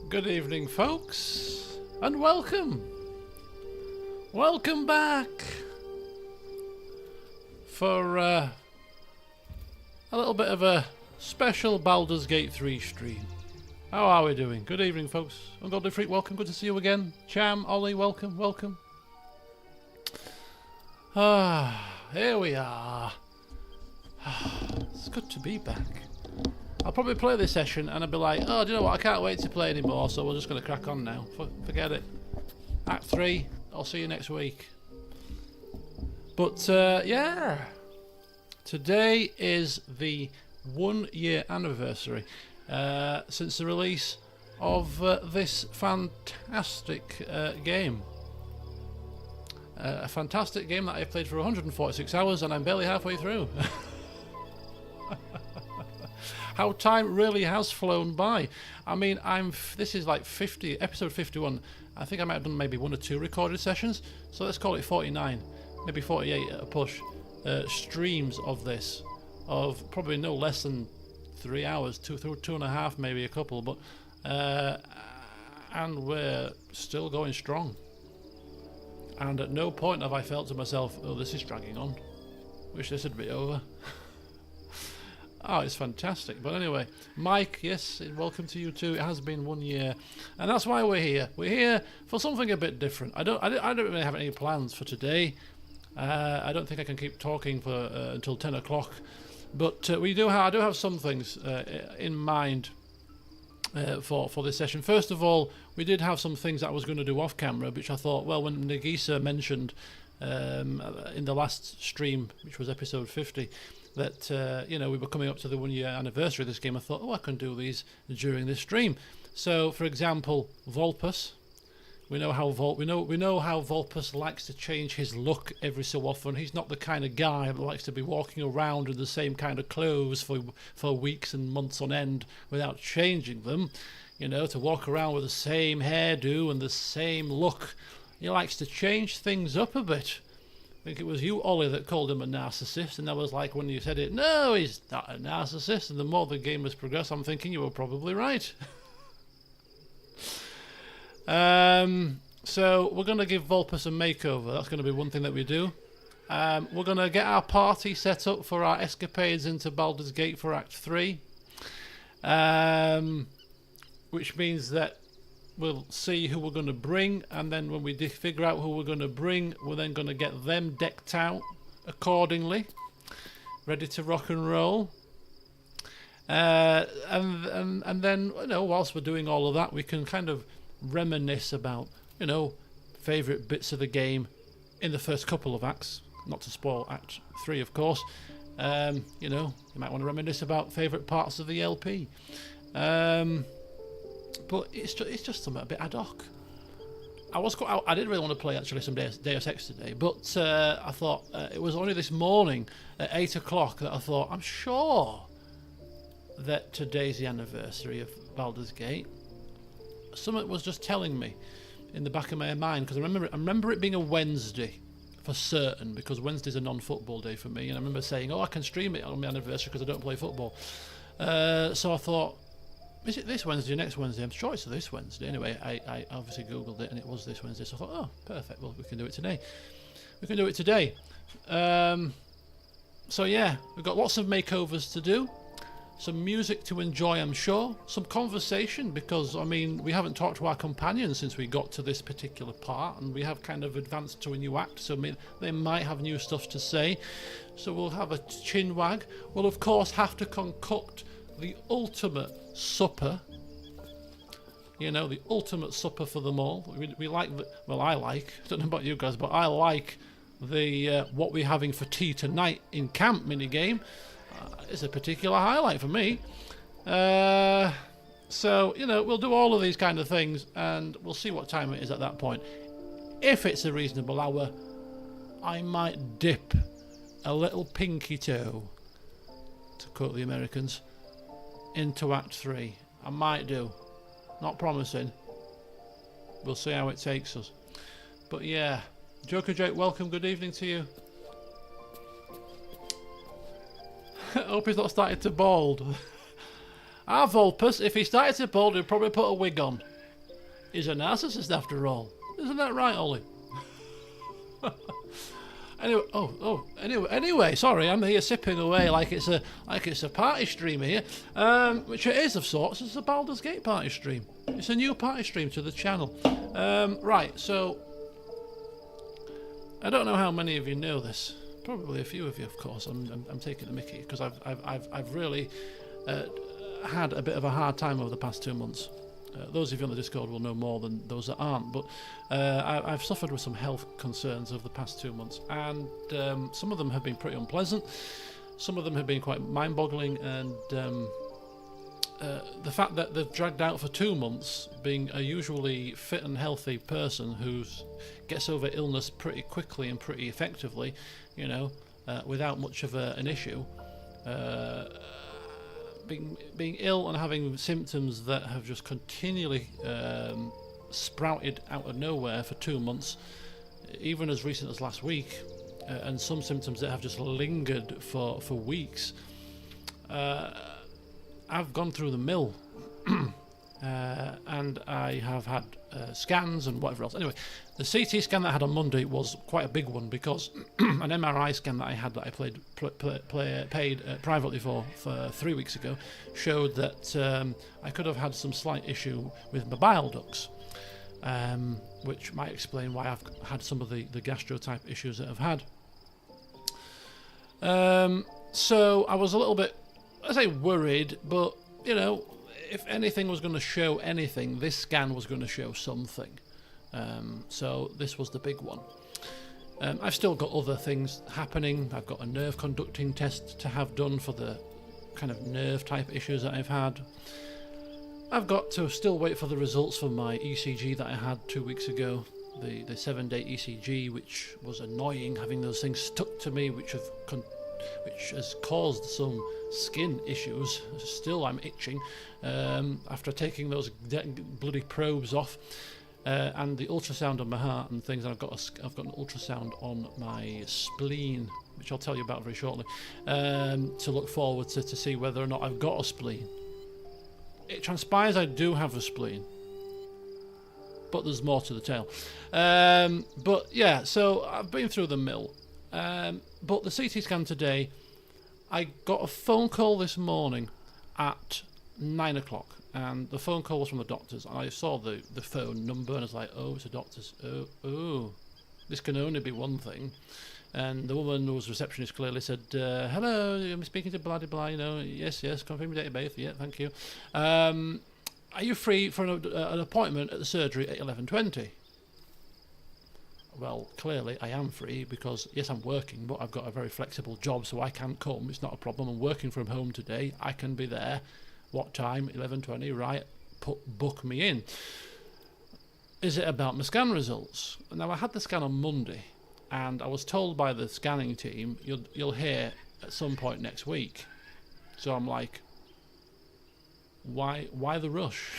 Good evening, folks, and welcome. Welcome back for a little bit of a special Baldur's Gate 3 stream. How are we doing? Good evening, folks. Ungodly Freak, welcome. Good to see you again. Cham, Ollie, welcome, welcome. Here we are. It's good to be back. I'll probably play this session and I'll be like, oh, do you know what, I can't wait to play anymore, so we're just going to crack on now. Forget it. Act 3, I'll see you next week. But, yeah. Today is the 1 year anniversary since the release of this fantastic game. A fantastic game that I've played for 146 hours and I'm barely halfway through. How time really has flown by. I mean, this is like episode 51. I think I might have done maybe 1 or 2 recorded sessions. So let's call it 49, maybe 48 at a push. Streams of this, of probably no less than 3 hours, two and a half, maybe a couple. But and we're still going strong. And at no point have I felt to myself, oh, this is dragging on. Wish this would be over. Oh, it's fantastic. But anyway, Mike, yes, welcome to you too. It has been 1 year, and that's why we're here. We're here for something a bit different. I don't really have any plans for today. I don't think I can keep talking for until 10 o'clock. But I do have some things in mind for this session. First of all, we did have some things that I was going to do off camera, which I thought, well, when Nagisa mentioned in the last stream, which was episode 50. That we were coming up to the 1 year anniversary of this game. I thought, oh, I can do these during this stream. So, for example, Volpus. We know how Volpus likes to change his look every so often. He's not the kind of guy that likes to be walking around in the same kind of clothes for weeks and months on end without changing them. To walk around with the same hairdo and the same look. He likes to change things up a bit. I think it was you, Ollie, that called him a narcissist, and I was like, when you said it, no, he's not a narcissist, and the more the game has progressed, I'm thinking you were probably right. So we're going to give Vulpus a makeover. That's going to be one thing that we do. We're going to get our party set up for our escapades into Baldur's Gate for Act 3, which means that we'll see who we're going to bring, and then when we figure out who we're going to bring, we're then going to get them decked out accordingly, ready to rock and roll. And then, whilst we're doing all of that, we can kind of reminisce about, favourite bits of the game in the first couple of acts. Not to spoil Act 3, of course. You might want to reminisce about favourite parts of the LP. But it's just something a bit ad hoc. I didn't really want to play actually some Deus Ex today, but I thought it was only this morning at 8 o'clock that I thought, I'm sure that today's the anniversary of Baldur's Gate. Something was just telling me in the back of my mind, because I remember it being a Wednesday for certain, because Wednesday's a non-football day for me, and I remember saying, oh, I can stream it on my anniversary because I don't play football. So I thought, is it this Wednesday or next Wednesday? I'm sure it's this Wednesday. Anyway, I obviously Googled it and it was this Wednesday. So I thought, oh, perfect. Well, we can do it today. So yeah, we've got lots of makeovers to do. Some music to enjoy, I'm sure. Some conversation, because, we haven't talked to our companions since we got to this particular part, and we have kind of advanced to a new act, so they might have new stuff to say. So we'll have a chin wag. We'll, of course, have to concoct the ultimate supper. The ultimate supper for them all. We like, I don't know about you guys, but I like the what we're having for tea tonight in camp minigame. It's a particular highlight for me. So, we'll do all of these kind of things, and we'll see what time it is at that point. If it's a reasonable hour, I might dip a little pinky toe, to quote the Americans, into Act 3. I might do. Not promising. We'll see how it takes us. But yeah, Joker Jake, welcome. Good evening to you. Hope he's not started to bald. Our Volpus, if he started to bald, he'd probably put a wig on. He's a narcissist after all. Isn't that right, Ollie? Anyway, sorry, I'm here sipping away like it's a party stream here, which it is of sorts. It's a Baldur's Gate party stream. It's a new party stream to the channel. Right, so I don't know how many of you know this. Probably a few of you, of course. I'm taking the mickey because I've really had a bit of a hard time over the past 2 months. Those of you on the Discord will know more than those that aren't, but I've suffered with some health concerns over the past 2 months, and some of them have been pretty unpleasant, some of them have been quite mind-boggling, and the fact that they've dragged out for 2 months, being a usually fit and healthy person who gets over illness pretty quickly and pretty effectively, you know, without much of an issue, being ill and having symptoms that have just continually sprouted out of nowhere for 2 months, even as recent as last week, and some symptoms that have just lingered for weeks. I've gone through the mill, and I have had scans and whatever else. Anyway, the CT scan that I had on Monday was quite a big one because an MRI scan that I had that I paid privately for 3 weeks ago showed that I could have had some slight issue with my bile ducts, which might explain why I've had some of the gastro type issues that I've had. So I was a little bit, I say worried, but you know, if anything was going to show anything, this scan was going to show something. So this was the big one. I've still got other things happening. I've got a nerve conducting test to have done for the kind of nerve type issues that I've had. I've got to still wait for the results from my ECG that I had 2 weeks ago, the 7-day ECG, which was annoying having those things stuck to me, which has caused some skin issues. Still I'm itching after taking those bloody probes off, and the ultrasound on my heart and things. I've got an ultrasound on my spleen, which I'll tell you about very shortly, to look forward to see whether or not I've got a spleen. It transpires I do have a spleen, but there's more to the tale. But yeah, so I've been through the mill. But the CT scan today, I got a phone call this morning at 9 o'clock, and the phone call was from the doctors. I saw the phone number and I was like, oh, it's a doctor's. Oh, this can only be one thing. And the woman who was receptionist clearly said, hello, I'm speaking to blah, blah, blah, you know, yes, confirm your date of birth, yeah, thank you. Are you free for an appointment at the surgery at 11:20? Well, clearly I am free because, yes, I'm working, but I've got a very flexible job, so I can come. It's not a problem. I'm working from home today. I can be there. What time? 11:20, right? Book me in. Is it about my scan results? Now, I had the scan on Monday, and I was told by the scanning team, you'll hear at some point next week. So I'm like, why the rush?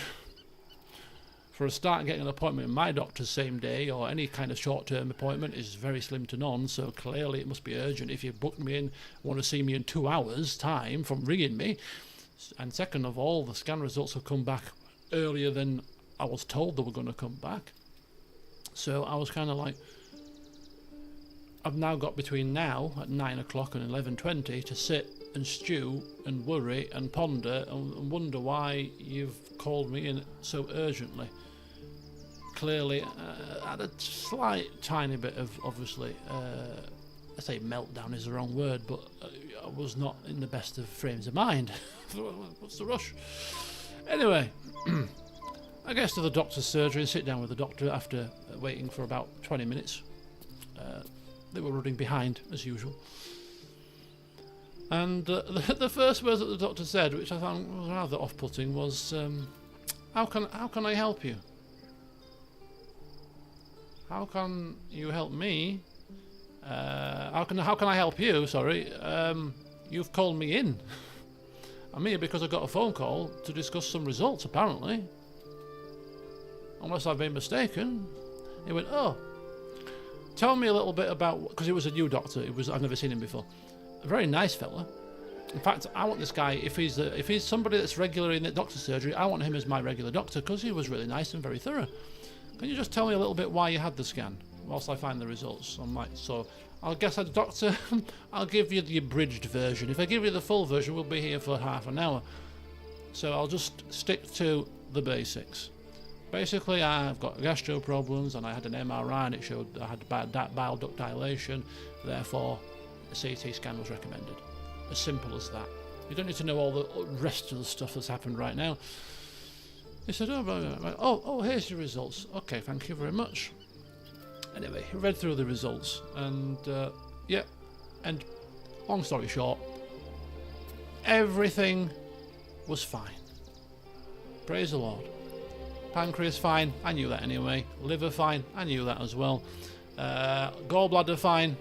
For a start, getting an appointment in my doctor's same day or any kind of short-term appointment is very slim to none, so clearly it must be urgent if you've booked me in, want to see me in 2 hours' time from ringing me. And second of all, the scan results have come back earlier than I was told they were going to come back. So I was kind of like, I've now got between now at 9 o'clock and 11:20 to sit and stew and worry and ponder and wonder why you've called me in so urgently. Clearly, I had a slight, tiny bit of, obviously, I say meltdown is the wrong word, but I was not in the best of frames of mind. What's the rush? Anyway, I guess to the doctor's surgery and sit down with the doctor after waiting for about 20 minutes. They were running behind, as usual. And the first words that the doctor said, which I found was rather off-putting, was, how can I help you? How can you help me? How can I help you? Sorry, you've called me in. I'm here because I got a phone call to discuss some results, apparently. Unless I've been mistaken. He went, oh, tell me a little bit about... Because he was a new doctor. I've never seen him before. A very nice fella. In fact, I want this guy, if he's somebody that's regular in the doctor's surgery, I want him as my regular doctor because he was really nice and very thorough. Can you just tell me a little bit why you had the scan whilst I find the results? I'm like, so I guess as a doctor, I'll give you the abridged version. If I give you the full version, we'll be here for half an hour. So I'll just stick to the basics. Basically, I've got gastro problems and I had an MRI and it showed I had bile duct dilation. Therefore, a CT scan was recommended. As simple as that. You don't need to know all the rest of the stuff that's happened right now. He said, oh, here's your results. Okay, thank you very much. Anyway, he read through the results and, yeah, and long story short, everything was fine. Praise the Lord. Pancreas fine, I knew that anyway. Liver fine, I knew that as well. Gallbladder fine.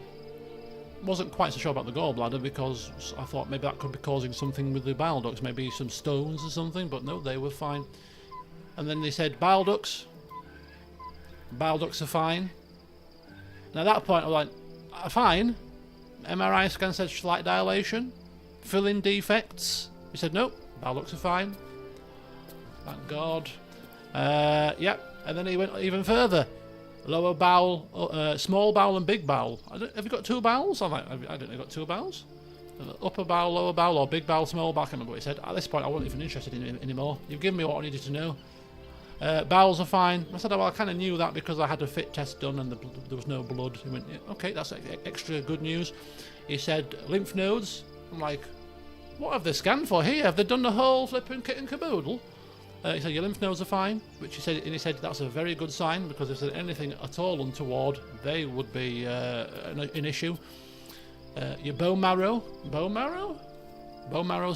Wasn't quite so sure about the gallbladder because I thought maybe that could be causing something with the bile ducts, maybe some stones or something, but no, they were fine. And then they said bile ducts. Bile ducts are fine. Now at that point I was like, fine. MRI scan said slight dilation. Filling defects. He said nope, bile ducts are fine. Thank God. Yep. And then he went even further. Lower bowel, small bowel and big bowel. Have you got two bowels? I'm like, I don't know, got two bowels? Upper bowel, lower bowel, or big bowel, small bowel? I can't remember what he said. At this point, I wasn't even interested in it anymore. You've given me what I needed to know. Bowels are fine. I said, well, I kind of knew that because I had a fit test done and there was no blood. He went, yeah, okay, that's extra good news. He said, lymph nodes. I'm like, what have they scanned for here? Have they done the whole flipping kit and caboodle? He said your lymph nodes are fine, which he said that's a very good sign because if there's anything at all untoward, they would be an issue. Your bone marrow's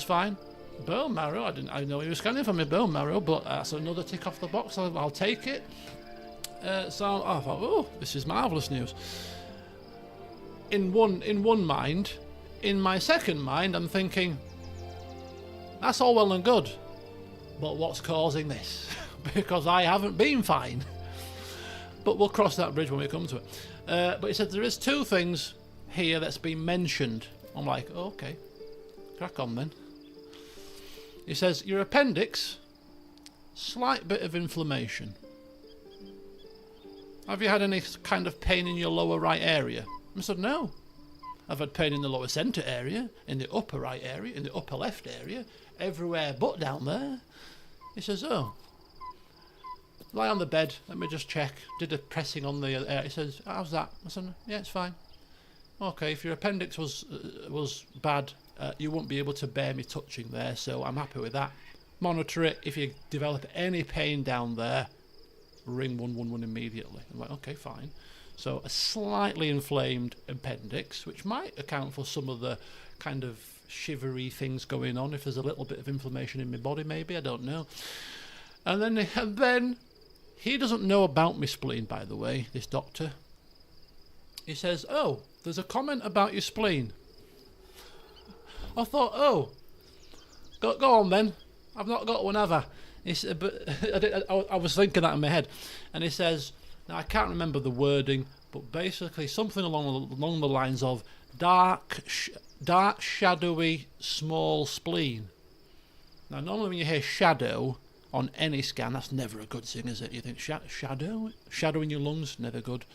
fine. Bone marrow, I didn't know he was scanning for my bone marrow, but that's another tick off the box. I'll take it. So I thought, oh, this is marvellous news. In one mind, in my second mind, I'm thinking, that's all well and good. But what's causing this? Because I haven't been fine. But we'll cross that bridge when we come to it. But he said there is two things here that's been mentioned. I'm like, oh, okay, crack on then. He says, your appendix, slight bit of inflammation. Have you had any kind of pain in your lower right area? I said, no. I've had pain in the lower centre area, in the upper right area, in the upper left area, everywhere but down there. He says, oh, lie on the bed, let me just check. Did a pressing on the air. He says, how's that? I said, yeah, it's fine. Okay, if your appendix was bad, you won't be able to bear me touching there, so I'm happy with that. Monitor it. If you develop any pain down there, ring 111 immediately. I'm like, okay, fine. So a slightly inflamed appendix, which might account for some of the kind of shivery things going on. If there's a little bit of inflammation in my body, maybe, I don't know. And then he doesn't know about my spleen, by the way, this doctor. He says, oh, there's a comment about your spleen. I thought, oh, go on then. I've not got one, have I? He said, but I was thinking that in my head. And he says, now I can't remember the wording, but basically something along the lines of dark, shadowy, small spleen. Now normally when you hear shadow on any scan, that's never a good thing, is it? You think shadow in your lungs, never good.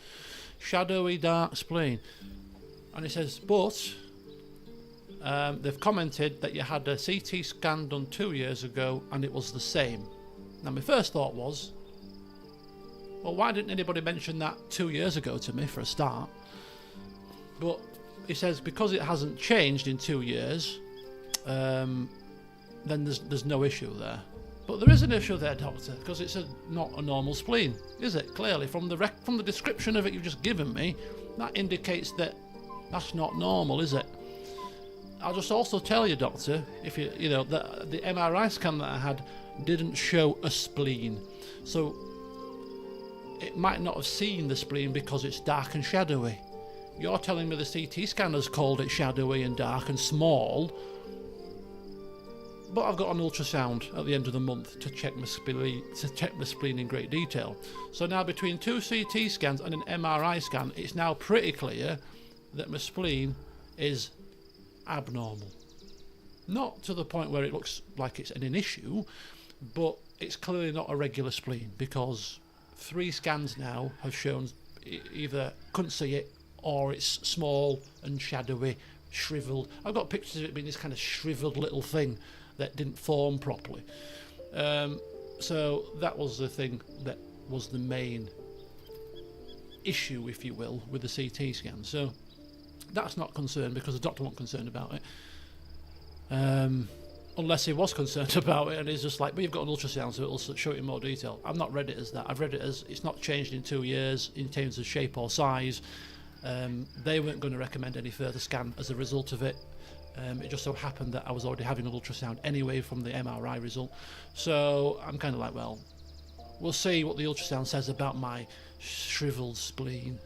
Shadowy, dark spleen. And he says, but they've commented that you had a CT scan done 2 years ago and it was the same. Now my first thought was, well, why didn't anybody mention that 2 years ago to me for a start? But he says because it hasn't changed in 2 years, then there's no issue there. But there is an issue there, doctor, because it's not a normal spleen, is it? Clearly, from the description of it you've just given me, that indicates that that's not normal, is it? I'll just also tell you, doctor, if the MRI scan that I had didn't show a spleen, so it might not have seen the spleen because it's dark and shadowy. You're telling me the CT scanner's called it shadowy and dark and small. but I've got an ultrasound at the end of the month to check my spleen in great detail. So now between 2 CT scans and an MRI scan, it's now pretty clear that my spleen is abnormal. Not to the point where it looks like it's an issue, but it's clearly not a regular spleen, because 3 scans now have shown either couldn't see it, or it's small and shadowy, shriveled. I've got pictures of it being this kind of shriveled little thing that didn't form properly. So that was the thing that was the main issue, if you will, with the CT scan. So that's not concerned, because the doctor wasn't concerned about it. Unless he was concerned about it and he's just like, but you've got an ultrasound, so it'll show it in more detail. I've not read it as that. I've read it as it's not changed in 2 years in terms of shape or size. They weren't going to recommend any further scan as a result of it. It just so happened that I was already having an ultrasound anyway from the MRI result. So I'm kind of like, well, we'll see what the ultrasound says about my shriveled spleen.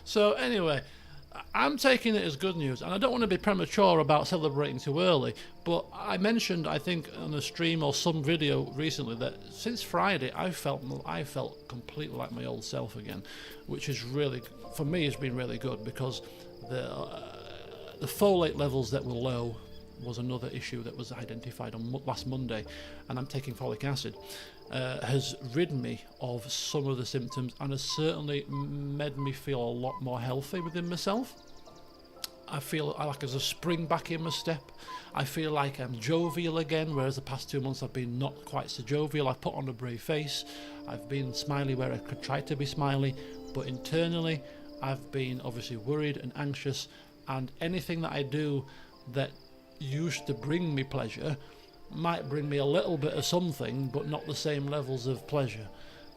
So anyway, I'm taking it as good news, and I don't want to be premature about celebrating too early, but I mentioned, I think on a stream or some video recently, that since Friday I felt completely like my old self again, which is really, for me, has been really good, because the folate levels that were low was another issue that was identified on last Monday, and I'm taking folic acid. Has rid me of some of the symptoms, and has certainly made me feel a lot more healthy within myself. I feel like there's a spring back in my step. I feel like I'm jovial again, whereas the past 2 months I've been not quite so jovial. I've put on a brave face. I've been smiley where I could try to be smiley, but internally I've been obviously worried and anxious, and anything that I do that used to bring me pleasure might bring me a little bit of something, but not the same levels of pleasure,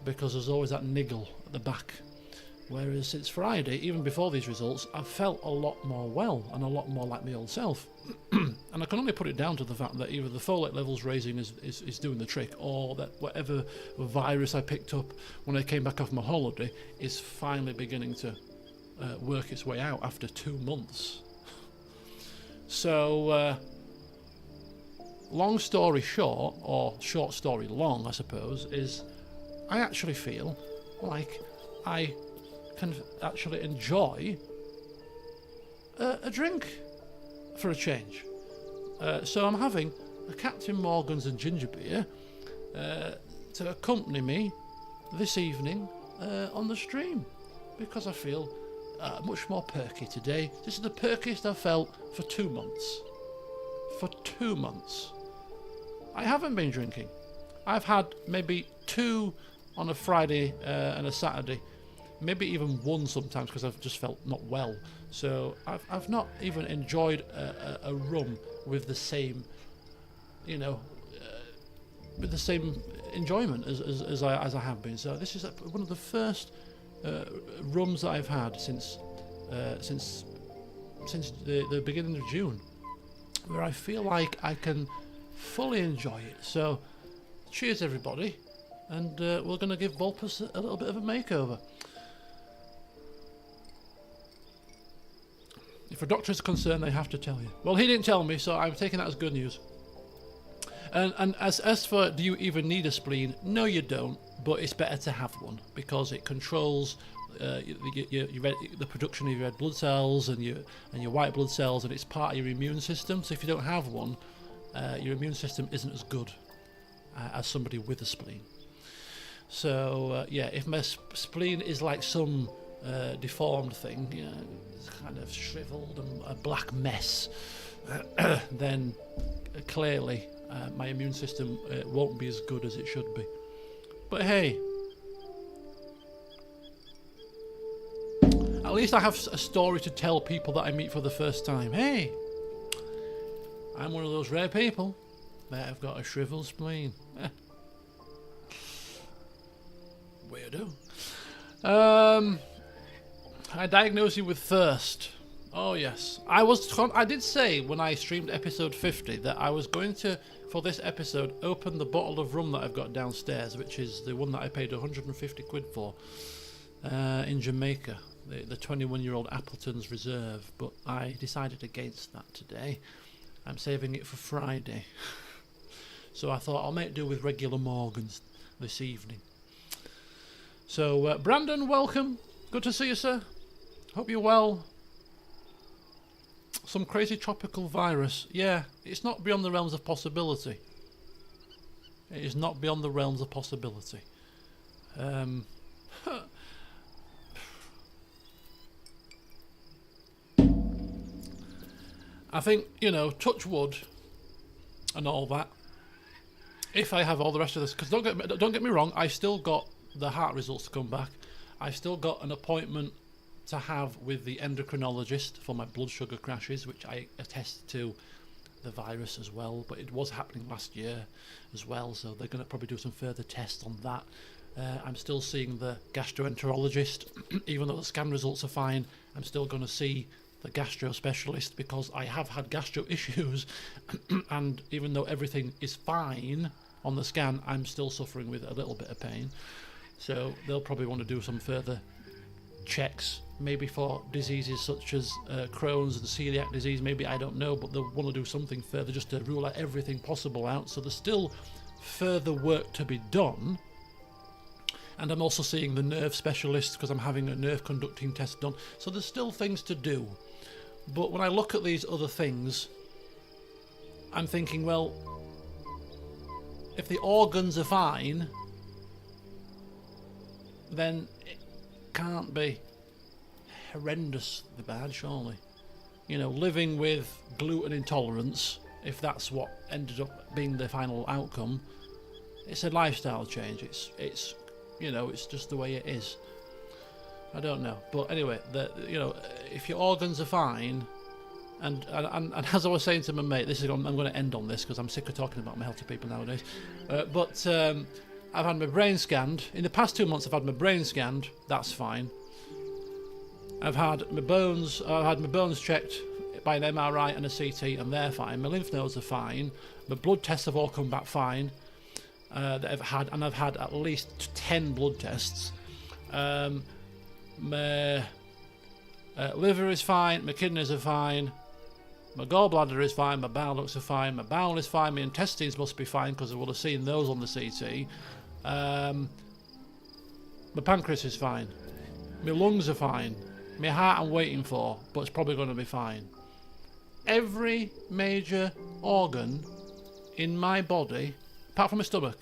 because there's always that niggle at the back. Whereas since Friday, even before these results, I've felt a lot more well and a lot more like my old self. And I can only put it down to the fact that either the folate levels raising is doing the trick, or that whatever virus I picked up when I came back off my holiday is finally beginning to work its way out after 2 months. So long story short, or short story long I suppose, is I actually feel like I can actually enjoy a drink for a change. So I'm having a Captain Morgan's and ginger beer to accompany me this evening on the stream, because I feel much more perky today. This is the perkiest I've felt for 2 months. For 2 months. I haven't been drinking. I've had maybe 2 on a Friday and a Saturday, maybe even 1 sometimes, because I've just felt not well. So I've not even enjoyed a rum with the same, with the same enjoyment as I have been. So this is one of the first rums that I've had since the beginning of June, where I feel like I can fully enjoy it. So cheers everybody, and we're going to give Vulpus a little bit of a makeover. If a doctor is concerned, they have to tell you. Well, he didn't tell me, so I'm taking that as good news. And as for, do you even need a spleen? No, you don't, but it's better to have one, because it controls the production of your red blood cells and your white blood cells, and it's part of your immune system. So if you don't have one, your immune system isn't as good as somebody with a spleen. So if my spleen is like some deformed thing, it's kind of shriveled and a black mess, then clearly my immune system won't be as good as it should be. But hey, at least I have a story to tell people that I meet for the first time. Hey, I'm one of those rare people that have got a shriveled spleen. Weirdo. I diagnosed you with thirst. Oh yes, I did say when I streamed episode 50 that I was going to, for this episode, open the bottle of rum that I've got downstairs, which is the one that I paid 150 quid for in Jamaica, the 21-year-old Appleton's Reserve. But I decided against that today, I'm saving it for Friday. So I thought I'll make do with regular Morgans this evening. So, Brandon, welcome. Good to see you, sir. Hope you're well. Some crazy tropical virus. Yeah, it's not beyond the realms of possibility. It is not beyond the realms of possibility. I think, you know, touch wood and all that. If I have all the rest of this, because don't get me wrong, I still got the heart results to come back. I still got an appointment to have with the endocrinologist for my blood sugar crashes, which I attest to the virus as well, but it was happening last year as well, so they're going to probably do some further tests on that. I'm still seeing the gastroenterologist. Even though the scan results are fine, I'm still going to see the gastro specialist because I have had gastro issues and even though everything is fine on the scan, I'm still suffering with a little bit of pain. So they'll probably want to do some further checks, maybe for diseases such as Crohn's and celiac disease, maybe, I don't know, but they'll want to do something further just to rule out everything possible out. So there's still further work to be done. And I'm also seeing the nerve specialist because I'm having a nerve conducting test done. So there's still things to do. But when I look at these other things, I'm thinking, well, if the organs are fine, then it can't be horrendously bad, surely. You know, living with gluten intolerance, if that's what ended up being the final outcome, it's a lifestyle change. It's you know, it's just the way it is. I don't know, but anyway, you know, if your organs are fine, and as I was saying to my mate, I'm going to end on this because I'm sick of talking about my health to people nowadays. But I've had my brain scanned in the past 2 months. I've had my brain scanned. That's fine. I've had my bones checked by an MRI and a CT, and they're fine. My lymph nodes are fine. My blood tests have all come back fine. That I've had at least 10 blood tests. My liver is fine, my kidneys are fine, my gallbladder is fine, my bowel ducts are fine, my bowel is fine, my intestines must be fine because I would have seen those on the CT. My pancreas is fine, my lungs are fine, my heart I'm waiting for, but it's probably going to be fine. Every major organ in my body, apart from my stomach,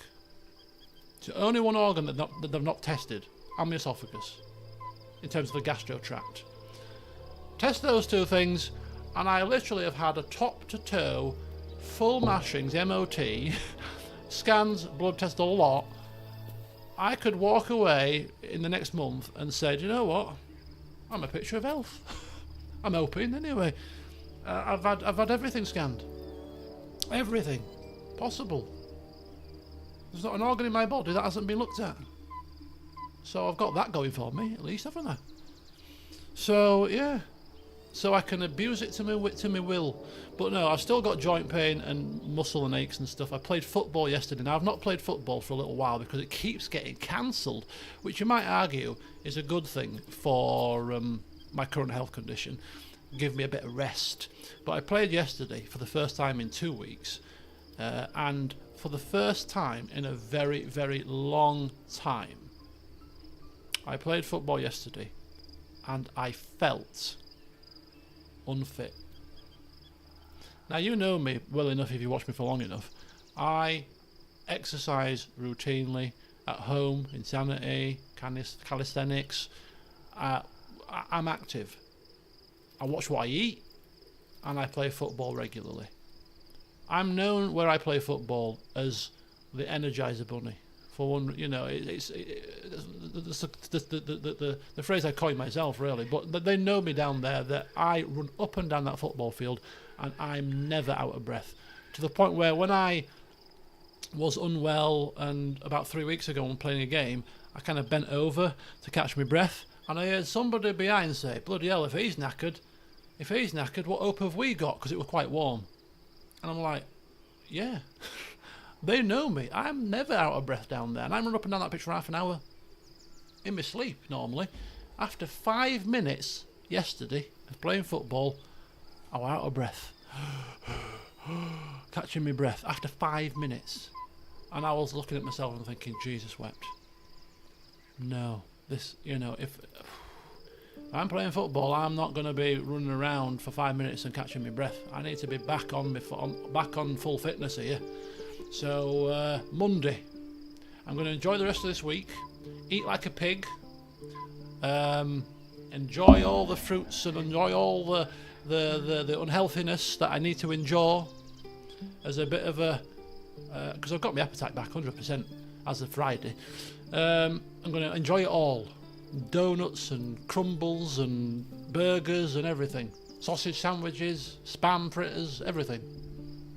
it's the only one organ that they've not tested, and my esophagus, in terms of the gastro tract. Test those two things, and I literally have had a top to toe, full mashings, MOT, scans, blood test, a lot. I could walk away in the next month and say, do you know what? I'm a picture of health. I'm hoping, anyway. I've had everything scanned. Everything possible. There's not an organ in my body that hasn't been looked at. So I've got that going for me, at least, haven't I? So, yeah. So I can abuse it to my will. But no, I've still got joint pain and muscle and aches and stuff. I played football yesterday. Now, I've not played football for a little while because it keeps getting cancelled, which you might argue is a good thing for my current health condition. Give me a bit of rest. But I played yesterday for the first time in 2 weeks. And for the first time in a very, very long time, I played football yesterday and I felt unfit. Now, you know me well enough if you watch me for long enough. I exercise routinely at home, insanity, calisthenics. I'm active. I watch what I eat and I play football regularly. I'm known where I play football as the Energizer Bunny. For one, you know, it's the phrase I coined myself, really. But they know me down there that I run up and down that football field, and I'm never out of breath. To the point where when I was unwell, and about 3 weeks ago when playing a game, I kind of bent over to catch my breath, and I heard somebody behind say, "Bloody hell! If he's knackered, what hope have we got?" Because it was quite warm, and I'm like, "Yeah." They know me. I'm never out of breath down there. And I run up and down that pitch for half an hour. In my sleep, normally. After 5 minutes yesterday of playing football, I was out of breath. catching my breath after 5 minutes. And I was looking at myself and thinking, Jesus wept. No, this, you know, if I'm playing football, I'm not going to be running around for 5 minutes and catching my breath. I need to be back on full fitness here. So Monday, I'm going to enjoy the rest of this week, eat like a pig, enjoy all the fruits and enjoy all the unhealthiness that I need to endure as a bit of a, because I've got my appetite back 100% as of Friday. I'm going to enjoy it all. Donuts and crumbles and burgers and everything. Sausage sandwiches, spam fritters, everything.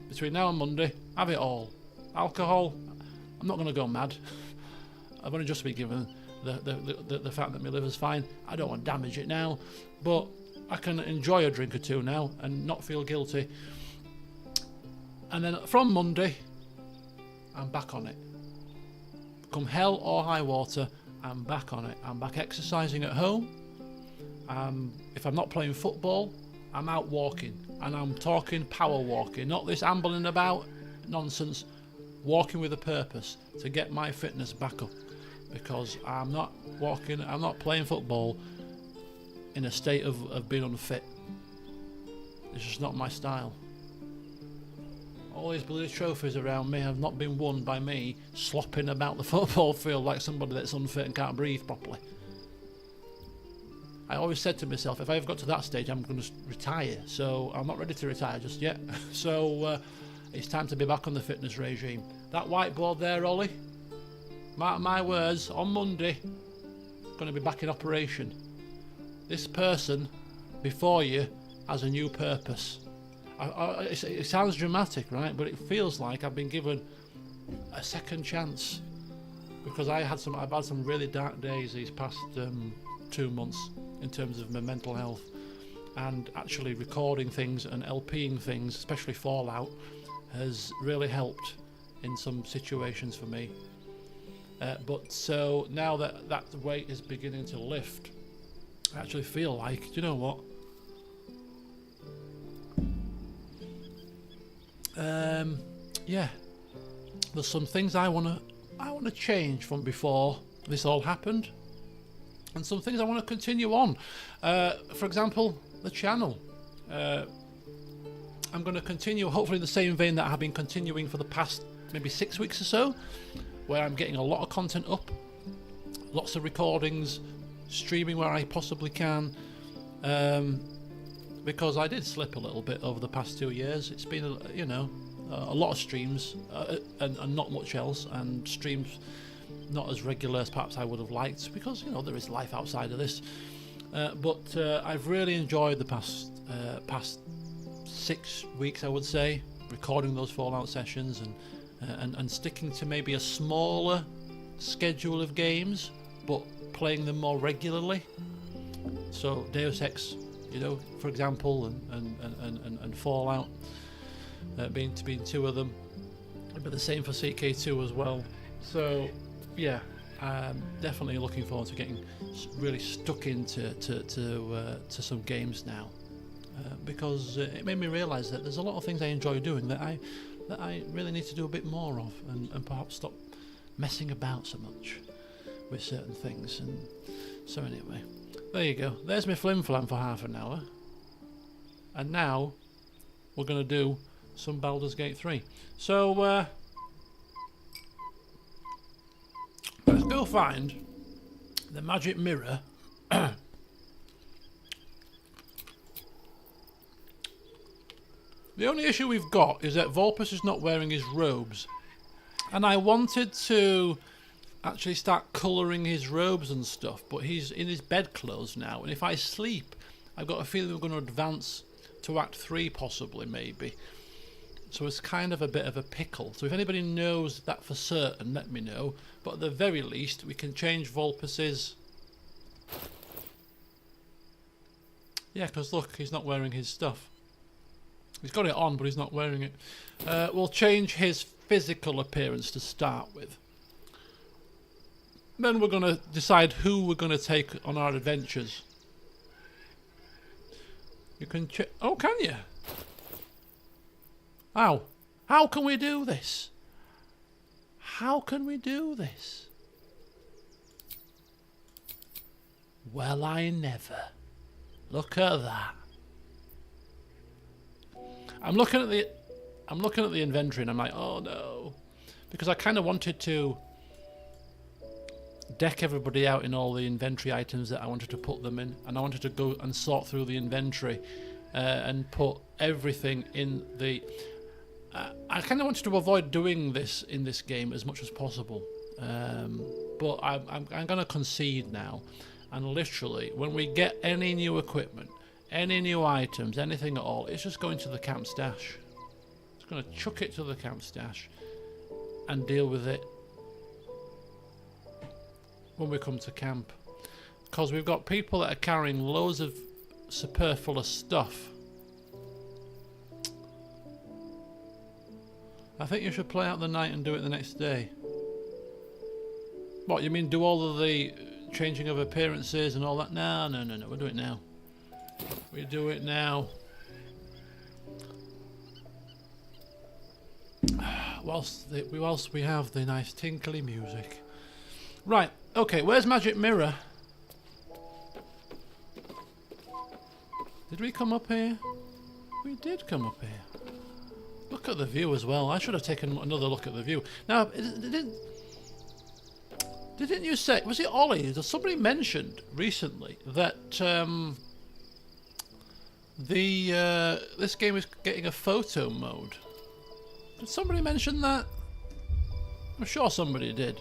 Between now and Monday, have it all. Alcohol, I'm not going to go mad. I've only just been given the fact that my liver's fine. I don't want to damage it now, but I can enjoy a drink or two now and not feel guilty. And then from Monday, I'm back on it. Come hell or high water, I'm back on it. I'm back exercising at home. If I'm not playing football, I'm out walking. And I'm talking power walking, not this ambling about nonsense. Walking with a purpose to get my fitness back up. Because I'm not walking, I'm not playing football in a state of being unfit. It's just not my style. All these bloody trophies around me have not been won by me slopping about the football field like somebody that's unfit and can't breathe properly. I always said to myself, if I ever got to that stage, I'm going to retire. So I'm not ready to retire just yet. So it's time to be back on the fitness regime. That whiteboard there, Ollie, mark my words, on Monday, going to be back in operation. This person before you has a new purpose. It sounds dramatic, right? But it feels like I've been given a second chance, because I've had some really dark days these past 2 months in terms of my mental health, and actually recording things and LPing things, especially Fallout, has really helped in some situations for me. But so now that weight is beginning to lift, I actually feel like, do you know what? Yeah, there's some things I wanna change from before this all happened, and some things I want to continue on. For example, the channel. I'm going to continue, hopefully in the same vein that I've been continuing for the past maybe 6 weeks or so, where I'm getting a lot of content up, lots of recordings, streaming where I possibly can. Because I did slip a little bit over the past 2 years. It's been, a lot of streams and not much else, and streams not as regular as perhaps I would have liked, because there is life outside of this. But I've really enjoyed the past 6 weeks, I would say, recording those Fallout sessions and sticking to maybe a smaller schedule of games, but playing them more regularly. So Deus Ex, for example, and Fallout, being 2 of them, but the same for CK2 as well. So yeah, I'm definitely looking forward to getting really stuck into some games now, because it made me realise that there's a lot of things I enjoy doing that I really need to do a bit more of, and perhaps stop messing about so much with certain things. And so anyway, there you go. There's my flim flam for half an hour. And now we're going to do some Baldur's Gate 3. So let's go find the magic mirror. The only issue we've got is that Vulpus is not wearing his robes. And I wanted to actually start colouring his robes and stuff, but he's in his bedclothes now, and if I sleep, I've got a feeling we're going to advance to Act 3 possibly, maybe. So it's kind of a bit of a pickle. So if anybody knows that for certain, let me know. But at the very least, we can change Volpus's... Yeah, because look, he's not wearing his stuff. He's got it on, but he's not wearing it. We'll change his physical appearance to start with. Then we're going to decide who we're going to take on our adventures. You can oh, can you? How? How can we do this? How can we do this? Well, I never. Look at that. I'm looking at the inventory and I'm like, oh no. Because I kind of wanted to deck everybody out in all the inventory items that I wanted to put them in, and I wanted to go and sort through the inventory and put everything in the... I kind of wanted to avoid doing this in this game as much as possible, but I'm going to concede now, and literally when we get any new equipment, any new items, anything at all, it's just going to the camp stash. It's going to chuck it to the camp stash and deal with it when we come to camp, because we've got people that are carrying loads of superfluous stuff. I think you should play out the night and do it the next day. What, you mean do all of the changing of appearances and all that? No, we'll do it now. We do it now. Whilst we have the nice tinkly music. Right, okay, where's Magic Mirror? Did we come up here? We did come up here. Look at the view as well. I should have taken another look at the view. Now, didn't you say, was it Ollie? Somebody mentioned recently that this game is getting a photo mode. Did somebody mention that? I'm sure somebody did.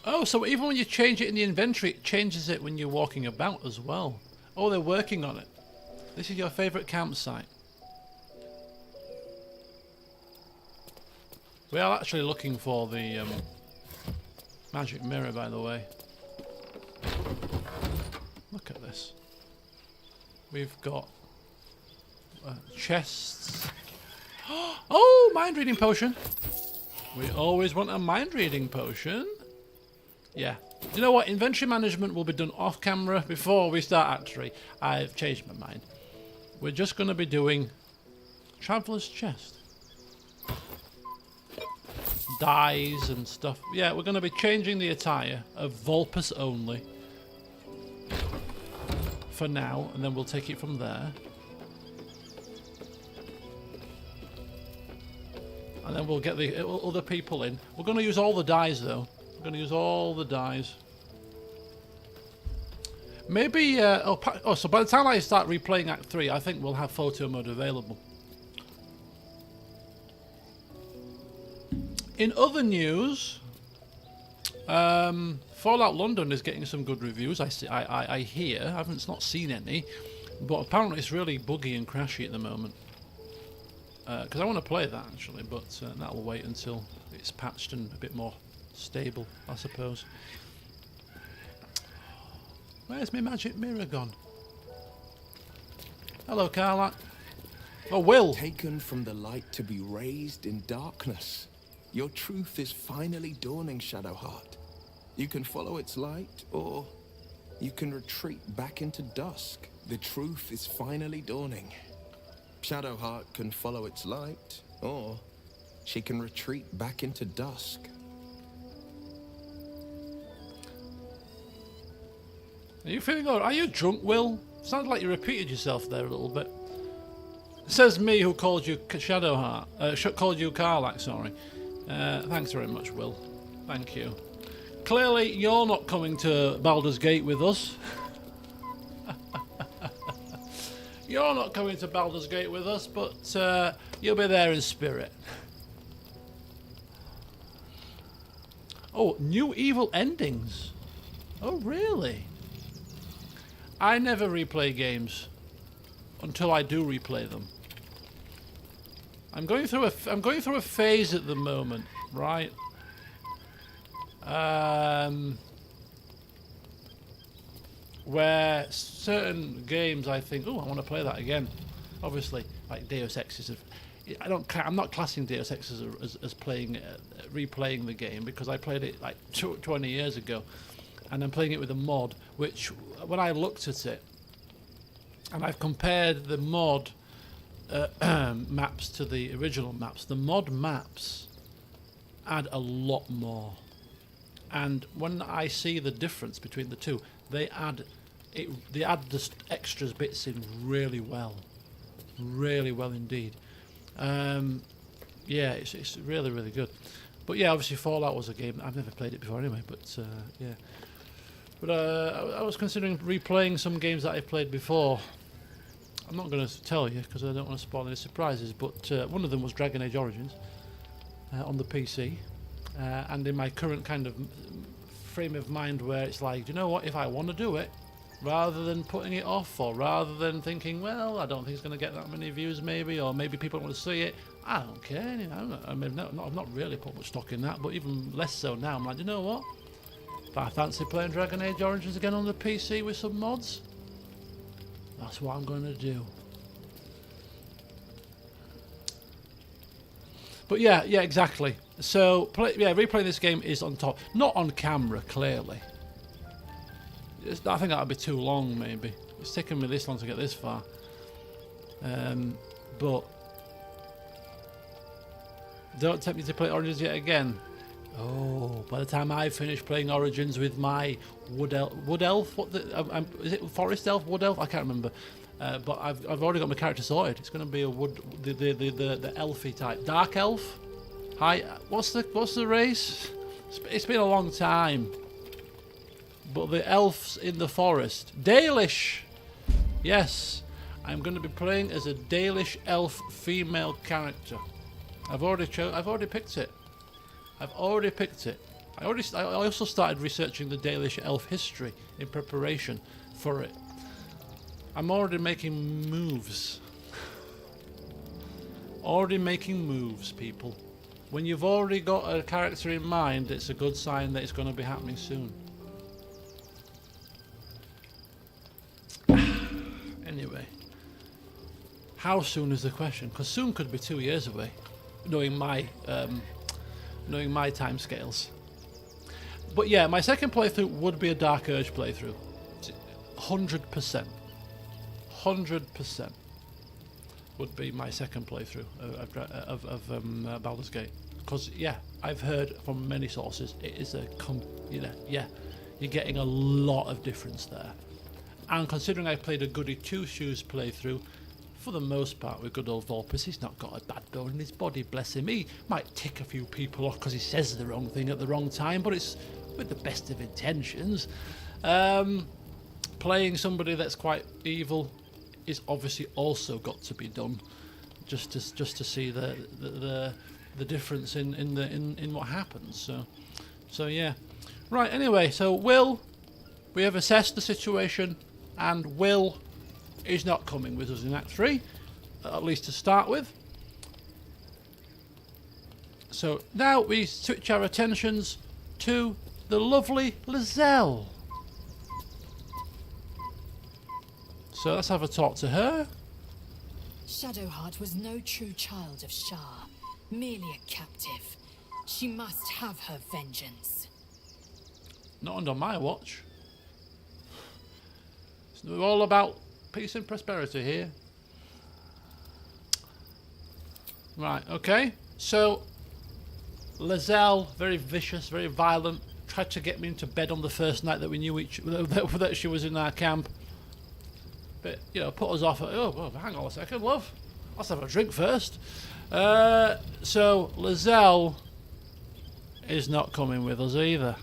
Oh, so even when you change it in the inventory, it changes it when you're walking about as well. Oh, they're working on it. This is your favourite campsite. We are actually looking for the magic mirror, by the way. Look at this. We've got chests. Oh, mind reading potion. We always want a mind reading potion. Yeah. Do you know what? Inventory management will be done off camera before we start actually. I've changed my mind. We're just going to be doing Traveller's Chest. Dyes and stuff. Yeah, we're going to be changing the attire of Volpus only. For now, and then we'll take it from there. And then we'll get the other people in. We're going to use all the dyes though. We're going to use all the dyes. Maybe, so by the time I start replaying Act 3, I think we'll have photo mode available. In other news, Fallout London is getting some good reviews. I hear. I haven't not seen any, but apparently it's really buggy and crashy at the moment. Because I want to play that actually, but that'll wait until it's patched and a bit more stable, I suppose. Where's my magic mirror gone? Hello, Carla. Oh, Will. Taken from the light to be raised in darkness. Your truth is finally dawning, Shadowheart. You can follow its light, or you can retreat back into dusk. The truth is finally dawning. Shadowheart can follow its light, or she can retreat back into dusk. Are you feeling alright? Are you drunk, Will? Sounds like you repeated yourself there a little bit. Says me who called you Shadowheart. Called you Karlak, sorry. Thanks very much, Will. Thank you. Clearly, you're not coming to Baldur's Gate with us. You're not coming to Baldur's Gate with us, but you'll be there in spirit. Oh, new evil endings. Oh, really? I never replay games until I do replay them. I'm going through a phase at the moment, right? Where certain games I think, oh, I want to play that again. Obviously, like Deus Ex I'm not classing Deus Ex as playing replaying the game, because I played it like 20 years ago, and I'm playing it with a mod, which when I looked at it, and I've compared the mod maps to the original maps, the mod maps add a lot more. And when I see the difference between the two, they add the extras bits in really well indeed. Yeah, it's really, really good. But yeah, obviously Fallout was a game I've never played it before anyway. But yeah, but I was considering replaying some games that I've played before. I'm not going to tell you because I don't want to spoil any surprises. But one of them was Dragon Age Origins on the PC, and in my current kind of frame of mind, where it's like, you know what, if I want to do it, rather than putting it off, or rather than thinking, well, I don't think it's going to get that many views, maybe, or maybe people want to see it, I don't care. You know, I mean, I've not really put much stock in that, but even less so now. I'm like, you know what? If I fancy playing Dragon Age Origins again on the PC with some mods, that's what I'm going to do. But yeah, exactly. So, replaying this game is on top. Not on camera, clearly. I think that would be too long, maybe. It's taken me this long to get this far. But don't tempt me to play Origins yet again. Oh, by the time I finish playing Origins with my wood elf, what is it? Forest elf, wood elf? I can't remember. But I've already got my character sorted. It's going to be a wood, the elfy type, dark elf. Hi, what's the race? It's been a long time. But the elves in the forest, Dalish. Yes, I'm going to be playing as a Dalish elf female character. I've already picked it. I also started researching the Dalish elf history in preparation for it. I'm already making moves. People. When you've already got a character in mind, it's a good sign that it's going to be happening soon. Anyway, how soon is the question? Because soon could be 2 years away, knowing my time scales. But yeah, my second playthrough would be a Dark Urge playthrough, 100%. 100% would be my second playthrough of Baldur's Gate. Because yeah, I've heard from many sources it is you're getting a lot of difference there. And considering I played a Goody Two Shoes playthrough, for the most part with good old Volpus, he's not got a bad bone in his body, bless him. He might tick a few people off because he says the wrong thing at the wrong time, but it's with the best of intentions. Playing somebody that's quite evil is obviously also got to be done, just to see the difference in what happens. So yeah, right. Anyway, so we have assessed the situation, and Will is not coming with us in Act 3, at least to start with. So now we switch our attentions to the lovely Lizelle. So let's have a talk to her. Shadowheart was no true child of Shah, merely a captive. She must have her vengeance. Not under my watch. It's all about peace and prosperity here. Right, okay. So, Lizelle, very vicious, very violent, tried to get me into bed on the first night that we knew that she was in our camp. But, put us off. Well, hang on a second, love. Let's have a drink first. So, Lizelle is not coming with us either.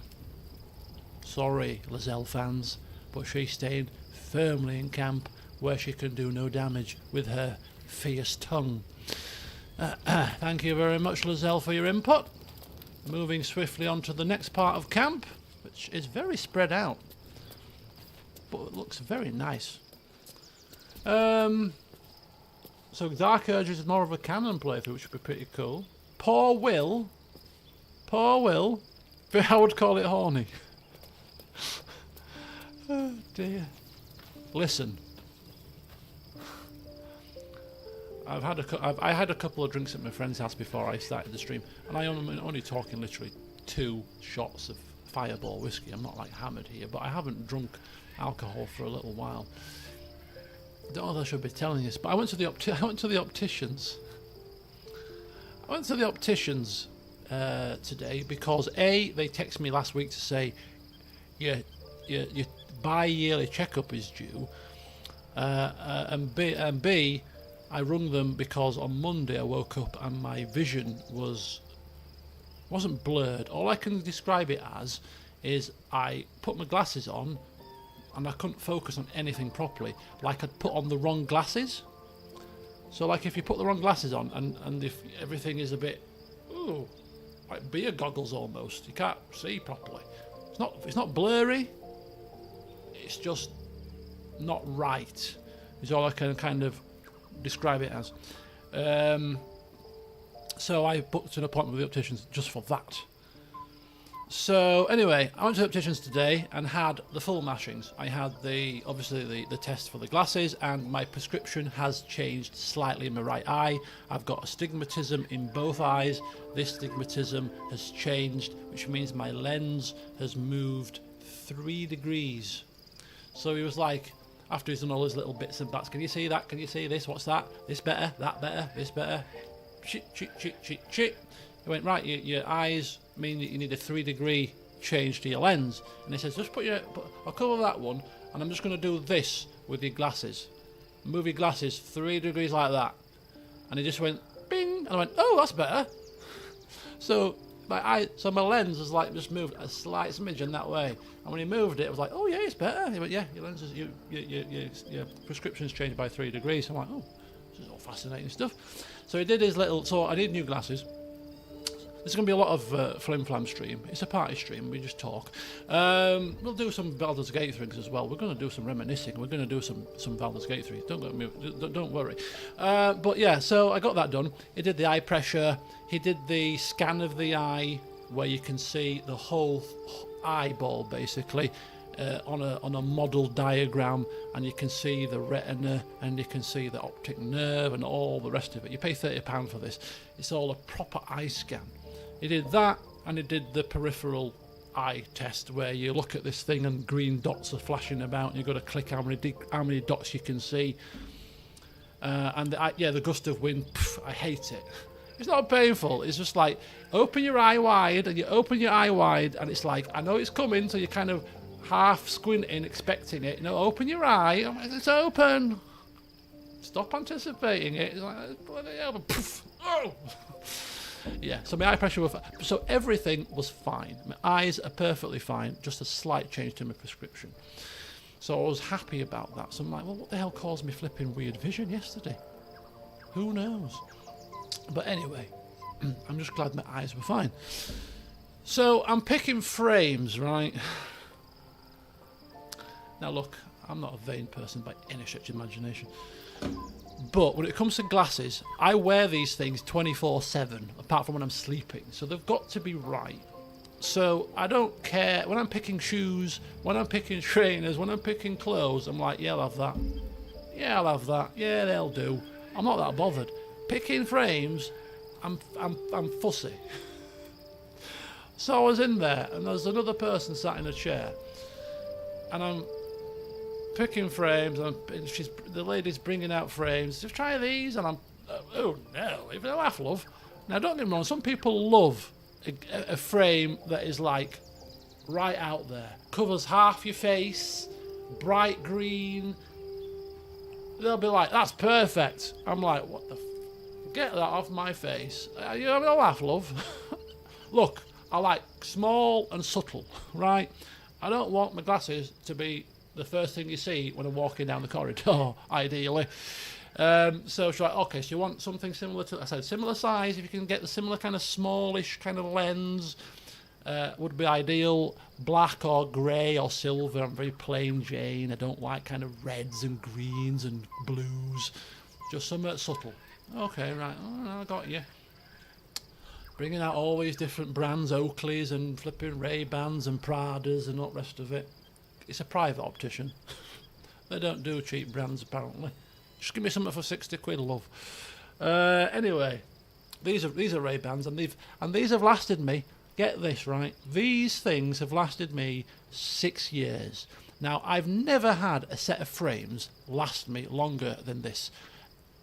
Sorry, Lizelle fans, but she's staying firmly in camp where she can do no damage with her fierce tongue. Thank you very much, Lizelle, for your input. Moving swiftly on to the next part of camp, which is very spread out, but it looks very nice. So Dark Urge is more of a canon playthrough, which would be pretty cool. Poor Will, I would call it horny. Oh dear. Listen, I had a couple of drinks at my friend's house before I started the stream, and I'm only talking literally 2 shots of Fireball whiskey. I'm not like hammered here, but I haven't drunk alcohol for a little while. I don't know if I should be telling this, but I went to the opticians. I went to the opticians today because A, they texted me last week to say your bi-yearly checkup is due, and B, I rung them because on Monday I woke up and my vision wasn't blurred. All I can describe it as is I put my glasses on and I couldn't focus on anything properly, like I'd put on the wrong glasses. So like if you put the wrong glasses on and if everything is a bit like beer goggles almost, you can't see properly. It's not blurry, it's just not right, is all I can kind of describe it as. So I booked an appointment with the opticians just for that. So anyway, I went to the opticians today and had the full mashings. I had obviously the test for the glasses, and my prescription has changed slightly in my right eye. I've got astigmatism in both eyes. This astigmatism has changed, which means my lens has moved 3 degrees. So he was like, after he's done all his little bits and bats, can you see that? Can you see this? What's that? This better? That better? This better? Chit. He went, right, your eyes mean that you need a 3 degree change to your lens. And he says, just I'll cover that one, and I'm just going to do this with your glasses. Move your glasses 3 degrees like that. And he just went, bing, and I went, oh, that's better. So my lens has like just moved a slight smidge in that way. And when he moved it, I was like, oh yeah, it's better. He went, yeah, your lenses, your prescription's changed by 3 degrees. I'm like, oh, this is all fascinating stuff. So he did his little. So I need new glasses. There's going to be a lot of flim-flam stream. It's a party stream. We just talk. We'll do some Baldur's Gate things as well. We're going to do some reminiscing. We're going to do some Baldur's Gate 3. Don't worry. But yeah, so I got that done. He did the eye pressure. He did the scan of the eye, where you can see the whole eyeball basically on a model diagram, and you can see the retina, and you can see the optic nerve, and all the rest of it. You pay £30 for this. It's all a proper eye scan. He did that, and he did the peripheral eye test, where you look at this thing and green dots are flashing about, and you've got to click how many dots you can see. The gust of wind, I hate it. It's not painful. It's just like, open your eye wide, and you open your eye wide, and it's like, I know it's coming, so you're kind of half squinting, expecting it. Open your eye. It's open. Stop anticipating it. It's like, bloody hell. Oh. Yeah, so my eye pressure was fine. So everything was fine. My eyes are perfectly fine, just a slight change to my prescription. So I was happy about that. So I'm like, well, what the hell caused me flipping weird vision yesterday? Who knows? But anyway, I'm just glad my eyes were fine. So I'm picking frames, right? Now look, I'm not a vain person by any stretch of imagination. But when it comes to glasses, I wear these things 24/7, apart from when I'm sleeping. So they've got to be right. So I don't care. When I'm picking shoes, when I'm picking trainers, when I'm picking clothes, I'm like, yeah, I'll have that. Yeah, I'll have that. Yeah, they'll do. I'm not that bothered. Picking frames, I'm fussy. So I was in there, and there's another person sat in a chair, and I'm picking frames, and the lady's bringing out frames. Just try these, and I'm, oh no, even a laugh, love. Now don't get me wrong, some people love a frame that is like right out there, covers half your face, bright green. They'll be like, that's perfect. I'm like, what the get that off my face. You having a laugh, love? Look, I like small and subtle, right? I don't want my glasses to be the first thing you see when I'm walking down the corridor, ideally. So she's like, okay, so you want something similar to, I said, similar size, if you can get the similar kind of smallish kind of lens, would be ideal. Black or grey or silver. I'm very plain Jane. I don't like kind of reds and greens and blues. Just something subtle. Okay, right, I got you. Bringing out all these different brands, Oakleys and flipping Ray-Bans and Pradas and all the rest of it. It's a private optician. They don't do cheap brands, apparently. Just give me something for 60 quid, love. Anyway, these are Ray-Bans, and these have lasted me get this, right? These things have lasted me 6 years. Now, I've never had a set of frames last me longer than this.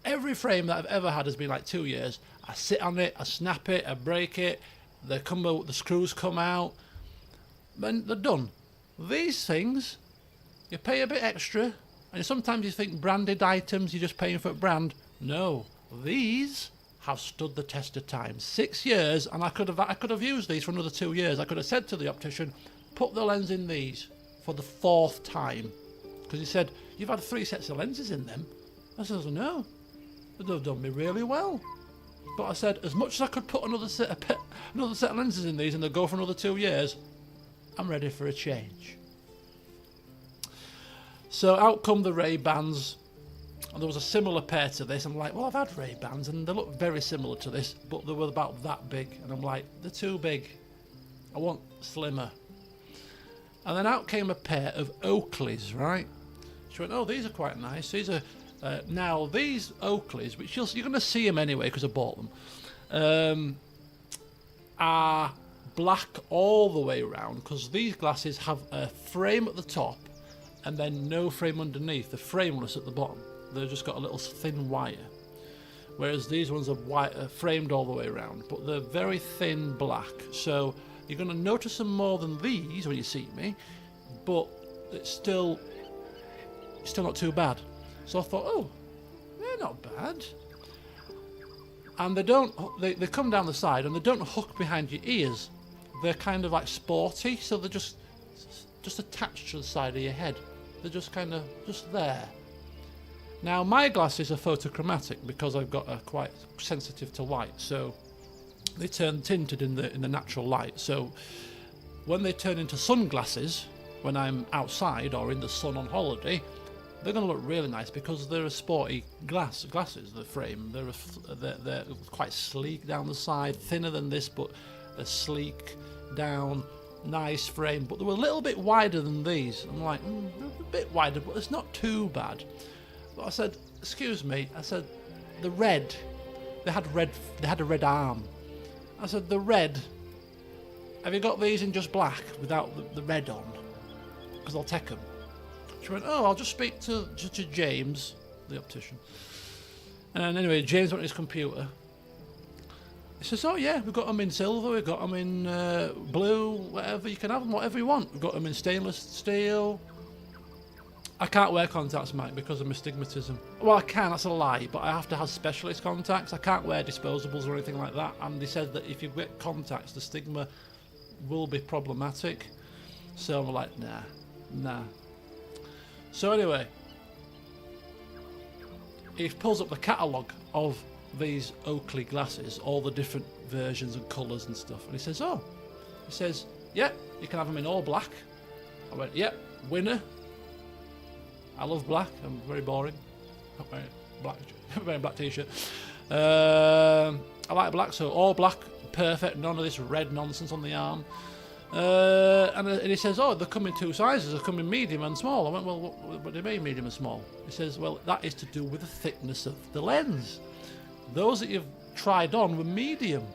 Every frame that I've ever had has been like 2 years. I sit on it, I snap it, I break it, the screws come out, then they're done. These things, you pay a bit extra, and sometimes you think branded items, you're just paying for a brand. No, these have stood the test of time. 6 years, and I could have used these for another 2 years. I could have said to the optician, put the lens in these for the 4th time, because he said, you've had 3 sets of lenses in them. I said, no, they've done me really well. But I said, as much as I could put another set of lenses in these and they'll go for another 2 years, I'm ready for a change. So out come the Ray-Bans, and there was a similar pair to this. I'm like, well, I've had Ray-Bans and they look very similar to this, but they were about that big. And I'm like, they're too big. I want slimmer. And then out came a pair of Oakleys, right? She went, oh, these are quite nice. These are now these Oakleys, which you're going to see them anyway because I bought them, are black all the way around, because these glasses have a frame at the top and then no frame underneath. The frameless at the bottom. They've just got a little thin wire. Whereas these ones are white, framed all the way around, but they're very thin black. So you're going to notice them more than these when you see me, but it's still not too bad. So I thought, oh, they're not bad. And they come down the side and they don't hook behind your ears. They're kind of like sporty, so they're just attached to the side of your head. They're just kind of just there. Now my glasses are photochromatic because I've got a quite sensitive to light, so they turn tinted in the natural light. So when they turn into sunglasses, when I'm outside or in the sun on holiday, they're going to look really nice because they're a sporty glasses. The frame, they're quite sleek down the side, thinner than this, but they're sleek down, nice frame. But they were a little bit wider than these. I'm like, a bit wider, but it's not too bad. But I said, excuse me. I said, the red. They had a red arm. I said, the red. Have you got these in just black without the red on? Because I'll take them. She went, oh, I'll just speak to James, the optician. And anyway, James went on his computer. He says, oh yeah, we've got them in silver, we've got them in blue, whatever. You can have them, whatever you want. We've got them in stainless steel. I can't wear contacts, Mike, because of my astigmatism. Well, I can, that's a lie, but I have to have specialist contacts. I can't wear disposables or anything like that. And they said that if you get contacts, the stigma will be problematic. So I'm like, nah. So anyway, he pulls up the catalogue of these Oakley glasses, all the different versions and colours and stuff, and he says, yeah, you can have them in all black. I went, yeah, winner. I love black. I'm very boring. I'm wearing a black t-shirt. I like black, so all black, perfect. None of this red nonsense on the arm. And he says, oh, they come in 2 sizes. They come in medium and small. I went, well, what do you mean medium and small? He says, well, that is to do with the thickness of the lens. Those that you've tried on were medium.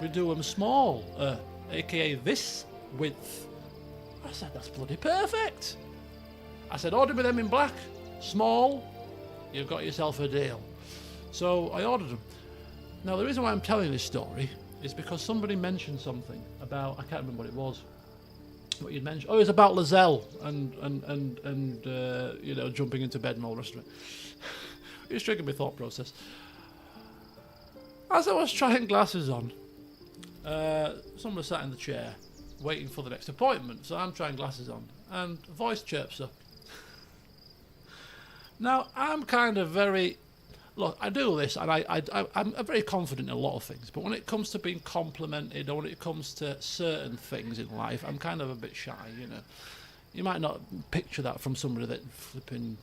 We do them small, aka this width. I said, that's bloody perfect. I said, order me them in black, small, you've got yourself a deal. So I ordered them. Now the reason why I'm telling this story is because somebody mentioned something about, I can't remember what it was, what you'd mentioned. Oh, it was about Lizelle and you know, jumping into bed and all the rest of it. It was triggering my thought process. As I was trying glasses on, someone was sat in the chair waiting for the next appointment, so I'm trying glasses on, and a voice chirps up. Now, I'm kind of very... Look, I do this, and I'm very confident in a lot of things, but when it comes to being complimented, or when it comes to certain things in life, I'm kind of a bit shy, you know. You might not picture that from somebody that flipping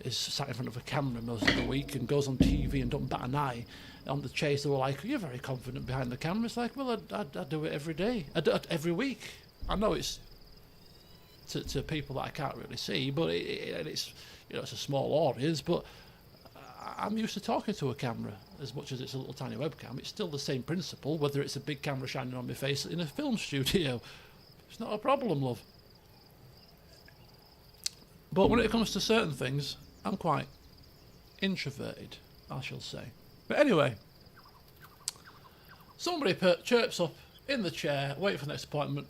is sat in front of a camera most of the week and goes on TV and don't bat an eye. On the chase, they were like, you're very confident behind the camera. It's like, well, I do it every day. I do it every week. I know it's to people that I can't really see, but it's, you know, it's a small audience, but I'm used to talking to a camera. As much as it's a little tiny webcam, it's still the same principle, whether it's a big camera shining on my face in a film studio. It's not a problem, love. But when it comes to certain things, I'm quite introverted, I shall say. But anyway, somebody chirps up in the chair, waiting for the next appointment.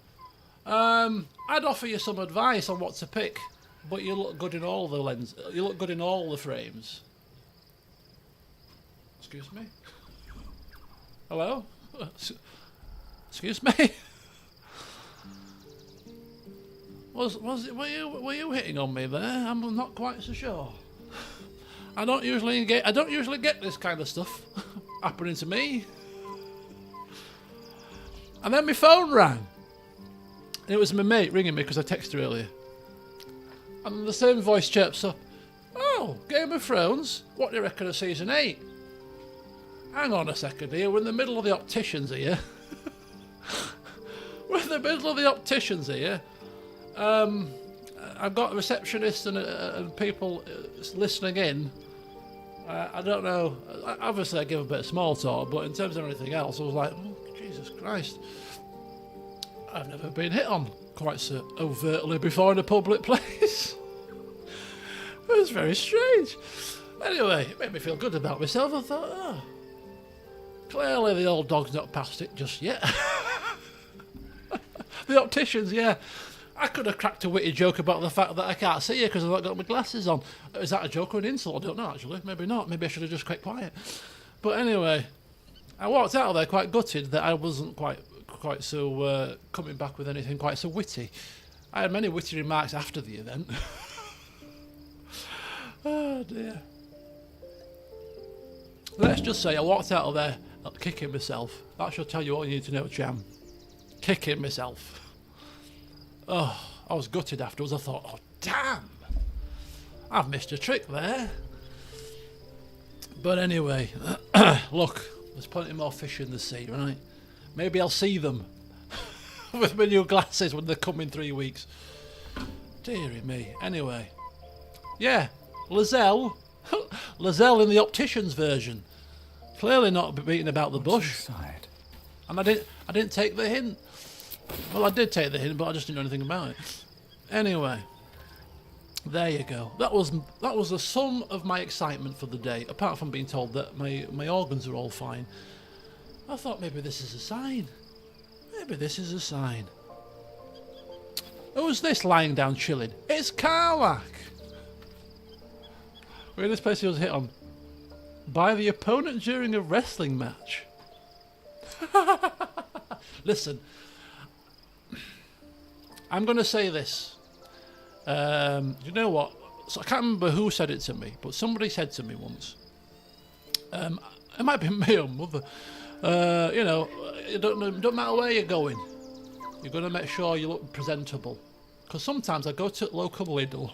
I'd offer you some advice on what to pick, but you look good in all the lens. You look good in all the frames. Excuse me? Hello? Excuse me? Were you hitting on me there? I'm not quite so sure. I don't usually get this kind of stuff happening to me. And then my phone rang. And it was my mate ringing me because I texted her earlier. And the same voice chirps up. Oh, Game of Thrones? What do you reckon of season 8? Hang on a second here, we're in the middle of the Opticians here. We're in the middle of the Opticians here. I've got a receptionist and people listening in. I don't know. Obviously, I give a bit of small talk, but in terms of anything else, I was like, oh, Jesus Christ. I've never been hit on quite so overtly before in a public place. It was very strange. Anyway, it made me feel good about myself. I thought, oh, clearly the old dog's not past it just yet. The Opticians, yeah. I could have cracked a witty joke about the fact that I can't see you because I've not got my glasses on. Is that a joke or an insult? I don't know, actually. Maybe not. Maybe I should have just kept quiet. But anyway, I walked out of there quite gutted that I wasn't quite so coming back with anything quite so witty. I had many witty remarks after the event. Oh, dear. Let's just say I walked out of there kicking myself. That should tell you all you need to know, Cham. Kicking myself. Oh, I was gutted afterwards. I thought, oh, damn. I've missed a trick there. But anyway, look, there's plenty more fish in the sea, right? Maybe I'll see them with my new glasses when they come in 3 weeks. Deary me. Anyway. Yeah, Lizelle. Lizelle in the Optician's version. Clearly not beating about the bush. And I didn't take the hint. Well, I did take the hint, but I just didn't know anything about it. Anyway, there you go. That was the sum of my excitement for the day. Apart from being told that my organs are all fine, I thought maybe this is a sign. Maybe this is a sign. Who's this lying down chilling? It's Karlach. Where this place he was hit on by the opponent during a wrestling match. Listen. I'm going to say this. You know what? So I can't remember who said it to me, but somebody said to me once. It might be my own mother. You know, it don't matter where you're going. You're going to make sure you look presentable. Because sometimes I go to local Lidl,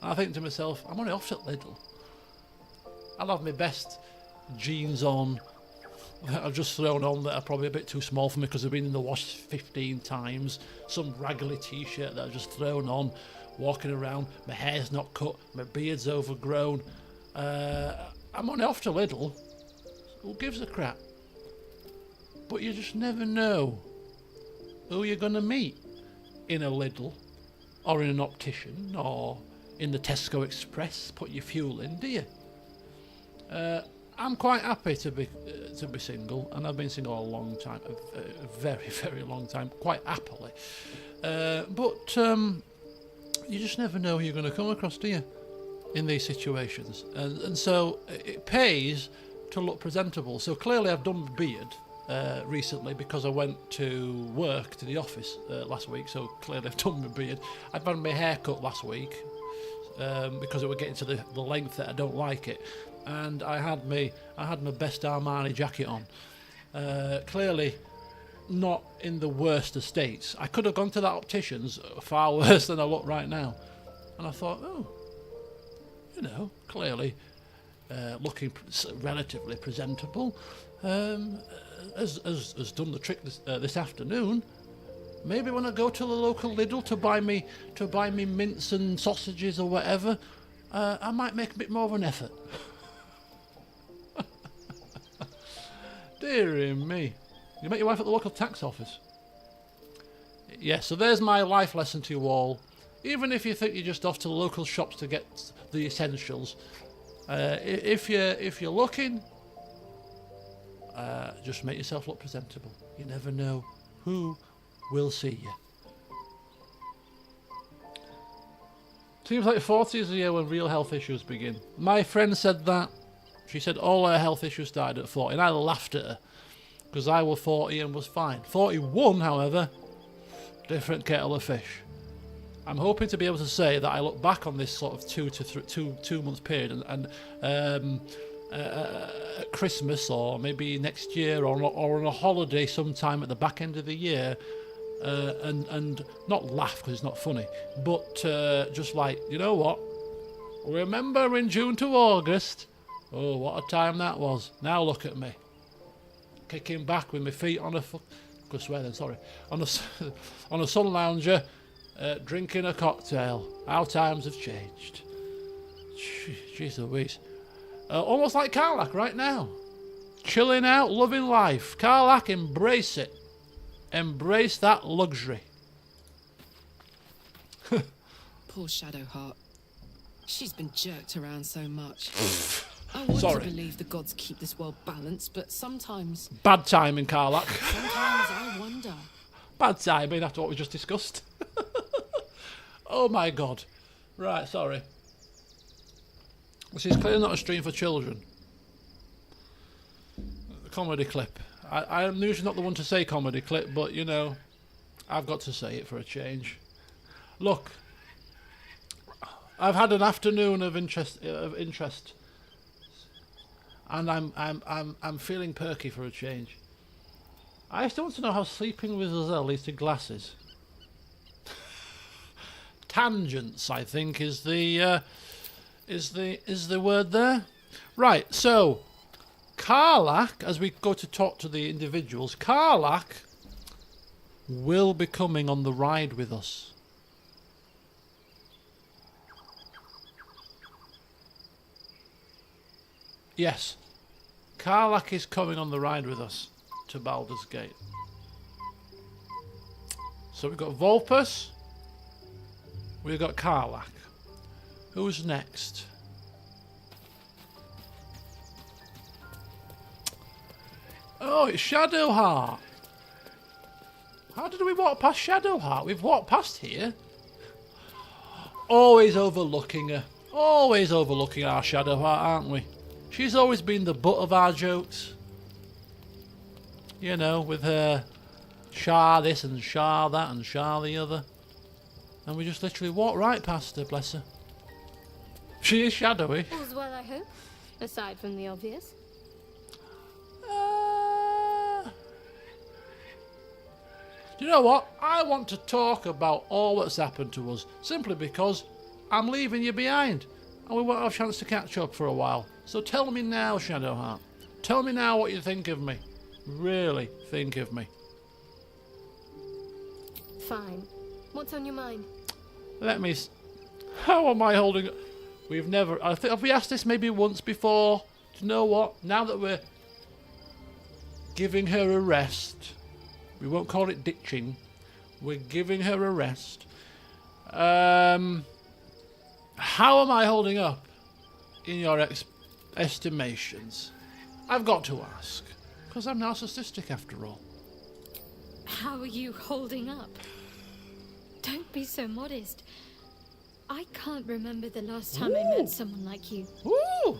and I think to myself, I'm only off at Lidl. I'll have my best jeans on that I've just thrown on that are probably a bit too small for me because they've been in the wash 15 times. Some raggedy t-shirt that I've just thrown on, walking around. My hair's not cut, my beard's overgrown. I'm only off to Lidl. Who gives a crap? But you just never know who you're going to meet in a Lidl or in an Optician or in the Tesco Express. Put your fuel in, do you? I'm quite happy to be single, and I've been single a long time, a very, very long time, quite happily. But you just never know who you're going to come across, do you, in these situations? And so it pays to look presentable. So clearly I've done my beard recently because I went to work, to the office last week, so clearly I've done my beard. I've had my hair cut last week because it was getting to the length that I don't like it. And I had my best Armani jacket on. Clearly not in the worst of states. I could have gone to that Optician's far worse than I look right now. And I thought, oh, you know, clearly looking relatively presentable. Has done the trick this afternoon. Maybe when I go to the local Lidl to buy me mince and sausages or whatever, I might make a bit more of an effort. Dear me. You met your wife at the local tax office. Yeah, so there's my life lesson to you all. Even if you think you're just off to the local shops to get the essentials, if you're looking, just make yourself look presentable. You never know who will see you. Seems like 40 is the year when real health issues begin. My friend said that. She said all her health issues started at 40, and I laughed at her because I was 40 and was fine. 41, however, different kettle of fish. I'm hoping to be able to say that I look back on this sort of 2 month period and at Christmas or maybe next year or on a holiday sometime at the back end of the year, and not laugh because it's not funny, but just like, you know what? Remember in June to August? Oh, what a time that was! Now look at me, kicking back with my feet on a good swear then, sorry, on a sun lounger, drinking a cocktail. How times have changed. Jeez Louise. Almost like Karlach right now. Chilling out, loving life. Karlach, embrace it. Embrace that luxury. Poor Shadowheart. She's been jerked around so much. I want to believe the gods keep this world balanced, but sometimes... Bad timing, Karlach. Sometimes I wonder. Bad timing after what we just discussed. Oh my god. Right, sorry. This is clearly not a stream for children. A comedy clip. I'm usually not the one to say comedy clip, but you know, I've got to say it for a change. Look, I've had an afternoon of interest, and I'm feeling perky for a change. I still want to know how sleeping with Lizelle leads to glasses. Tangents, I think, is the word there. Right, so Karlach, as we go to talk to the individuals, Karlach will be coming on the ride with us. Yes, Karlach is coming on the ride with us to Baldur's Gate. So we've got Volpus, we've got Karlach. Who's next? Oh, it's Shadowheart. How did we walk past Shadowheart? We've walked past here. Always overlooking her. Always overlooking our Shadowheart, aren't we? She's always been the butt of our jokes. You know, with her Shah this and Shah that and Shah the other. And we just literally walk right past her, bless her. She is shadowy. All's well, I hope. Aside from the obvious. Do you know what? I want to talk about all that's happened to us, simply because I'm leaving you behind, and we won't have a chance to catch up for a while. So tell me now, Shadowheart. Tell me now what you think of me. Really think of me. Fine. What's on your mind? How am I holding... We've never... have we asked this maybe once before? Do you know what? Now that we're giving her a rest... We won't call it ditching. We're giving her a rest. How am I holding up in your estimations? I've got to ask. Because I'm narcissistic after all. How are you holding up? Don't be so modest. I can't remember the last time I met someone like you. Ooh!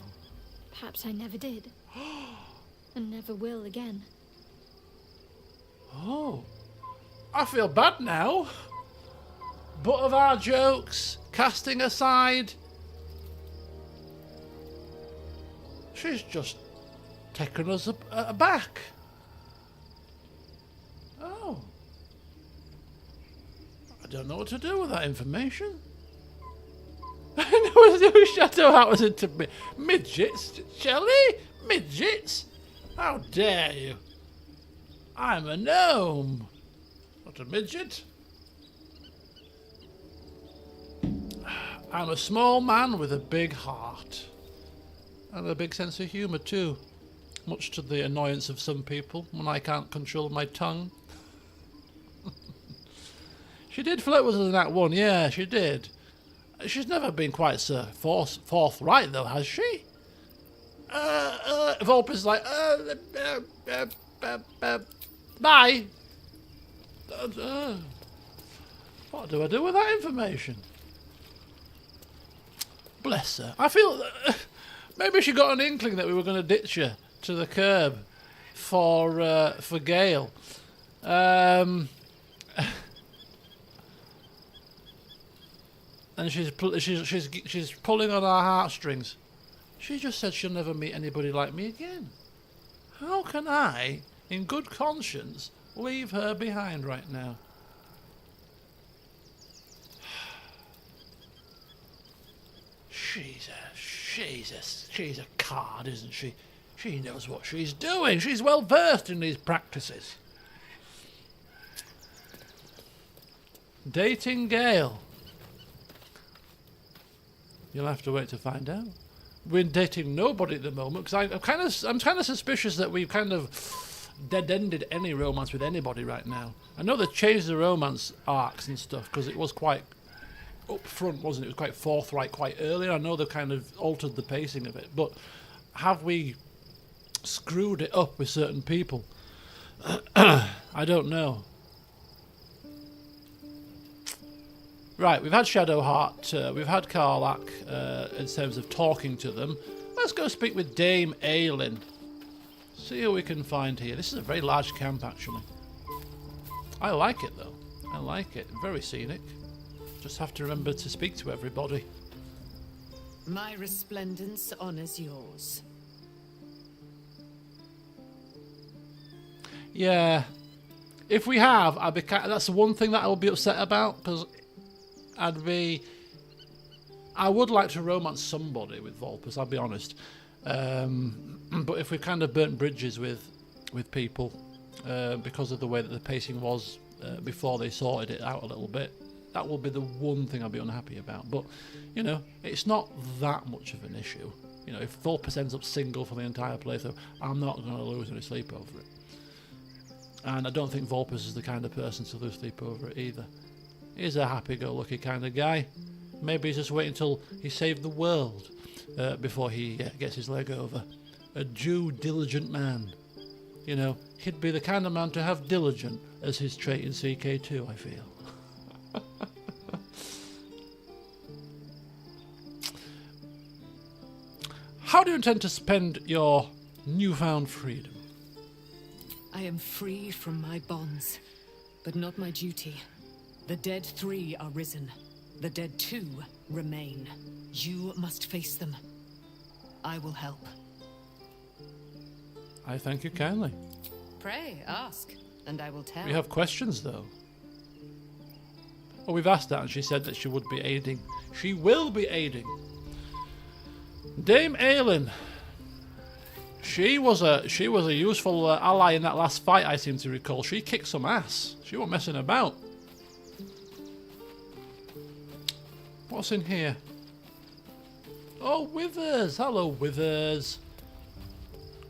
Perhaps I never did. And never will again. Oh, I feel bad now. Butt of our jokes, casting aside. She's just taken us aback. Oh. I don't know what to do with that information. I know who Shadowheart was into midgets. Shelley? Midgets? How dare you? I'm a gnome, not a midget. I'm a small man with a big heart. And a big sense of humour too. much to the annoyance of some people when I can't control my tongue. She did flirt with us in Act 1, yeah, she did. She's never been quite so forthright, though, has she? Vulpus is like, bye. What do I do with that information? Bless her. I feel maybe she got an inkling that we were going to ditch her to the curb for Gale. And she's pulling on our heartstrings. She just said she'll never meet anybody like me again. How can I, in good conscience, leave her behind right now? She's a card, isn't she? She knows what she's doing. She's well versed in these practices. Dating Gale. You'll have to wait to find out. We're dating nobody at the moment because I'm kind of suspicious that we've kind of dead-ended any romance with anybody right now. I know they changed the romance arcs and stuff because it was quite up front, wasn't it? It was quite forthright quite early. I know they've kind of altered the pacing of it, but have we screwed it up with certain people? I don't know. Right, we've had Shadowheart, we've had Karlach in terms of talking to them. Let's go speak with Dame Aelin. See who we can find here. This is a very large camp, actually. I like it, though. I like it. Very scenic. Just have to remember to speak to everybody. My resplendence honours yours. Yeah. If we have, that's the one thing that I will be upset about, because I would like to romance somebody with Volpus, I'll be honest. But if we've kind of burnt bridges with people because of the way that the pacing was before they sorted it out a little bit, that will be the one thing I'll be unhappy about. But, you know, it's not that much of an issue. You know, if Vulpus ends up single for the entire playthrough, I'm not going to lose any sleep over it. And I don't think Vulpus is the kind of person to lose sleep over it either. He's a happy-go-lucky kind of guy. Maybe he's just waiting until he saved the world before he gets his leg over. A due, diligent man. You know, he'd be the kind of man to have diligent as his trait in CK2, I feel. How do you intend to spend your newfound freedom? I am free from my bonds, but not my duty. The dead 3 are risen. The dead 2 remain. You must face them. I will help. I thank you kindly. Pray, ask, and I will tell. We have questions, though. Well, we've asked that, and she said that she would be aiding. She will be aiding. Dame Aelin. She was a useful ally in that last fight, I seem to recall. She kicked some ass. She wasn't messing about. What's in here? Oh, Withers! Hello, Withers.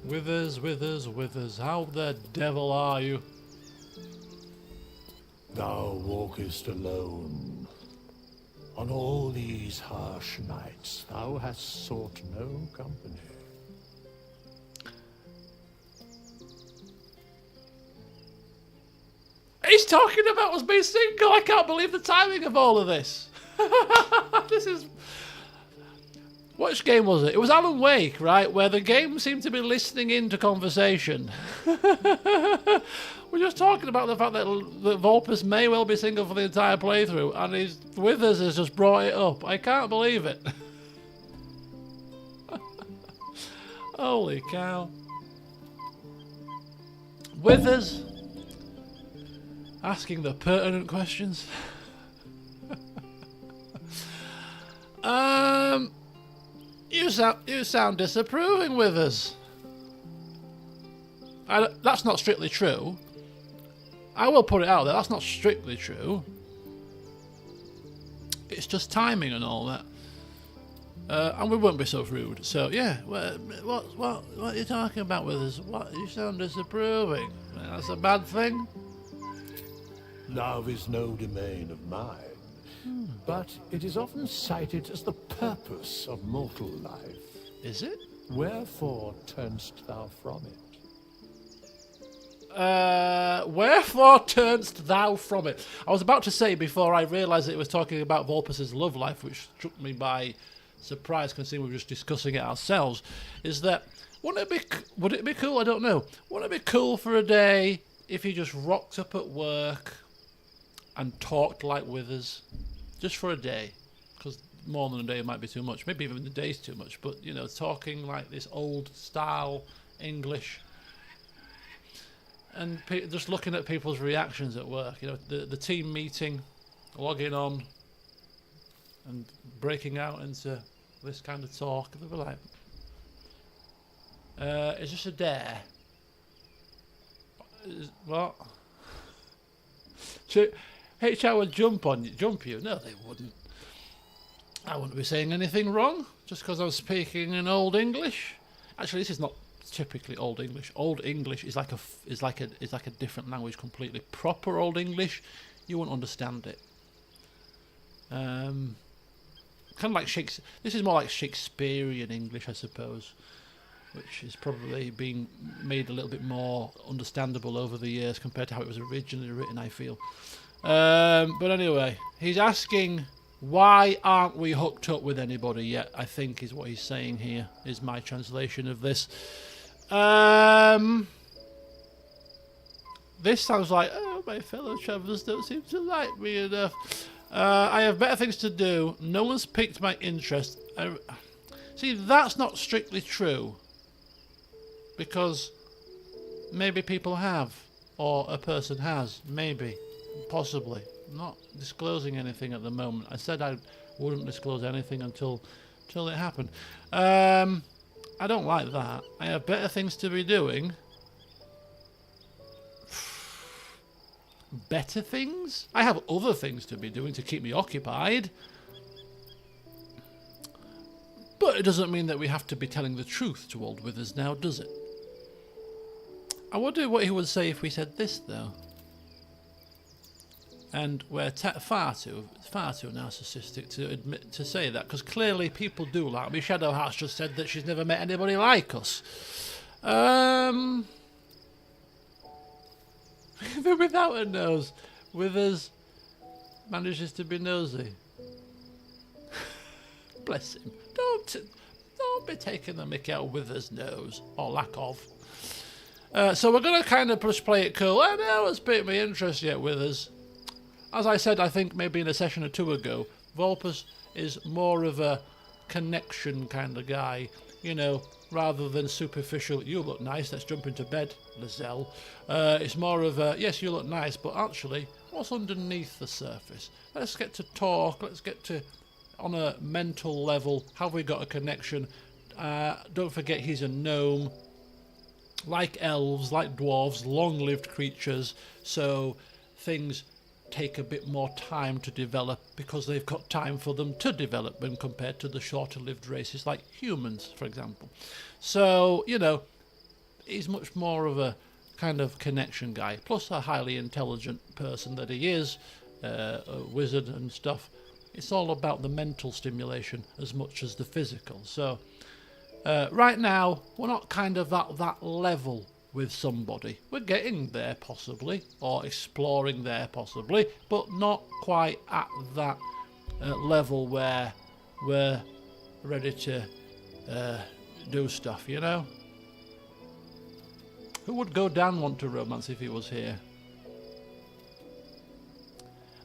Withers. How the devil are you? Thou walkest alone. On all these harsh nights, thou hast sought no company. He's talking about us being single. I can't believe the timing of all of this. This is... Which game was it? It was Alan Wake, right? Where the game seemed to be listening into conversation. We're just talking about the fact that Volpus may well be single for the entire playthrough, and his Withers has just brought it up. I can't believe it. Holy cow. Withers asking the pertinent questions. You sound disapproving, Withers. That's not strictly true. I will put it out there. That's not strictly true. It's just timing and all that. And we won't be so rude. So yeah, what are you talking about with us? What, you sound disapproving. That's a bad thing. Love is no domain of mine, but it is often cited as the purpose of mortal life. Is it? Wherefore turnst thou from it? Wherefore turnst thou from it? I was about to say before I realised that it was talking about Volpus's love life, which struck me by surprise considering we were just discussing it ourselves, is that would it be cool? I don't know. Wouldn't it be cool for a day if he just rocked up at work and talked like Withers? Just for a day. Because more than a day might be too much. Maybe even the day's too much. But, you know, talking like this old style English. And just looking at people's reactions at work. You know, the team meeting, logging on, and breaking out into this kind of talk. They were like, is this a dare? What? HR would jump you? No, they wouldn't. I wouldn't be saying anything wrong just because I'm speaking in Old English. Actually, this is not typically Old English. Old English is like a different language completely. Proper Old English, you won't understand it. Kind of like Shakespeare. This is more like Shakespearean English, I suppose, which is probably being made a little bit more understandable over the years compared to how it was originally written, I feel. But anyway, he's asking, why aren't we hooked up with anybody yet? I think is what he's saying here, is my translation of this. This sounds like, oh, my fellow travellers don't seem to like me enough. I have better things to do. No one's piqued my interest. See, that's not strictly true. Because maybe people have. Or a person has. Maybe. Possibly. I'm not disclosing anything at the moment. I said I wouldn't disclose anything until it happened. I don't like that. I have better things to be doing. Better things? I have other things to be doing to keep me occupied. But it doesn't mean that we have to be telling the truth to old Withers now, does it? I wonder what he would say if we said this, though. And we're far too narcissistic to say that, because clearly people do like me. Shadowheart's just said that she's never met anybody like us. Even without a nose, Withers manages to be nosy. Bless him. Don't be taking the mickey out of Withers' nose, or lack of. So we're going to kind of just play it cool. I know it's piqued my interest yet, Withers. As I said, I think maybe in a session or two ago, Volpus is more of a connection kind of guy, you know, rather than superficial, you look nice, let's jump into bed, Lizelle. It's more of a, yes, you look nice, but actually, what's underneath the surface? Let's get to talk, let's get to, on a mental level, have we got a connection? Don't forget he's a gnome. Like elves, like dwarves, long-lived creatures, so things take a bit more time to develop because they've got time for them to develop when compared to the shorter-lived races like humans, for example. So, you know, he's much more of a kind of connection guy, plus a highly intelligent person that he is, a wizard and stuff. It's all about the mental stimulation as much as the physical. So, right now, we're not kind of at that level with somebody. We're getting there possibly, or exploring there possibly, but not quite at that level where we're ready to do stuff, you know? Who would go down want to romance if he was here?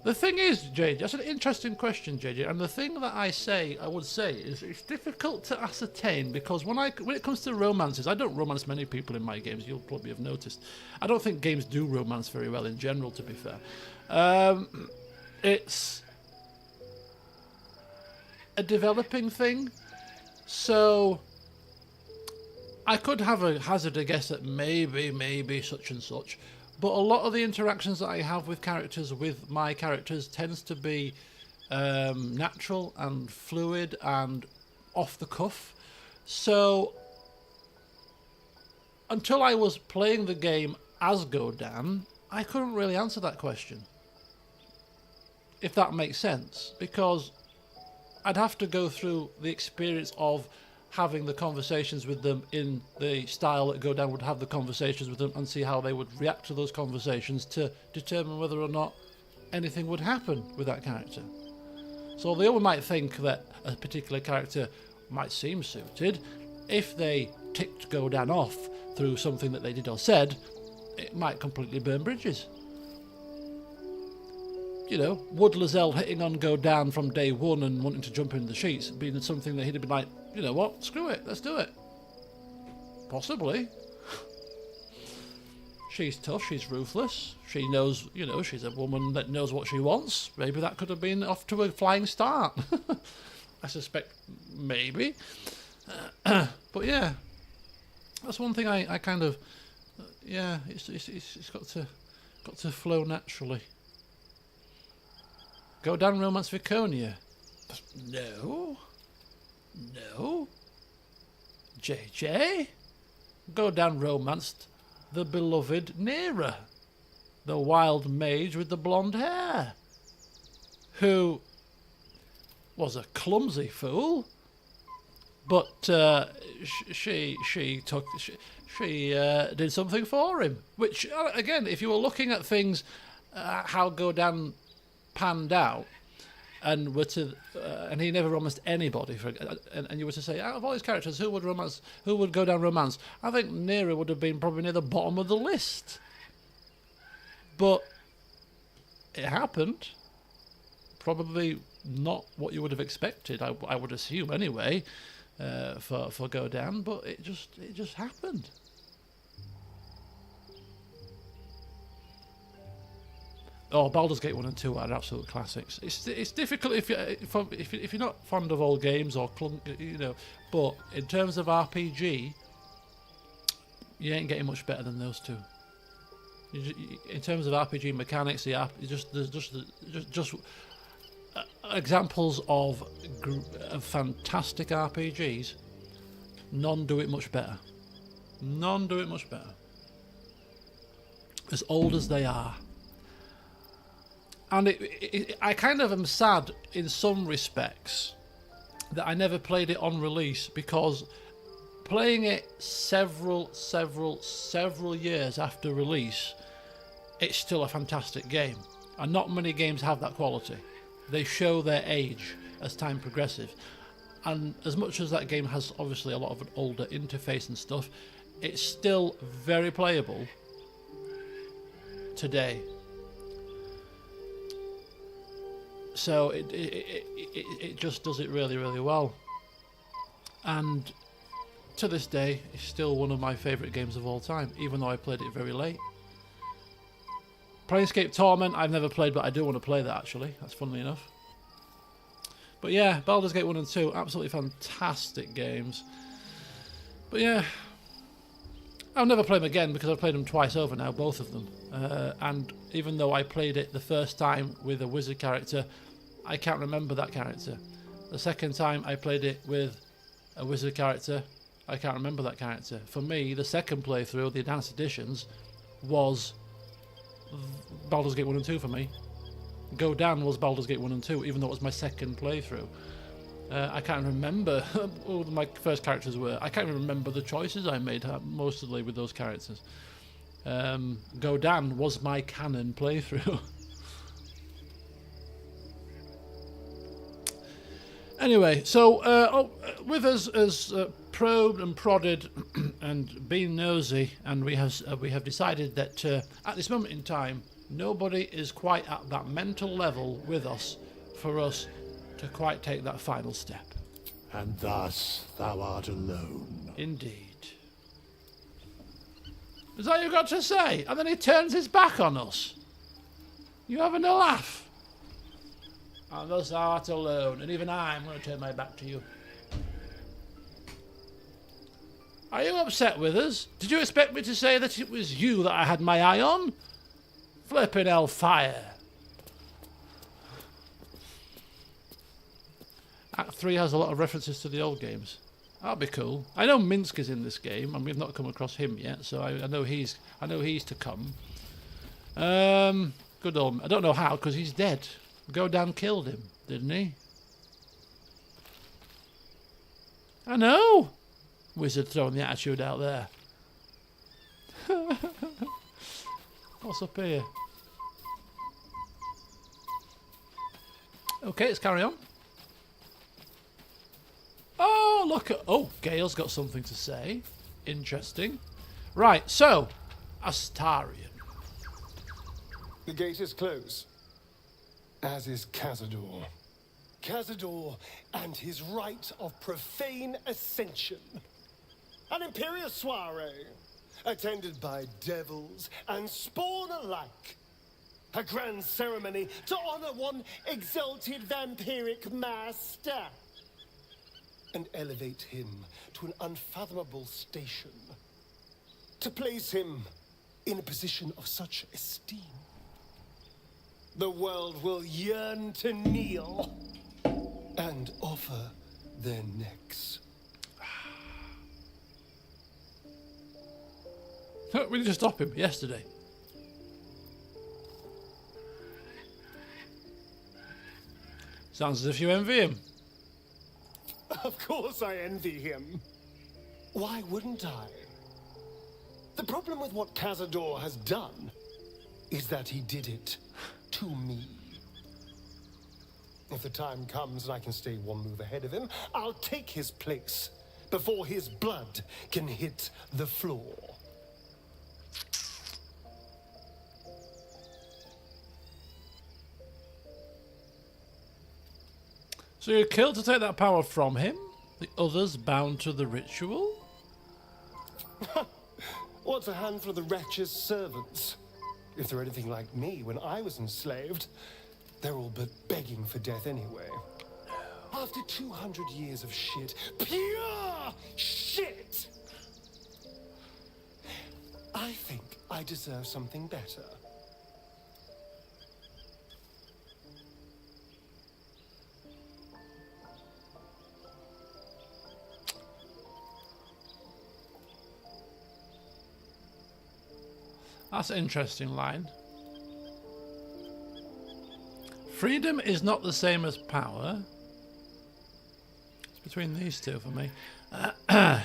The thing is, JJ, that's an interesting question, JJ, and the thing that I would say is it's difficult to ascertain because when it comes to romances, I don't romance many people in my games, you'll probably have noticed. I don't think games do romance very well in general, to be fair. It's a developing thing, so I could hazard a guess at maybe such and such. But a lot of the interactions that I have with characters, with my characters, tends to be natural and fluid and off the cuff. So until I was playing the game as Godan, I couldn't really answer that question, if that makes sense, because I'd have to go through the experience of having the conversations with them in the style that Godan would have the conversations with them, and see how they would react to those conversations to determine whether or not anything would happen with that character. So although we might think that a particular character might seem suited, if they ticked Godan off through something that they did or said, it might completely burn bridges. You know, would Lizelle hitting on Godan from day one and wanting to jump in the sheets being something that he'd have been like, you know what, screw it, let's do it? Possibly. She's tough, she's ruthless, she knows, you know, she's a woman that knows what she wants. Maybe that could have been off to a flying start. I suspect, maybe. But yeah, that's one thing I kind of, yeah, it's got to flow naturally. Go down Romance Viconia. No. JJ. Go down romanced the beloved Nera, the wild mage with the blonde hair, who was a clumsy fool, but she did something for him. Which again, if you were looking at things, how Godan panned out, and were to, and he never romanced anybody, and you were to say, out of all his characters, who would go down romance? I think Nera would have been probably near the bottom of the list. But it happened. Probably not what you would have expected, I would assume anyway, for Godan, but it just happened. Oh, Baldur's Gate 1 and 2 are absolute classics. It's difficult if you're not fond of old games or you know, but in terms of RPG, you ain't getting much better than those two. In terms of RPG mechanics, there's just examples of fantastic RPGs. None do it much better. None do it much better. As old as they are. And I kind of am sad in some respects that I never played it on release, because playing it several years after release, it's still a fantastic game. And not many games have that quality. They show their age as time progresses. And as much as that game has obviously a lot of an older interface and stuff, it's still very playable today. So it just does it really, really well. And to this day, it's still one of my favourite games of all time, even though I played it very late. Planescape Torment, I've never played, but I do want to play that actually. That's funnily enough. But yeah, Baldur's Gate 1 and 2, absolutely fantastic games. But yeah, I'll never play them again because I've played them twice over now, both of them. And even though I played it the first time with a wizard character, I can't remember that character. The second time I played it with a wizard character, I can't remember that character. For me, the second playthrough, the enhanced editions, was Baldur's Gate 1 and 2 for me. Godan was Baldur's Gate 1 and 2, even though it was my second playthrough. I can't remember who my first characters were. I can't even remember the choices I made, mostly with those characters. Godan was my canon playthrough. Anyway, so with us as probed and prodded and been nosy, and we have decided that at this moment in time, nobody is quite at that mental level with us for us to quite take that final step. And thus thou art alone. Indeed. Is that what you've got to say? And then he turns his back on us. You having a laugh? And thus thou art alone, and even I'm going to turn my back to you. Are you upset with us? Did you expect me to say that it was you that I had my eye on? Flippin' hellfire. 3 has a lot of references to the old games. That'll be cool. I know Minsk is in this game, and we've not come across him yet, so I know he's to come. Good old. I don't know how, because he's dead. Godan killed him, didn't he? I know. Wizard throwing the attitude out there. What's up here? Okay, let's carry on. Oh, look at... Oh, Gale's got something to say. Interesting. Right, so, Astarion. The gate is closed, as is Cazador. Cazador and his rite of profane ascension. An imperial soiree, attended by devils and spawn alike. A grand ceremony to honor one exalted vampiric master. And elevate him to an unfathomable station. To place him in a position of such esteem. The world will yearn to kneel and offer their necks. We need to stop him yesterday. Sounds as if you envy him. Of course I envy him. Why wouldn't I? The problem with what Cazador has done is that he did it to me. If the time comes and I can stay one move ahead of him, I'll take his place before his blood can hit the floor. So you're killed to take that power from him? The others bound to the ritual? What's a handful of the wretch's servants? If they're anything like me when I was enslaved, they're all but begging for death anyway. After 200 years of shit, pure shit! I think I deserve something better. That's an interesting line. Freedom is not the same as power. It's between these two for me. I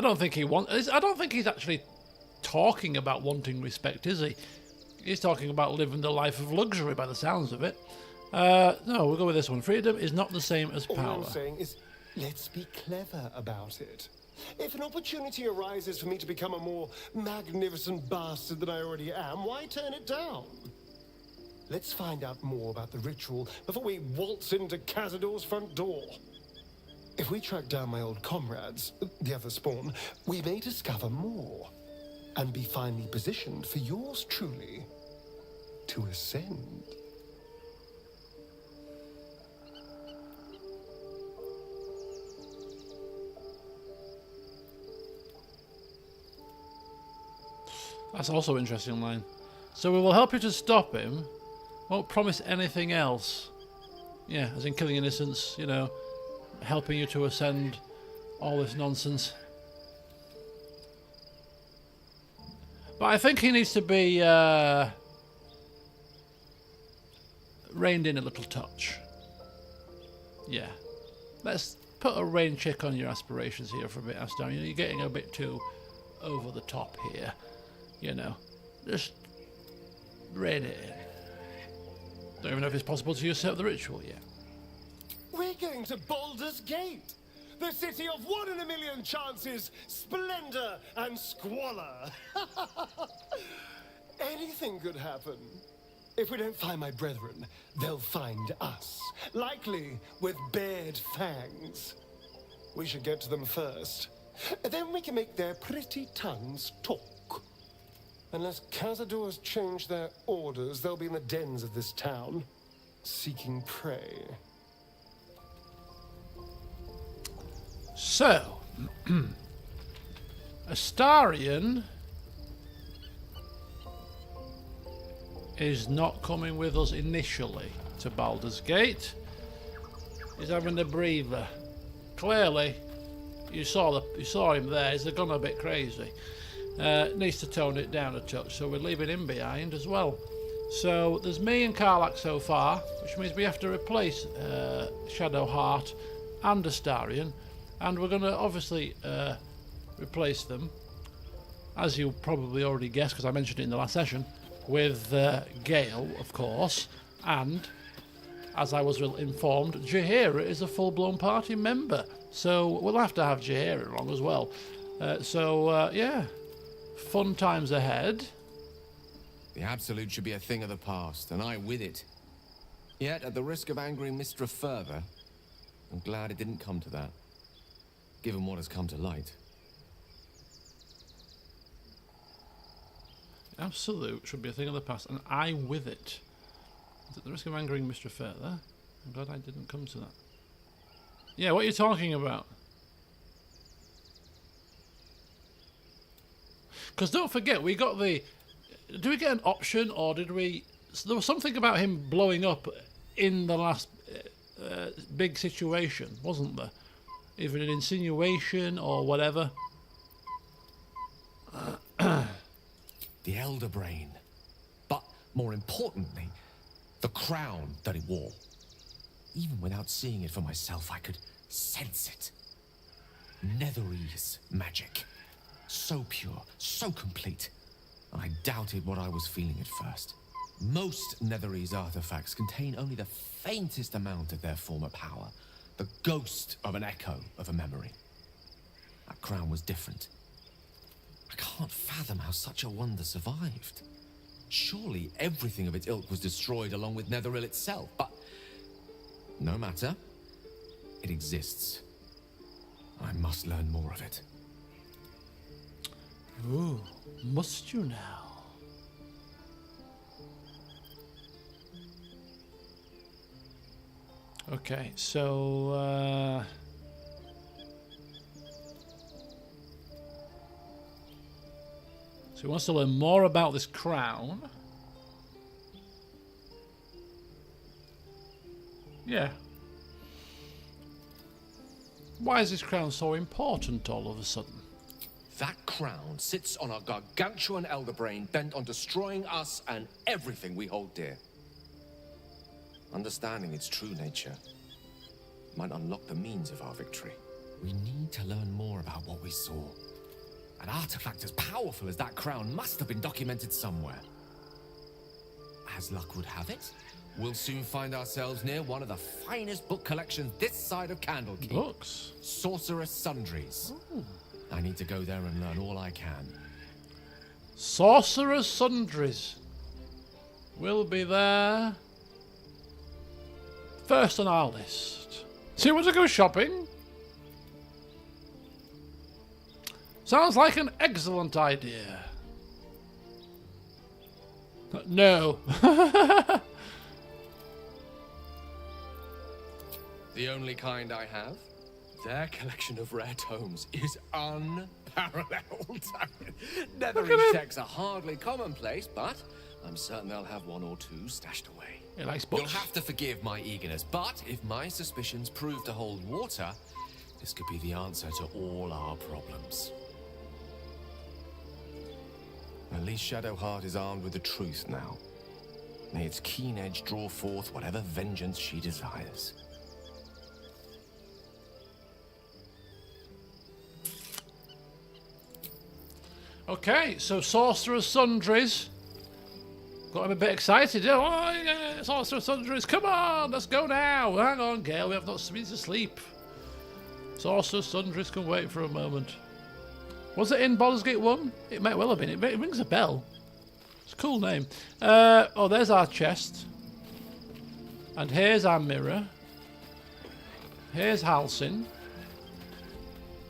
don't think he wants. I don't think he's actually talking about wanting respect, is he? He's talking about living the life of luxury, by the sounds of it. No, we'll go with this one. Freedom is not the same as power. All I'm saying is, let's be clever about it. If an opportunity arises for me to become a more magnificent bastard than I already am, why turn it down? Let's find out more about the ritual before we waltz into Cazador's front door. If we track down my old comrades, the other spawn, we may discover more and be finely positioned for yours truly to ascend. That's also an interesting line. So we will help you to stop him. Won't promise anything else. Yeah, as in killing innocents, you know, helping you to ascend, all this nonsense. But I think he needs to be reined in a little touch. Yeah. Let's put a rein check on your aspirations here for a bit, Astarion. You know, you're getting a bit too over the top here. You know, just rein it in. Don't even know if it's possible to usurp the ritual yet. We're going to Baldur's Gate, the city of 1 in a million chances, splendor and squalor. Anything could happen. If we don't find my brethren, they'll find us, likely with bared fangs. We should get to them first. Then we can make their pretty tongues talk. Unless Cazador's change their orders, they'll be in the dens of this town, seeking prey. So, Astarion is not coming with us initially to Baldur's Gate. He's having a breather. Clearly, you saw him there. He's gone a bit crazy. Needs to tone it down a touch, so we're leaving him behind as well. So there's me and Karlach so far, which means we have to replace Shadowheart and Astarion, and we're going to obviously replace them, as you probably already guessed because I mentioned it in the last session, with Gale, of course, and as I was informed, Jaheira is a full-blown party member, so we'll have to have Jaheira along as well. Yeah, fun times ahead. The Absolute should be a thing of the past, and I with it. Yet, at the risk of angering Mistra further, I'm glad it didn't come to that, given what has come to light. Absolute should be a thing of the past, and I with it. At the risk of angering Mr. Further, I'm glad I didn't come to that. Yeah, what are you talking about? Because don't forget, we got the... Did we get an option, or did we... So there was something about him blowing up in the last big situation, wasn't there? Even an insinuation or whatever. The Elder Brain. But, more importantly, the crown that he wore. Even without seeing it for myself, I could sense it. Netherese magic. So pure, so complete. I doubted what I was feeling at first. Most Netherese artifacts contain only the faintest amount of their former power. The ghost of an echo of a memory. That crown was different. I can't fathom how such a wonder survived. Surely everything of its ilk was destroyed along with Netheril itself, but... no matter. It exists. I must learn more of it. Ooh, must you now? Okay, so he wants to learn more about this crown. Yeah. Why is this crown so important all of a sudden? That crown sits on a gargantuan elder brain bent on destroying us and everything we hold dear. Understanding its true nature might unlock the means of our victory. We need to learn more about what we saw. An artifact as powerful as that crown must have been documented somewhere. As luck would have it, we'll soon find ourselves near one of the finest book collections this side of Candlekeep. Books? Sorcerous Sundries. Ooh. I need to go there and learn all I can. Sorcerer's Sundries. We'll be there first on our list. So you want to go shopping? Sounds like an excellent idea. No. The only kind I have? Their collection of rare tomes is unparalleled. Netherese texts are hardly commonplace, but I'm certain they'll have one or two stashed away. He likes books. You'll have to forgive my eagerness, but if my suspicions prove to hold water, this could be the answer to all our problems. At least Shadowheart is armed with the truth now. May its keen edge draw forth whatever vengeance she desires. Okay, so Sorcerer's Sundries. Got him a bit excited. Oh, yeah, Sorcerer's Sundries, come on, let's go now. Hang on, Gale, we have not been to sleep. Sorcerer's Sundries can wait for a moment. Was it in Baldur's Gate 1? It might well have been. It rings a bell. It's a cool name. Oh, there's our chest. And here's our mirror. Here's Halsin.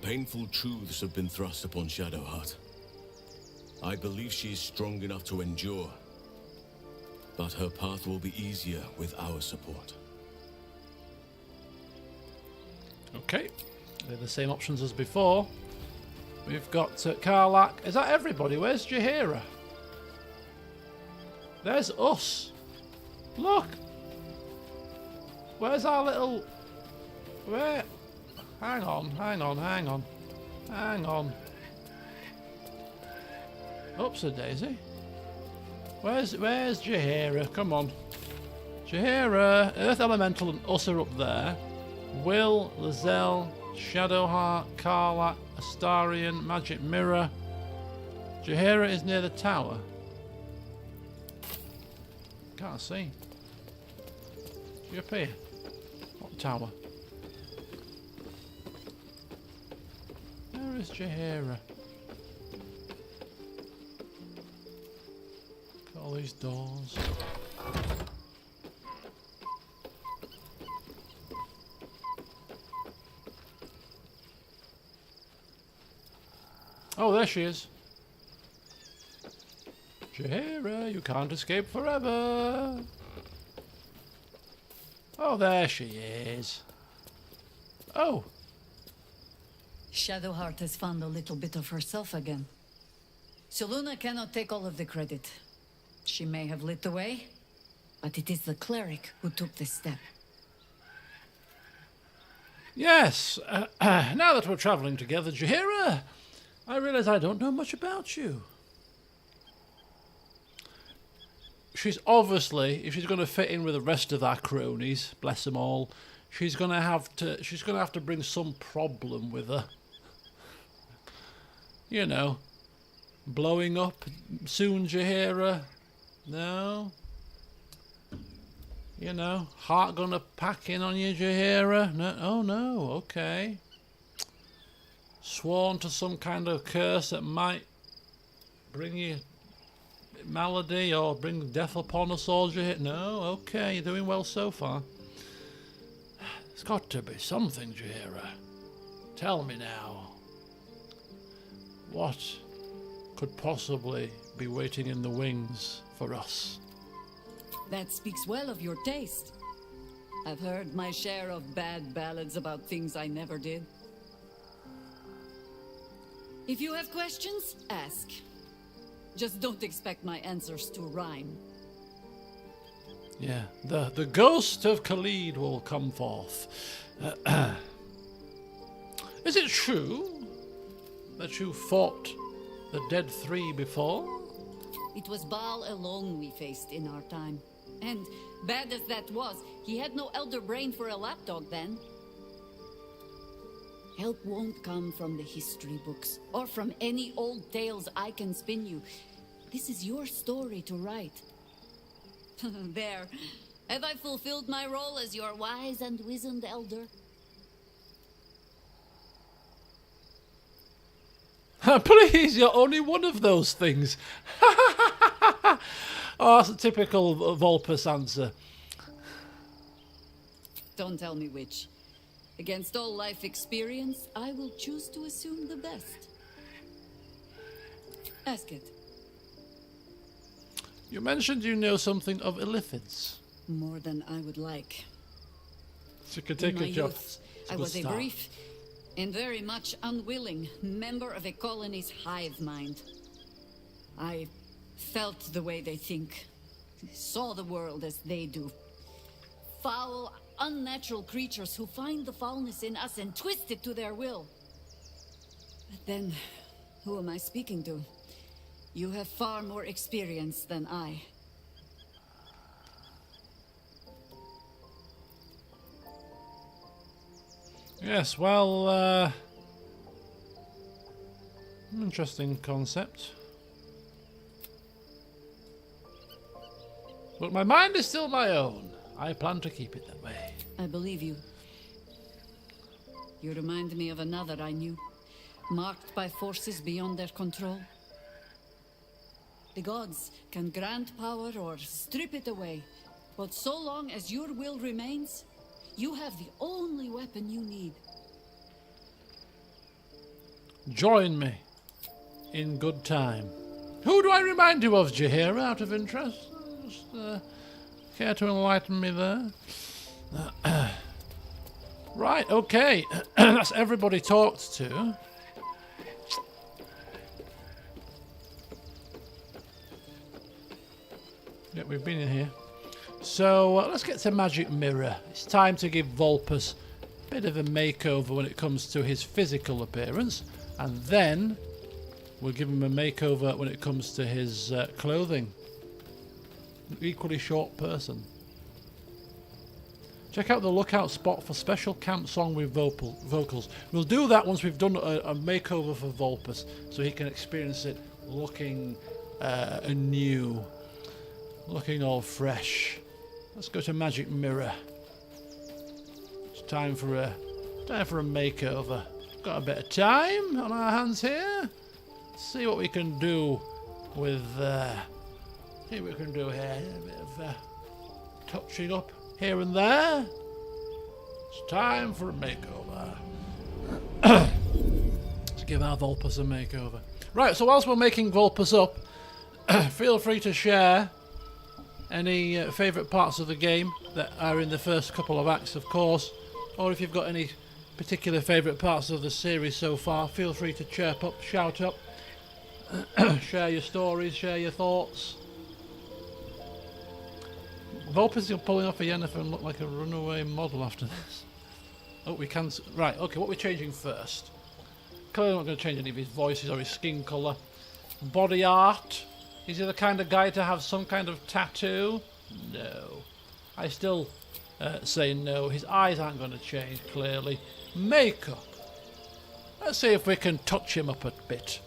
Painful truths have been thrust upon Shadowheart. I believe she is strong enough to endure, but her path will be easier with our support. Okay, they're the same options as before. We've got Karlach. Is that everybody? Where's Jaheira? There's us. Look. Where's our little... Where? Hang on, hang on, hang on. Hang on. Oops a daisy. Where's Jaheira? Come on. Jaheira, Earth Elemental and us are up there. Will, Lizelle, Shadowheart, Karlach, Astarion, Magic Mirror. Jaheira is near the tower. Can't see. She up here? What tower? Where is Jaheira? Got all these doors. Oh, there she is. Jaheira, you can't escape forever. Oh, there she is. Oh. Shadowheart has found a little bit of herself again. Selûne cannot take all of the credit. She may have lit the way, but it is the cleric who took this step. Yes. Now that we're travelling together, Jaheira, I realise I don't know much about you. She's obviously, if she's going to fit in with the rest of our cronies, bless them all, she's going to have to bring some problem with her. You know, blowing up soon, Jaheira. No. You know, heart gonna pack in on you, Jaheira. No. Oh no. Okay. Sworn to some kind of curse that might bring you malady or bring death upon us all, Jaheira. No. Okay, you're doing well so far. There's got to be something, Jaheira. Tell me now. What could possibly be waiting in the wings for us? That speaks well of your taste. I've heard my share of bad ballads about things I never did. If you have questions, ask. Just don't expect my answers to rhyme. Yeah, the ghost of Khalid will come forth. Is it true that you fought the Dead Three before? It was Baal alone we faced in our time. And bad as that was, he had no elder brain for a lapdog then. Help won't come from the history books, or from any old tales I can spin you. This is your story to write. There. Have I fulfilled my role as your wise and wizened elder? Please, you're only one of those things. Oh, that's a typical Volpus answer. Don't tell me which. Against all life experience, I will choose to assume the best. Ask it. You mentioned you know something of Illithids. More than I would like. So you can take In my a job. youth, I was a brief and very much unwilling member of a colony's hive mind. I felt the way they think, saw the world as they do. Foul, unnatural creatures who find the foulness in us and twist it to their will. But then, who am I speaking to? You have far more experience than I. Yes, well, interesting concept. But my mind is still my own. I plan to keep it that way. I believe you. You remind me of another I knew, marked by forces beyond their control. The gods can grant power or strip it away, but so long as your will remains, you have the only weapon you need. Join me in good time. Who do I remind you of, Jaheira, out of interest? Just care to enlighten me there? Right, okay. That's everybody talked to. Yeah, we've been in here. So let's get to Magic Mirror. It's time to give Volpus a bit of a makeover when it comes to his physical appearance, and then we'll give him a makeover when it comes to his clothing. An equally short person. Check out the lookout spot for special camp song with vocals. We'll do that once we've done a makeover for Volpus, so he can experience it looking anew, looking all fresh. Let's go to Magic Mirror. It's time for a makeover. Got a bit of time on our hands here. Let's see what we can do with. See what we can do here. A bit of touching up here and there. It's time for a makeover. Let's give our Volpus a makeover. Right, so whilst we're making Volpus up, feel free to share any favourite parts of the game that are in the first couple of acts, of course, or if you've got any particular favourite parts of the series so far, feel free to chirp up, shout up, share your stories, share your thoughts. Volpus is pulling off a Yennefer and look like a runaway model after this. Oh, we can... Right, okay, what we're changing first. Clearly not going to change any of his voices or his skin colour. Body art. Is he the kind of guy to have some kind of tattoo? No. I still say no. His eyes aren't going to change, clearly. Makeup. Let's see if we can touch him up a bit.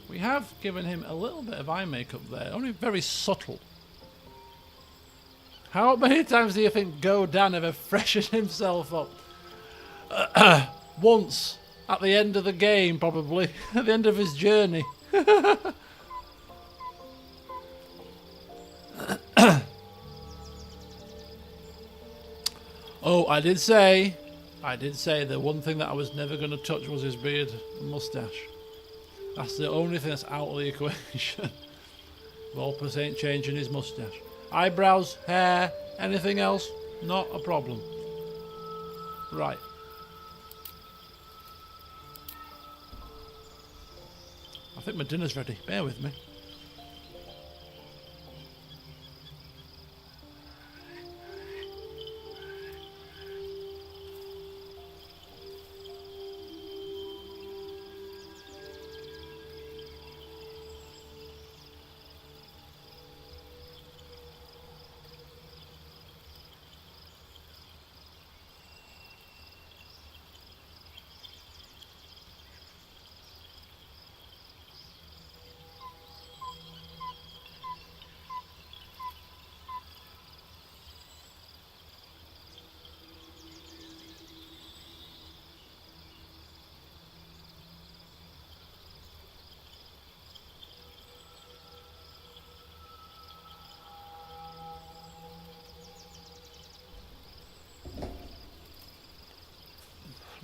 We have given him a little bit of eye makeup there, only very subtle. How many times do you think Godin ever freshened himself up? Once. At the end of the game, probably. At the end of his journey. Oh, I did say the one thing that I was never going to touch was his beard and moustache. That's the only thing that's out of the equation. Volpus ain't changing his moustache. Eyebrows, hair, anything else, not a problem. Right. I think my dinner's ready. Bear with me.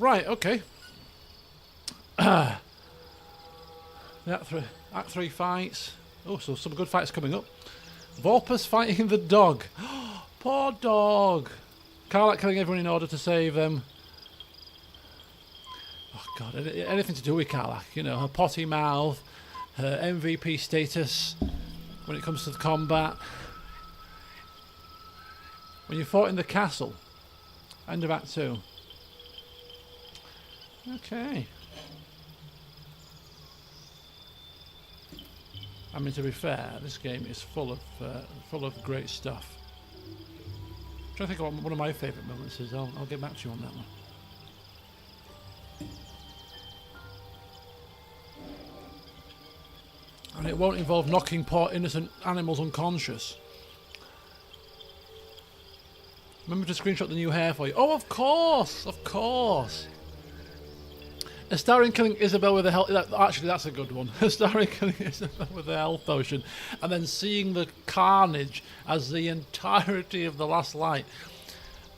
Right, okay. Act 3 fights. Oh, so some good fights coming up. Volpus fighting the dog. Poor dog. Karlach killing everyone in order to save them. Oh, God. Anything to do with Karlach. You know, her potty mouth, her MVP status when it comes to the combat. When you fought in the castle. End of Act 2. Okay. I mean, to be fair, this game is full of great stuff. I'm trying to think of what one of my favourite moments is. I'll get back to you on that one. And it won't involve knocking poor innocent animals unconscious. Remember to screenshot the new hair for you. Oh, of course! Of course! A starring killing Isabel with a health... Actually, that's a good one. A starring killing Isabel with a health potion. And then seeing the carnage as the entirety of the last light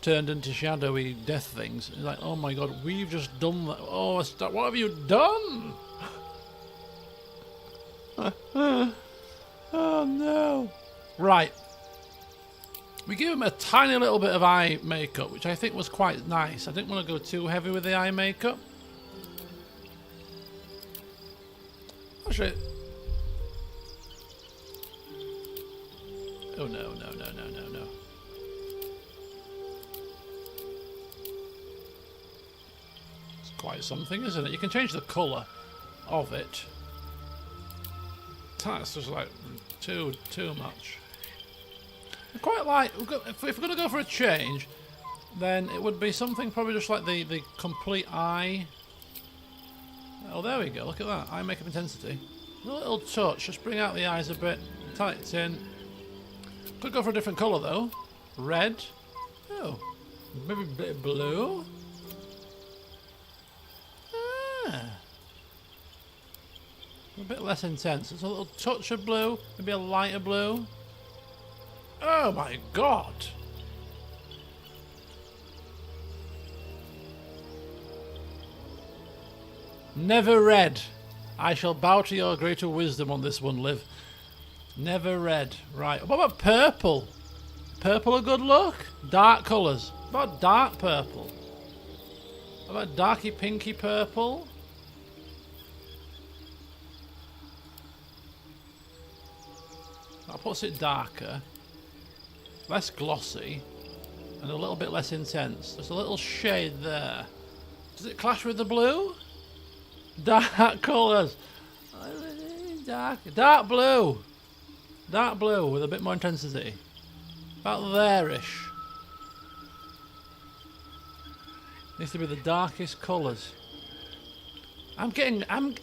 turned into shadowy death things. It's like, oh my God, we've just done that. Oh, what have you done? Oh no. Right. We gave him a tiny little bit of eye makeup, which I think was quite nice. I didn't want to go too heavy with the eye makeup. Actually, Oh no, no, no, no, no, no. It's quite something, isn't it? You can change the colour of it. That's just like too much. I quite like, if we're going to go for a change, then it would be something probably just like the complete eye. Oh, there we go, look at that, eye makeup intensity. A little touch, just bring out the eyes a bit, tight it in. Could go for a different colour though. Red. Oh, maybe a bit of blue. Ah. A bit less intense. It's a little touch of blue, maybe a lighter blue. Oh my god! Never read. I shall bow to your greater wisdom on this one, Liv. Never read. Right. What about purple? Purple a good look? Dark colours. What about dark purple? What about darky pinky purple? That puts it darker. Less glossy. And a little bit less intense. There's a little shade there. Does it clash with the blue? Dark colours. Dark blue. Dark blue with a bit more intensity. About there-ish. Needs to be the darkest colours. I'm getting an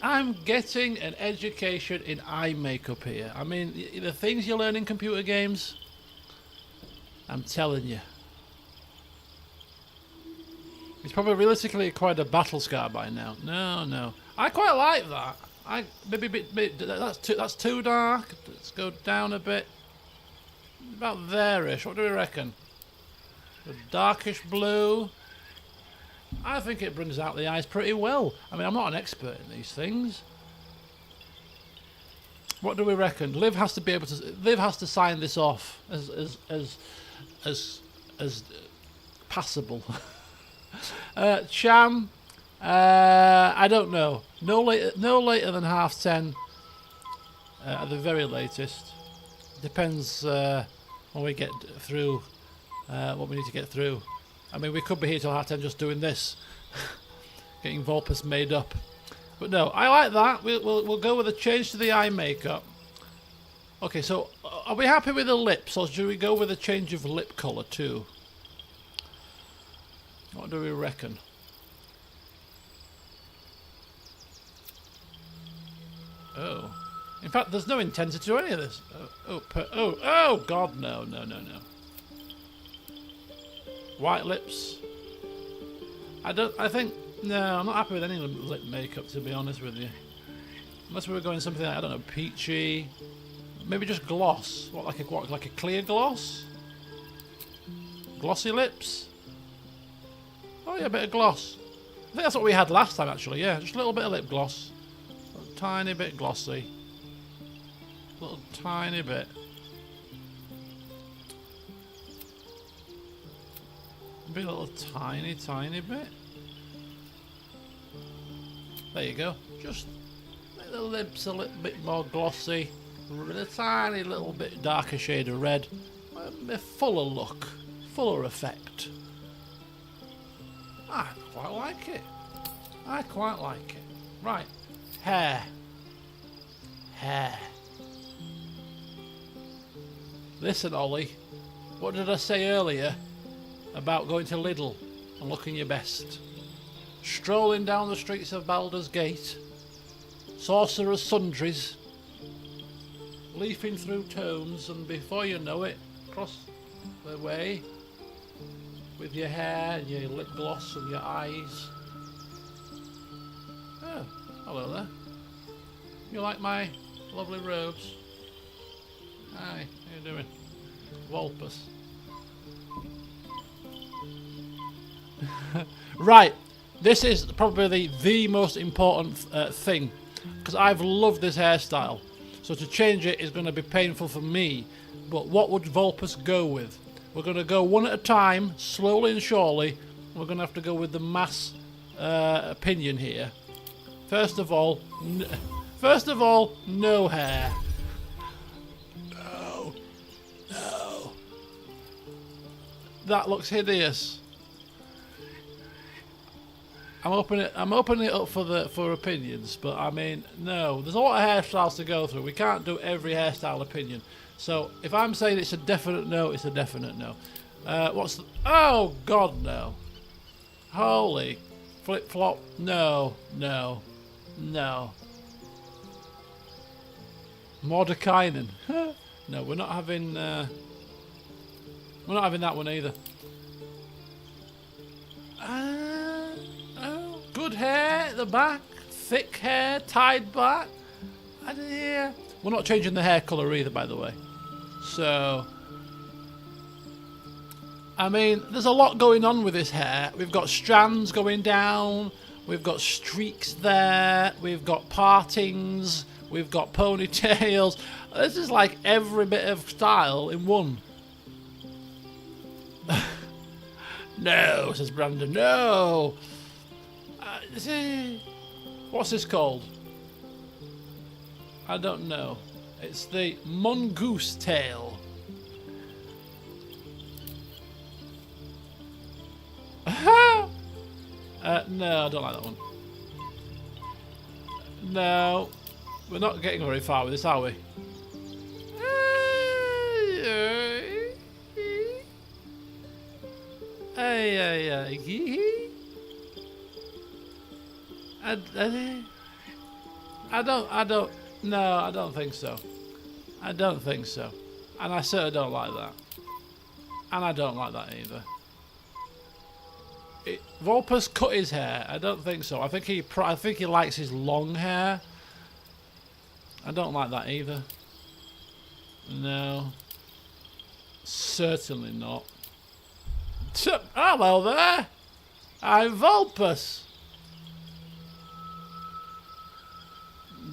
education in eye makeup here. I mean, the things you learn in computer games, I'm telling you. He's probably realistically acquired a battle scar by now. No. I quite like that. That's too dark. Let's go down a bit. About there-ish. What do we reckon? A darkish blue. I think it brings out the eyes pretty well. I mean, I'm not an expert in these things. What do we reckon? Liv has to be able to. Liv has to sign this off as passable. Cham, I don't know. No later than 10:30 at the very latest. Depends when we get through what we need to get through. I mean, we could be here till 10:30 just doing this, getting Volpus made up. But no, I like that. We'll go with a change to the eye makeup. Okay, so are we happy with the lips, or should we go with a change of lip colour too? What do we reckon? Oh, in fact, there's no intensity to any of this. Oh, God, no. White lips. No, I'm not happy with any lip makeup, to be honest with you. Unless we were going something like, I don't know, peachy. Maybe just gloss. Like a clear gloss? Glossy lips? Oh yeah, a bit of gloss. I think that's what we had last time, actually, yeah. Just a little bit of lip gloss. A tiny bit glossy. A little tiny bit. Maybe a little tiny bit. There you go. Just make the lips a little bit more glossy. A tiny little bit darker shade of red. A fuller look. Fuller effect. I quite like it. Right. Hair. Listen, Ollie. What did I say earlier about going to Lidl and looking your best? Strolling down the streets of Baldur's Gate. Sorcerer's sundries. Leafing through tomes, and before you know it, across the way with your hair and your lip gloss and your eyes. Oh, hello there. You like my lovely robes? Hi, how you doing? Vulpus. Right, this is probably the most important thing, because I've loved this hairstyle. So to change it is going to be painful for me. But what would Volpus go with? We're going to go one at a time, slowly and surely. We're going to have to go with the mass opinion here. First of all, no hair. No. That looks hideous. I'm opening it up for opinions, but I mean, no. There's a lot of hairstyles to go through. We can't do every hairstyle opinion. So if I'm saying it's a definite no, it's a definite no. Oh God, no! Holy flip flop! No, no, no. Mordekainen. No, we're not having. We're not having that one either. Oh, good hair at the back, thick hair, tied back. Yeah. We're not changing the hair colour either, by the way. So, I mean, there's a lot going on with this hair. We've got strands going down. We've got streaks there. We've got partings. We've got ponytails. This is like every bit of style in one. No, says Brandon. No. What's this called? I don't know. It's the mongoose tail. No, I don't like that one. No, we're not getting very far with this, are we? I don't think so. I don't think so. And I certainly don't like that. And I don't like that either. Volpus cut his hair. I don't think so. I think he likes his long hair. I don't like that either. No. Certainly not. Hello there. I'm Vulpus.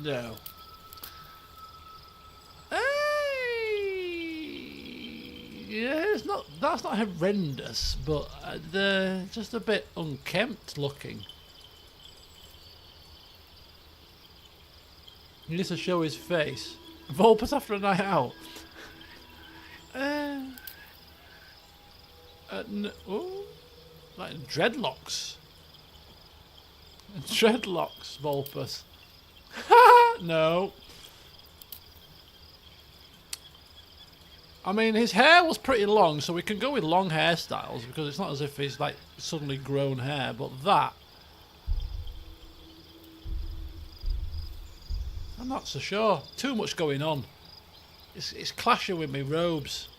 No. Yeah, it's not. That's not horrendous, but they're just a bit unkempt looking. He needs to show his face. Volpus after a night out. Oh, like dreadlocks. Dreadlocks, Volpus. No. I mean, his hair was pretty long, so we can go with long hairstyles because it's not as if he's like suddenly grown hair, but that. I'm not so sure. Too much going on. It's clashing with my robes.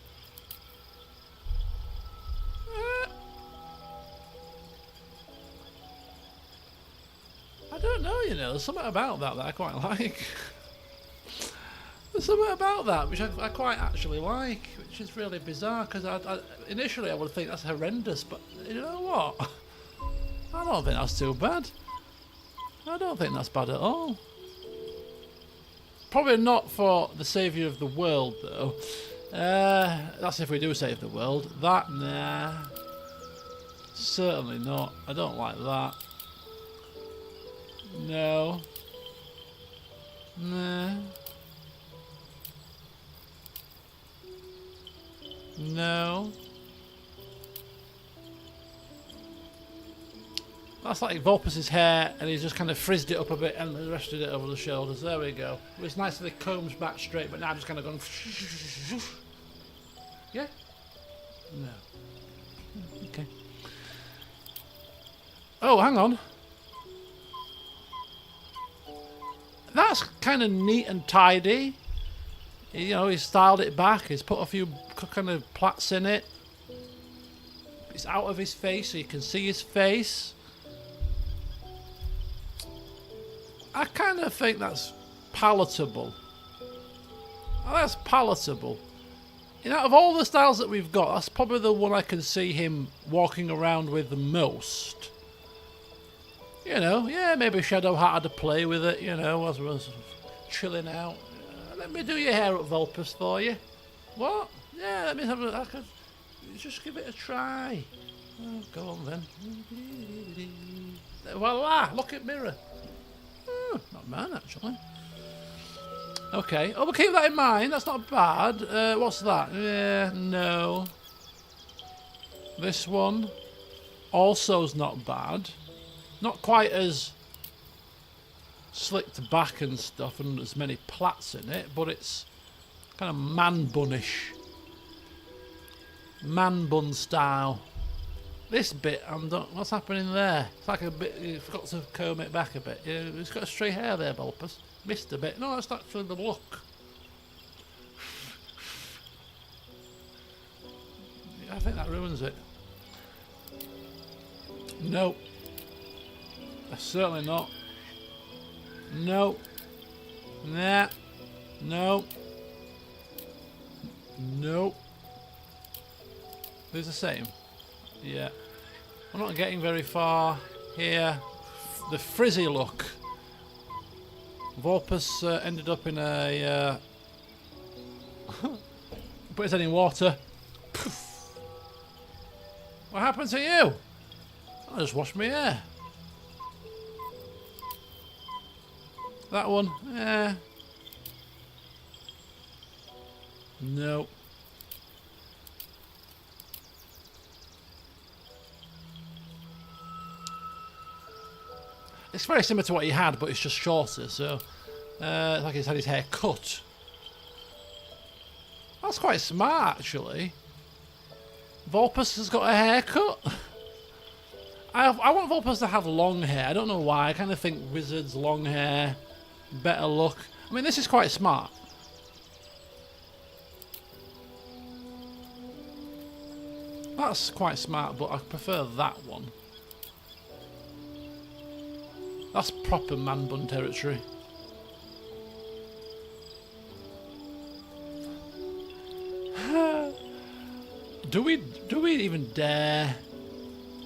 I don't know, you know. There's something about that I quite like. There's something about that which I quite actually like, which is really bizarre because initially I would think that's horrendous, but you know what? I don't think that's too bad. I don't think that's bad at all. Probably not for the saviour of the world, though. That's if we do save the world. That, nah. Certainly not. I don't like that. No. Nah. No. That's like Volpus's hair, and he's just kind of frizzed it up a bit and rested it over the shoulders. There we go. It was nice that it combs back straight, but now I'm just kind of going. Yeah? No. Okay. Oh, hang on. That's kind of neat and tidy. You know, he's styled it back. He's put a few kind of plaits in it. It's out of his face, so you can see his face. I kind of think that's palatable. Oh, that's palatable. You know, out of all the styles that we've got, that's probably the one I can see him walking around with the most. You know, yeah, maybe Shadowheart had to play with it, you know, as I was chilling out. Let me do your hair up, Vulpus, for you. What? Yeah, let me have a... just give it a try. Oh, go on then. Voila! Look at mirror. Oh, not bad, actually. Okay. Oh, we'll keep that in mind. That's not bad. What's that? Yeah, no. This one also is not bad. Not quite as slicked back and stuff and as many plaits in it, but it's kind of man bunish. Man bun style. This bit, what's happening there? It's like a bit, you forgot to comb it back a bit. It's got a stray hair there, Vulpus. Missed a bit. No, that's actually the look. I think that ruins it. No. Certainly not. No. Nah. No. No. They're the same. Yeah. I'm not getting very far here. The frizzy look. Volpus ended up in a... put his head in water. What happened to you? I just washed my hair. That one, no. It's very similar to what he had, but it's just shorter, so it's like he's had his hair cut. That's quite smart, actually. Volpus has got a haircut. I want Volpus to have long hair. I don't know why. I kind of think wizards, long hair, better look. I mean, this is quite smart. That's quite smart, but I prefer that one. That's proper man bun territory. Do we even dare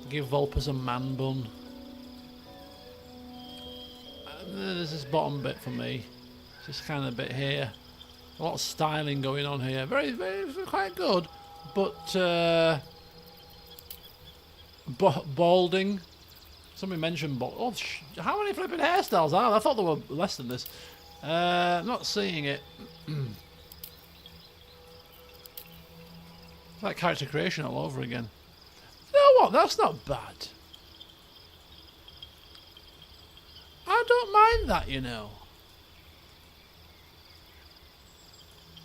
give Vulpus a man bun? There's this bottom bit for me. This kind of bit here. A lot of styling going on here. Very, very quite good, but balding. Somebody mentioned bald. Oh, how many flipping hairstyles are there? I thought there were less than this. Not seeing it. It's like character creation all over again. You know what? That's not bad. I don't mind that, you know.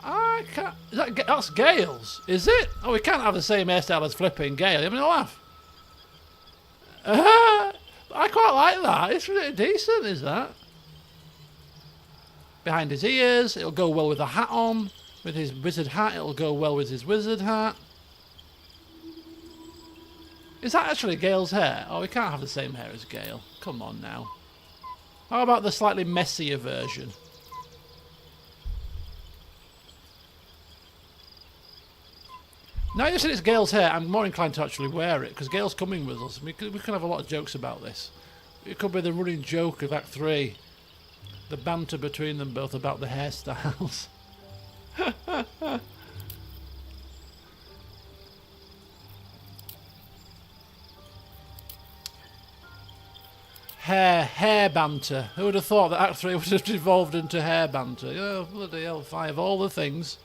I can't. That's Gale's, is it? Oh, we can't have the same hairstyle as flipping Gale. You having a laugh? I quite like that. It's really decent, is that? Behind his ears, it'll go well with the hat on. With his wizard hat, it'll go well with his wizard hat. Is that actually Gale's hair? Oh, we can't have the same hair as Gale. Come on now. How about the slightly messier version? Now you said it's Gale's hair, I'm more inclined to actually wear it, because Gale's coming with us. We can have a lot of jokes about this. It could be the running joke of Act 3. The banter between them both about the hairstyles. Hair banter. Who would have thought that Act 3 would have evolved into hair banter? Oh, bloody hell, of all the things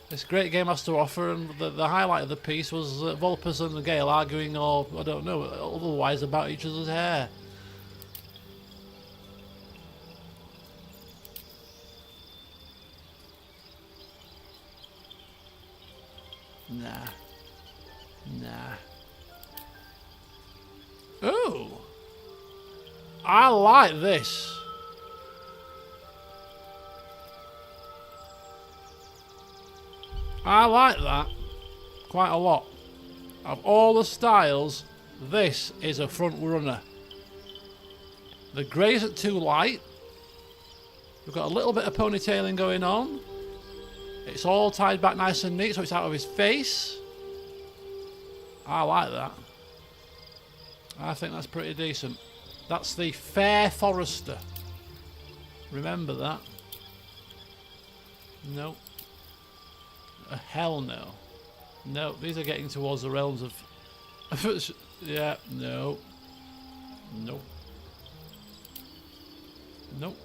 this great game has to offer, and the highlight of the piece was Volpus and Gale arguing, or I don't know, otherwise about each other's hair. Nah. Ooh. I like this. I like that quite a lot. Of all the styles, this is a front runner. The grey isn't too light. We've got a little bit of ponytailing going on. It's all tied back nice and neat so it's out of his face. I like that. I think that's pretty decent. That's the Fair Forester. Remember that. No. Hell no. No, these are getting towards the realms of... yeah, no. Nope. Nope.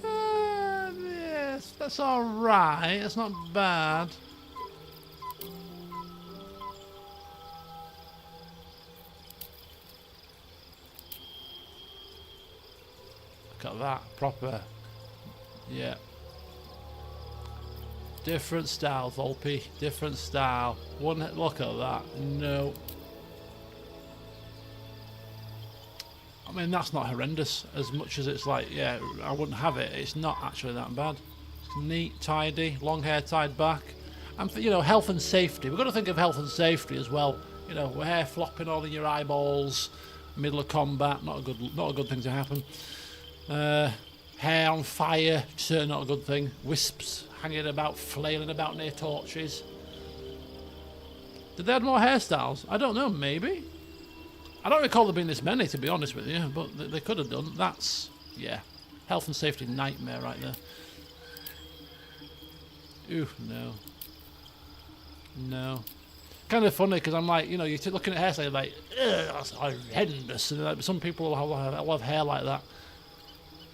Yes, that's alright. That's not bad. look at that. Proper. Yeah. Different style, Volpe. Different style. Look at that. No. I mean, that's not horrendous. As much as it's like, yeah, I wouldn't have it. It's not actually that bad. It's neat, tidy, long hair tied back. And, you know, health and safety. We've got to think of health and safety as well. You know, hair flopping all in your eyeballs, middle of combat, not a good thing to happen. Hair on fire, certainly not a good thing. Wisps hanging about, flailing about near torches. Did they have more hairstyles? I don't know, maybe. I don't recall there being this many, to be honest with you, but they could have done. That's, yeah, health and safety nightmare right there. Ooh, no. No. Kind of funny, because I'm like, you know, you're looking at hairstyle like, ugh, that's horrendous. And like, some people will have hair like that.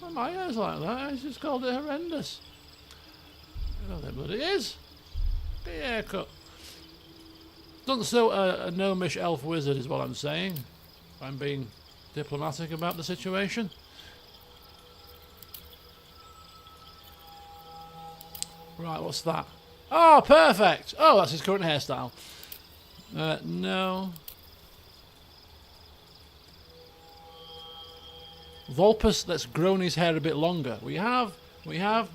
Well, my hair's like that, it's just called it horrendous. I don't think what it is. Get your haircut. Doesn't suit a gnomish elf wizard is what I'm saying. I'm being diplomatic about the situation. Right, what's that? Oh, perfect! Oh, that's his current hairstyle. No. Volpus that's grown his hair a bit longer. We have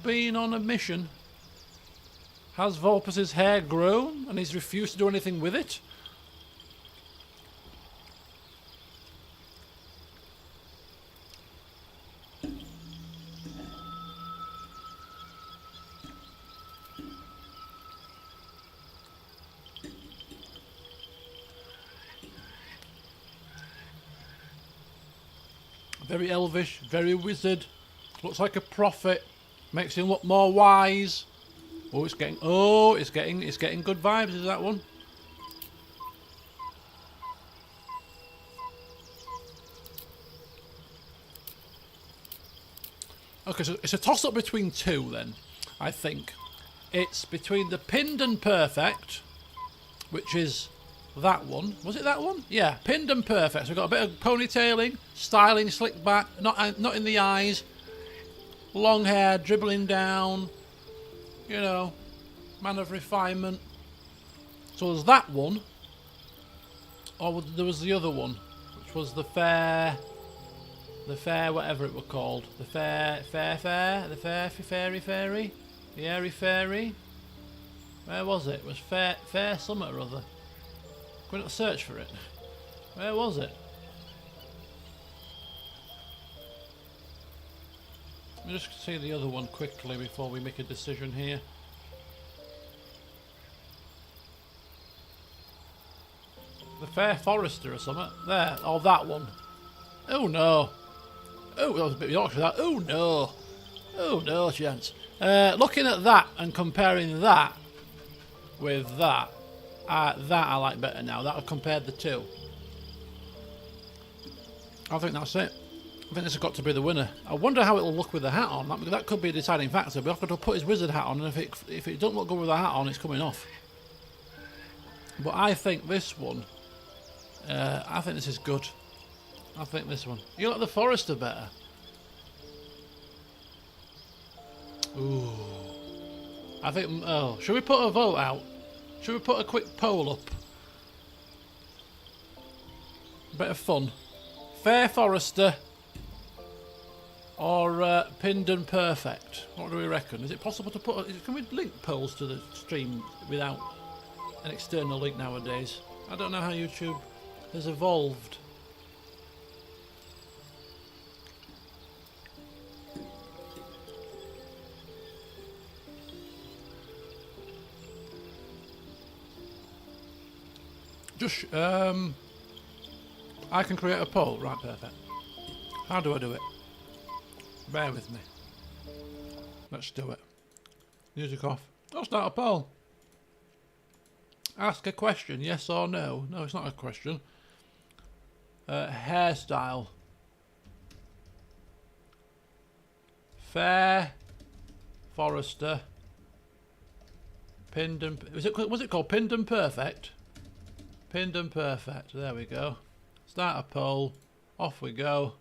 been on a mission. Has Volpus's hair grown and he's refused to do anything with it? Very elvish, very wizard. Looks like a prophet. Makes him look more wise. Oh, it's getting good vibes, is that one? Okay, so it's a toss-up between two then, I think. It's between the pinned and perfect, which is that one. Was it that one? Yeah, pinned and perfect. So we've got a bit of ponytailing, styling, slick back, not in the eyes, long hair dribbling down, you know, man of refinement. So there's that one, or there was the other one, which was the fair whatever it were called, the fairy, the airy fairy. Where was it? It was fair something or other. Can we not search for it? Where was it? Let me just see the other one quickly before we make a decision here. The Fair Forester or something. There. Oh, that one. Oh no. Oh, that was a bit Yorkshire that. Oh no. Oh no chance. Looking at that and comparing that with that. That I like better now. That I've compared the two. I think that's it. I think this has got to be the winner. I wonder how it'll look with the hat on. That could be a deciding factor. We'll have to put his wizard hat on, and if it doesn't look good with the hat on, it's coming off. But I think this one. I think this is good. I think this one. You like the Forester better? Ooh. I think. Oh, should we put a vote out? Should we put a quick poll up? Bit of fun. Fair Forester or Pinned and Perfect? What do we reckon? Is it possible to put... Can we link polls to the stream without an external link nowadays? I don't know how YouTube has evolved. Just, I can create a poll. Right, perfect. How do I do it? Bear with me. Let's do it. Music off. I'll start a poll. Ask a question, yes or no. No, it's not a question. Hairstyle. Fair Forester. Pinned and... Was it called Pinned and Perfect? Pinned and Perfect. There we go. Start a poll. Off we go.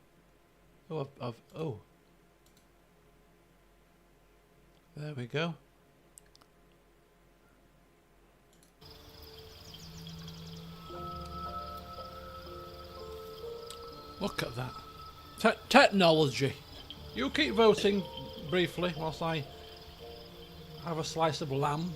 Oh, There we go. Look at that. Technology. You keep voting briefly whilst I have a slice of lamb.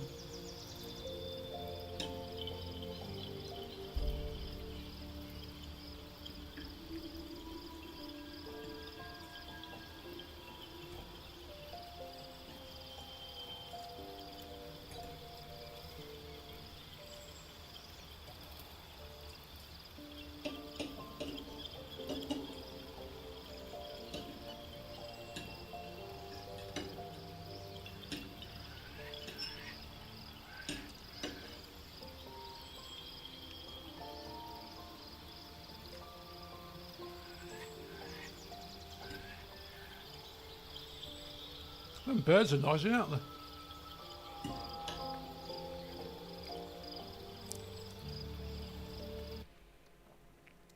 Them birds are noisy, aren't they?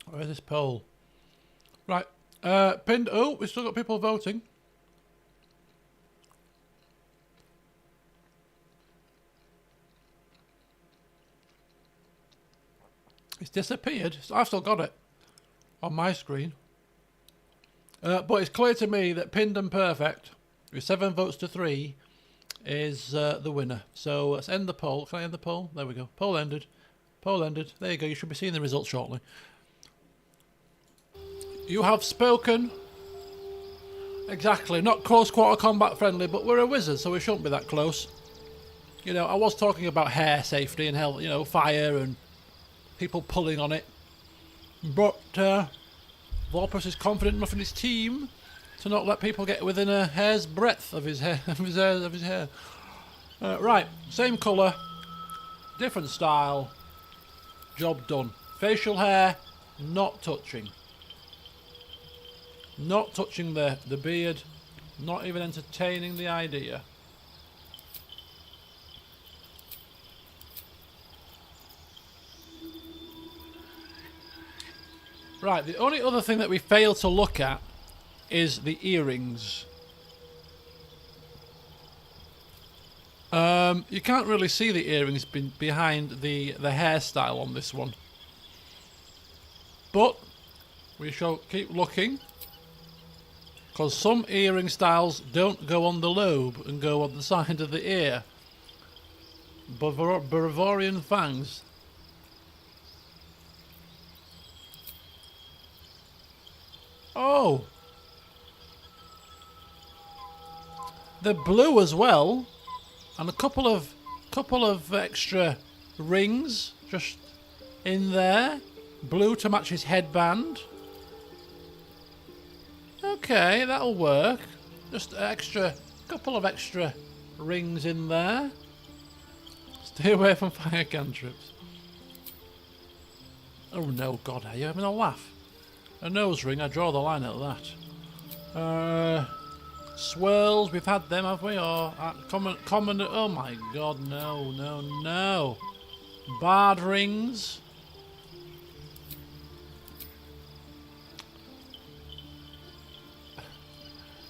Where's this poll? Right. Pinned. Oh, we've still got people voting. It's disappeared. I've still got it on my screen. But it's clear to me that pinned and perfect, with 7 votes to 3, is the winner. So let's end the poll. Can I end the poll? There we go. Poll ended. Poll ended. There you go. You should be seeing the results shortly. You have spoken. Exactly. Not close quarter combat friendly, but we're a wizard, so we shouldn't be that close. You know, I was talking about hair safety and health, you know, fire and people pulling on it. But Volpus is confident enough in his team to not let people get within a hair's breadth of his hair. of his hair. Right, same colour, different style. Job done. Facial hair, not touching. Not touching the beard. Not even entertaining the idea. Right, the only other thing that we failed to look at is the earrings. You can't really see the earrings behind the hairstyle on this one. But we shall keep looking, because some earring styles don't go on the lobe and go on the side of the ear. Bavarian fangs. Oh! They're blue as well, and a couple of extra rings just in there, blue to match his headband. Okay, that'll work. Just couple of extra rings in there. Stay away from fire cantrips. Oh no, God, are you having a laugh? A nose ring, I draw the line at that. Swirls, we've had them, have we? Or common, oh my God, no. Bard rings.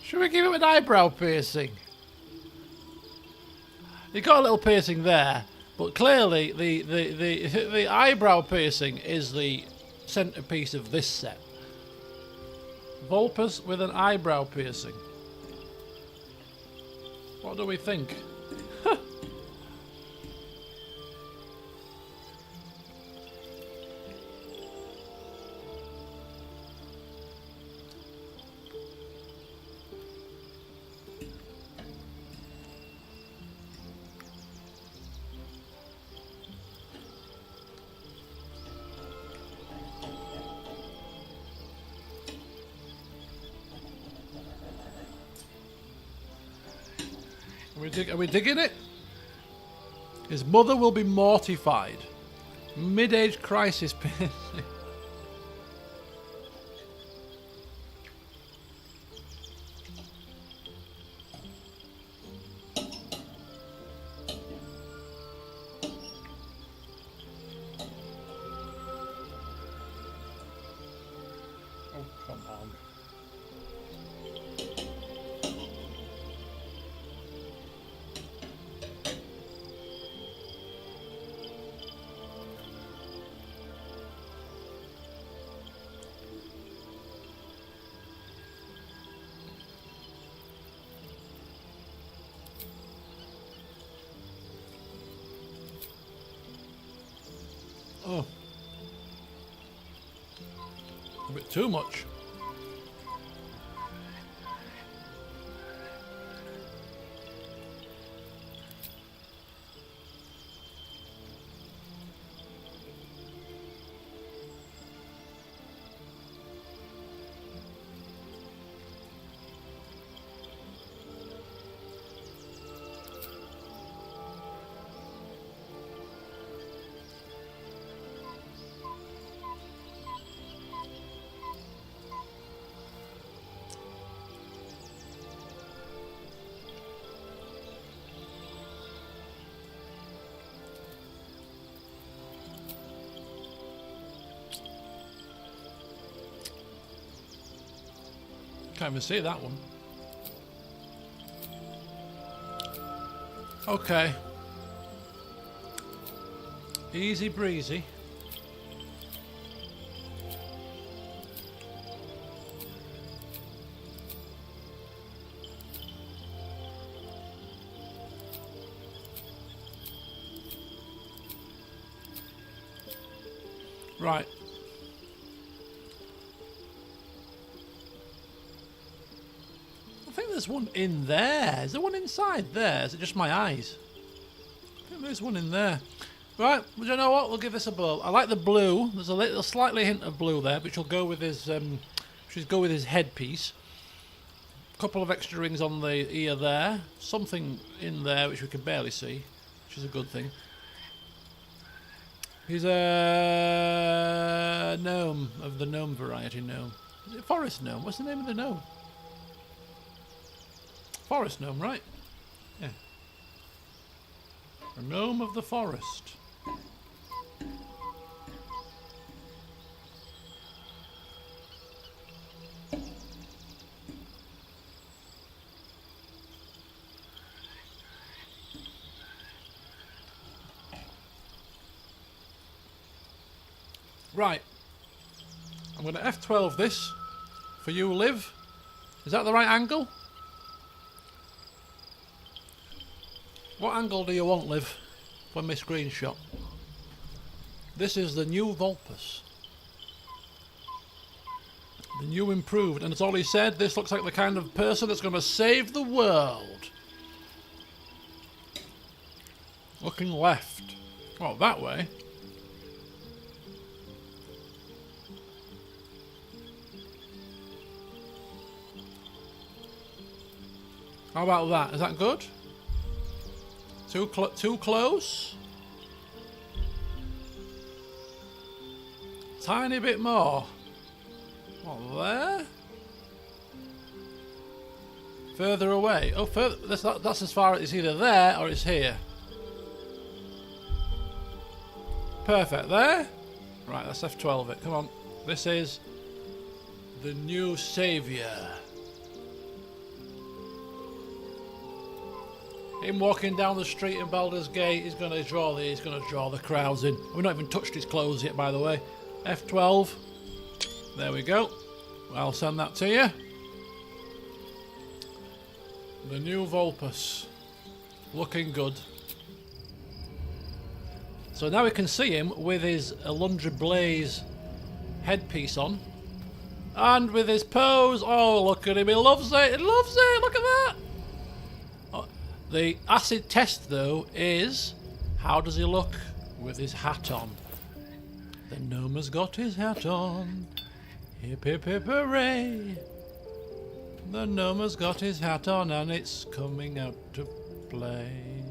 Should we give him an eyebrow piercing? He got a little piercing there, but clearly the eyebrow piercing is the centerpiece of this set. Vulpus with an eyebrow piercing. What do we think? Are we digging it? His mother will be mortified. Mid-age crisis piercing. Oh, come on. Oh. A bit too much. Can't even see that one. Okay. Easy breezy. Right. I think there's one in there. Is there one inside there? Is it just my eyes? I think there's one in there. Right, well, you know what? We'll give this a blow. I like the blue. There's a little, slightly hint of blue there, which will go with his, headpiece. A couple of extra rings on the ear there. Something in there which we can barely see, which is a good thing. He's a gnome of the gnome variety gnome. Is it forest gnome? What's the name of the gnome? Forest gnome, right? Yeah. A gnome of the forest. Right. I'm going to F12 this for you, Liv. Is that the right angle? What angle do you want, Liv, for my screenshot? This is the new Volpus. The new improved, and it's all he said, this looks like the kind of person that's going to save the world. Looking left. Oh, that way. How about that? Is that good? Too close? Tiny bit more. What, there? Further away. Oh, further. That's as far as it's either there or it's here. Perfect. There? Right, let's F12 it. Come on. This is the new saviour. Him walking down the street in Baldur's Gate is going to draw the crowds in. We've not even touched his clothes yet, by the way. F12. There we go. I'll send that to you. The new Volpus. Looking good. So now we can see him with his Alundra Blaze headpiece on. And with his pose. Oh, look at him. He loves it. He loves it. Look at that. The acid test, though, is how does he look with his hat on? The gnome has got his hat on. Hip hip hip hooray! The gnome has got his hat on and it's coming out to play.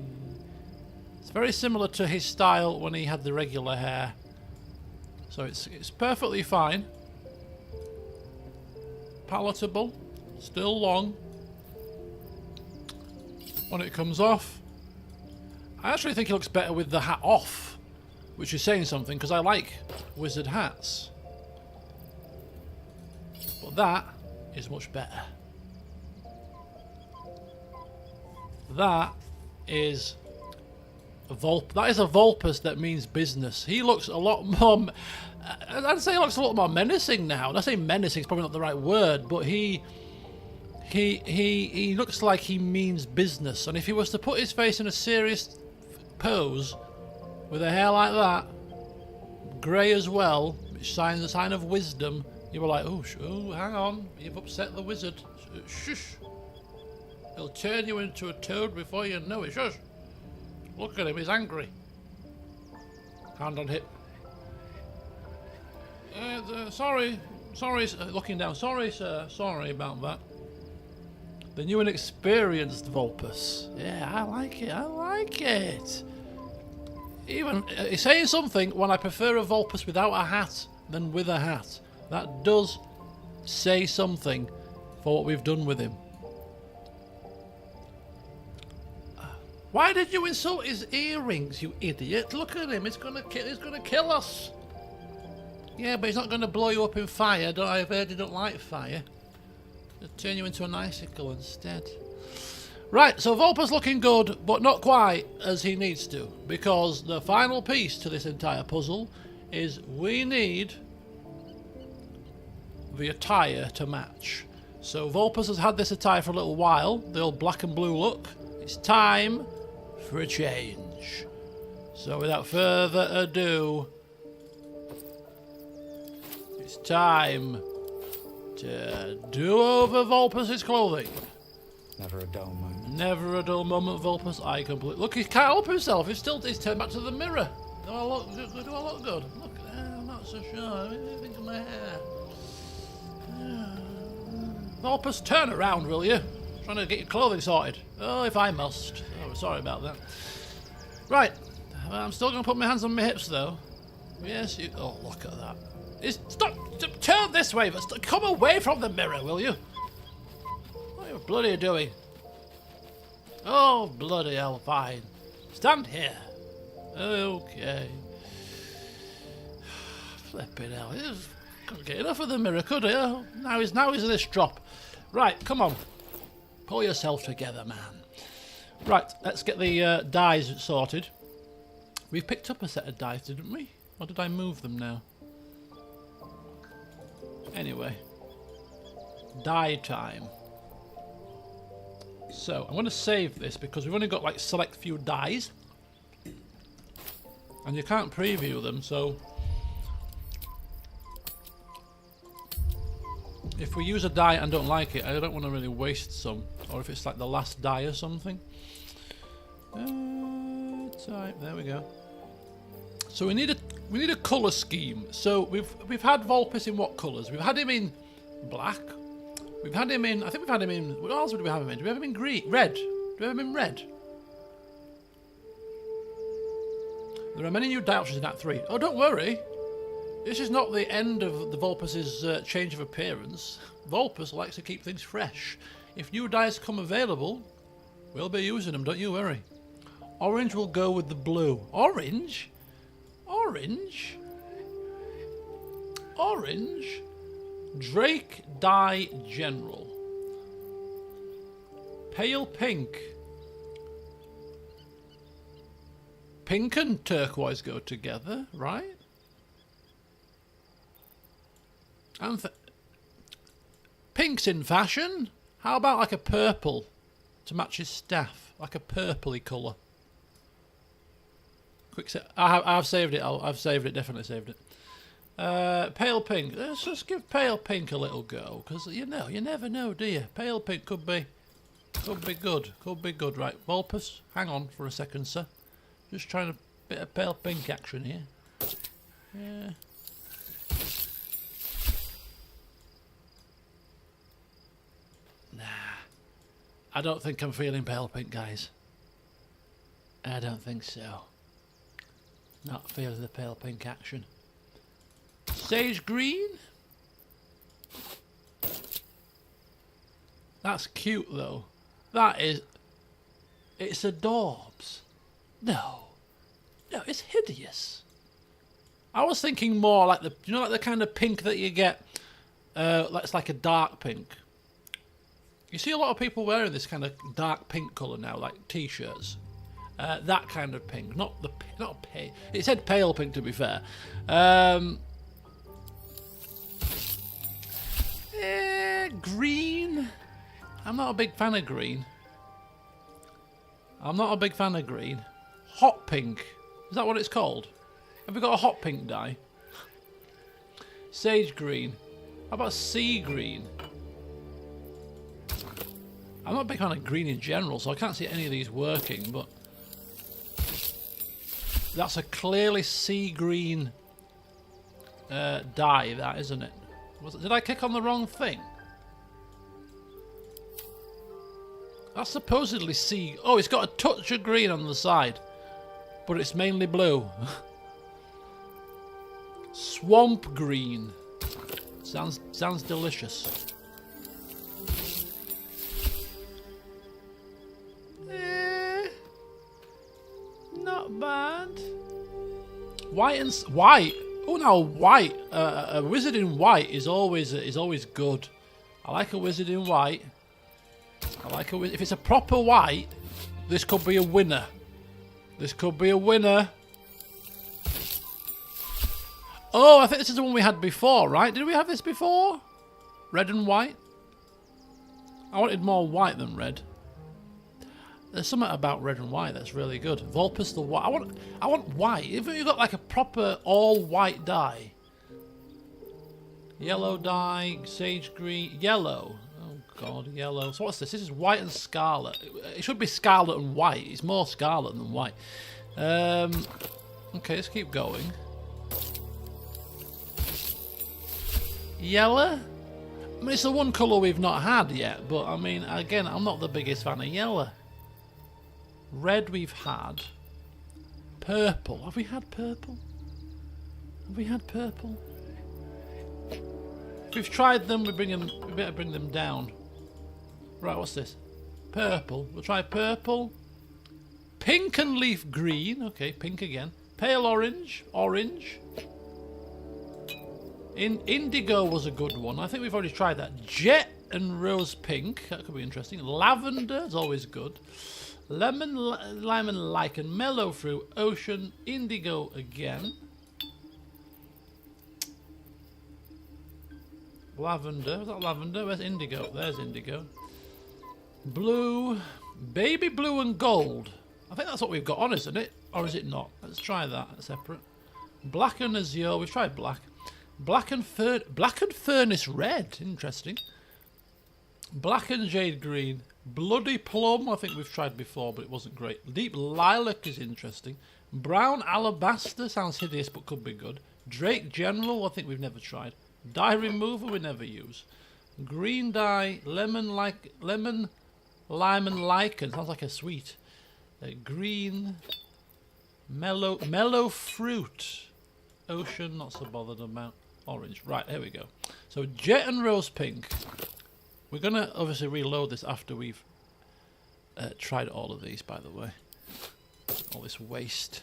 It's very similar to his style when he had the regular hair. So it's perfectly fine. Palatable. Still long. When it comes off, I actually think he looks better with the hat off, which is saying something because I like wizard hats. But that is much better. That is a Volpus that means business. He looks a lot more. I'd say he looks a lot more menacing now. And I say menacing is probably not the right word, but he looks like he means business, and if he was to put his face in a serious pose with a hair like that, grey as well, which signs a sign of wisdom. You were like, oh, hang on, you've upset the wizard. Shush. He'll turn you into a toad before you know it. Shush. Look at him, he's angry. Hand on hip. Sorry, looking down. Sorry, sir. Sorry about that. The new and experienced Volpus. Yeah, I like it. Even he's saying something when I prefer a Volpus without a hat than with a hat. That does say something for what we've done with him. Why did you insult his earrings, you idiot? Look at him. He's gonna kill us. Yeah, but he's not gonna blow you up in fire. I've heard you don't like fire. He'll turn you into an icicle instead. Right, so Volpus looking good, but not quite as he needs to, because the final piece to this entire puzzle is we need the attire to match. So Volpus has had this attire for a little while, the old black and blue look. It's time for a change. So without further ado, it's time to do over Volpus's clothing. Never a dull moment. Never a dull moment, Vulpus. I completely... Look, he can't help himself. He's turned back to the mirror. Do I look good? Look, I'm not so sure. What do you think of my hair? Vulpus, turn around, will you? Trying to get your clothing sorted. Oh, if I must. Oh, sorry about that. Right. I'm still going to put my hands on my hips, though. Yes, you... Oh, look at that. Stop! Turn this way. Come away from the mirror, will you? What are you bloody doing? Oh, bloody hell, fine. Stand here. Okay. Flipping hell. He couldn't get enough of the mirror, could he? Oh, now he's this drop. Right, come on. Pull yourself together, man. Right, let's get the dies sorted. We picked up a set of dice, didn't we? Or did I move them now? Anyway. Die time. So, I'm going to save this because we've only got like select few dies. And you can't preview them, so... If we use a die and don't like it, I don't want to really waste some. Or if it's like the last die or something. Type, there we go. So we need a colour scheme. So we've had Volpus in what colours? We've had him in black. We've had him in... I think we've had him in... What else would we have him in? Do we have him in green? Red? Do we have him in red? There are many new die options in Act 3. Oh, don't worry. This is not the end of the Volpus's change of appearance. Volpus likes to keep things fresh. If new dice come available, we'll be using them, don't you worry. Orange will go with the blue. Orange? Orange? Orange? Drake die general. Pale pink. Pink and turquoise go together, right? And pink's in fashion. How about like a purple to match his staff? Like a purpley colour. Quick set. I've saved it. I've saved it. Definitely saved it. Pale pink. Let's just give pale pink a little go, because you never know, do you? Pale pink could be good. Could be good. Right, Vulpus, hang on for a second, sir. Just trying a bit of pale pink action here. Yeah. Nah, I don't think I'm feeling pale pink, guys. I don't think so. Not feeling the pale pink action. Sage green? That's cute though. That is... It's adorbs. No, it's hideous. I was thinking more like the... You know, like the kind of pink that you get... That's like a dark pink. You see a lot of people wearing this kind of dark pink colour now, like t-shirts. That kind of pink, not pale. It said pale pink, to be fair. Green. I'm not a big fan of green. Hot pink. Is that what it's called? Have we got a hot pink dye? Sage green. How about sea green? I'm not a big fan of green in general, so I can't see any of these working, but that's a clearly sea green dye, that, isn't it? Did I click on the wrong thing? That's supposedly sea... Oh, it's got a touch of green on the side, but it's mainly blue. Swamp green. Sounds delicious. Not bad. White. Oh, now white. A wizard in white is always good. I like a wizard in white. If it's a proper white, this could be a winner. This could be a winner. Oh, I think this is the one we had before, right? Did we have this before? Red and white? I wanted more white than red. There's something about red and white that's really good. Volpus the white. I want white. If you've got like a proper all white dye. Yellow dye, sage green, yellow. Oh god, yellow. So what's this? This is white and scarlet. It should be scarlet and white. It's more scarlet than white. Okay, let's keep going. Yellow? I mean, it's the one colour we've not had yet, but I mean, again, I'm not the biggest fan of yellow. Red we've had. Purple. Have we had purple? Have we had purple? If we've tried them, we better bring them down. Right, what's this? Purple. We'll try purple. Pink and leaf green. Okay, pink again. Pale orange. Orange. Indigo was a good one. I think we've already tried that. Jet and rose pink. That could be interesting. Lavender is always good. Lemon, lime and lichen. Mellow fruit. Ocean. Indigo again. Lavender. Is that lavender? Where's indigo? There's indigo. Blue. Baby blue and gold. I think that's what we've got on, isn't it? Or is it not? Let's try that. Separate. Black and azure. We've tried black. Black and furnace red. Interesting. Black and jade green. Bloody plum. I think we've tried before, but it wasn't great. Deep lilac is interesting. Brown alabaster. Sounds hideous, but could be good. Drake general. I think we've never tried. Dye remover. We never use. Green dye. Lemon, lime and lichen. Sounds like a sweet. Green. Mellow fruit. Ocean. Not so bothered about. Orange. Right, here we go. So jet and rose pink. We're going to obviously reload this after we've tried all of these, by the way. All this waste.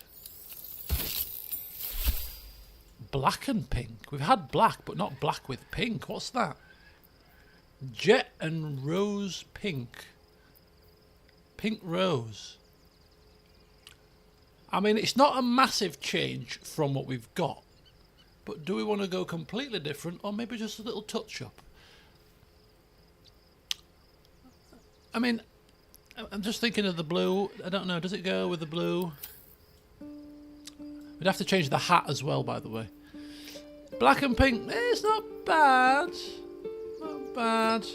Black and pink. We've had black, but not black with pink. What's that? Jet and rose pink. Pink rose. I mean, it's not a massive change from what we've got. But do we want to go completely different, or maybe just a little touch-up? I mean, I'm just thinking of the blue. I don't know, does it go with the blue? We'd have to change the hat as well, by the way. Black and pink, it's not bad. Not bad.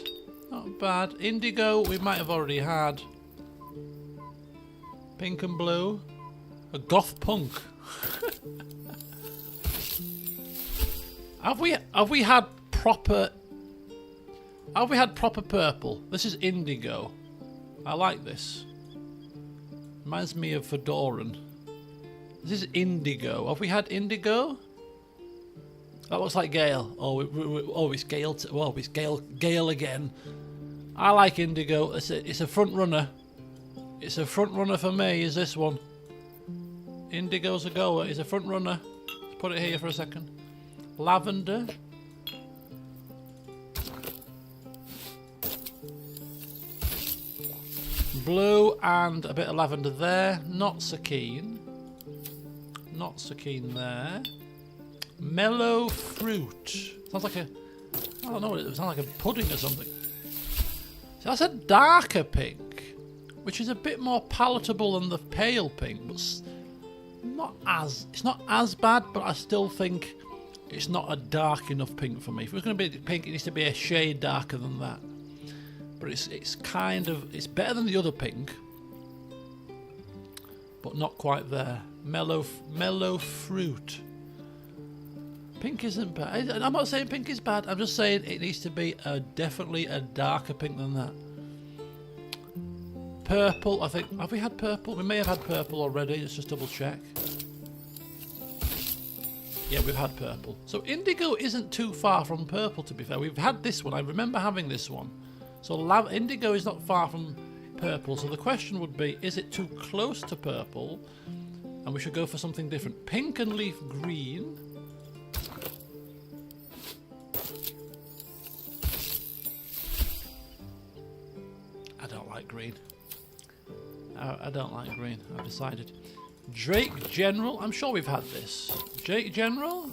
Not bad. Indigo, we might have already had. Pink and blue. A goth punk. Have we had proper purple? This is indigo. I like this. Reminds me of Fedoran. This is indigo. Have we had indigo? That looks like Gale. Oh, it's Gale. It's Gale again. I like indigo. It's a front runner. It's a front runner for me. Is this one? Indigo's a goer. It's a front runner. Let's put it here for a second. Lavender. Blue and a bit of lavender there. Not so keen. Not so keen there. Mellow fruit. Sounds like a... I don't know. It sounds like a pudding or something. So that's a darker pink, which is a bit more palatable than the pale pink, but it's not as bad. But I still think it's not a dark enough pink for me. If it was going to be pink, it needs to be a shade darker than that. But it's kind of, it's better than the other pink, but not quite there. Mellow fruit. Pink isn't bad. I'm not saying pink is bad. I'm just saying it needs to be definitely a darker pink than that. Purple, I think. Have we had purple? We may have had purple already. Let's just double check. Yeah, we've had purple. So indigo isn't too far from purple, to be fair. We've had this one. I remember having this one. So indigo is not far from purple. So the question would be, is it too close to purple? And we should go for something different. Pink and leaf green. I don't like green. I don't like green. I've decided. Drake General. I'm sure we've had this. Jake General?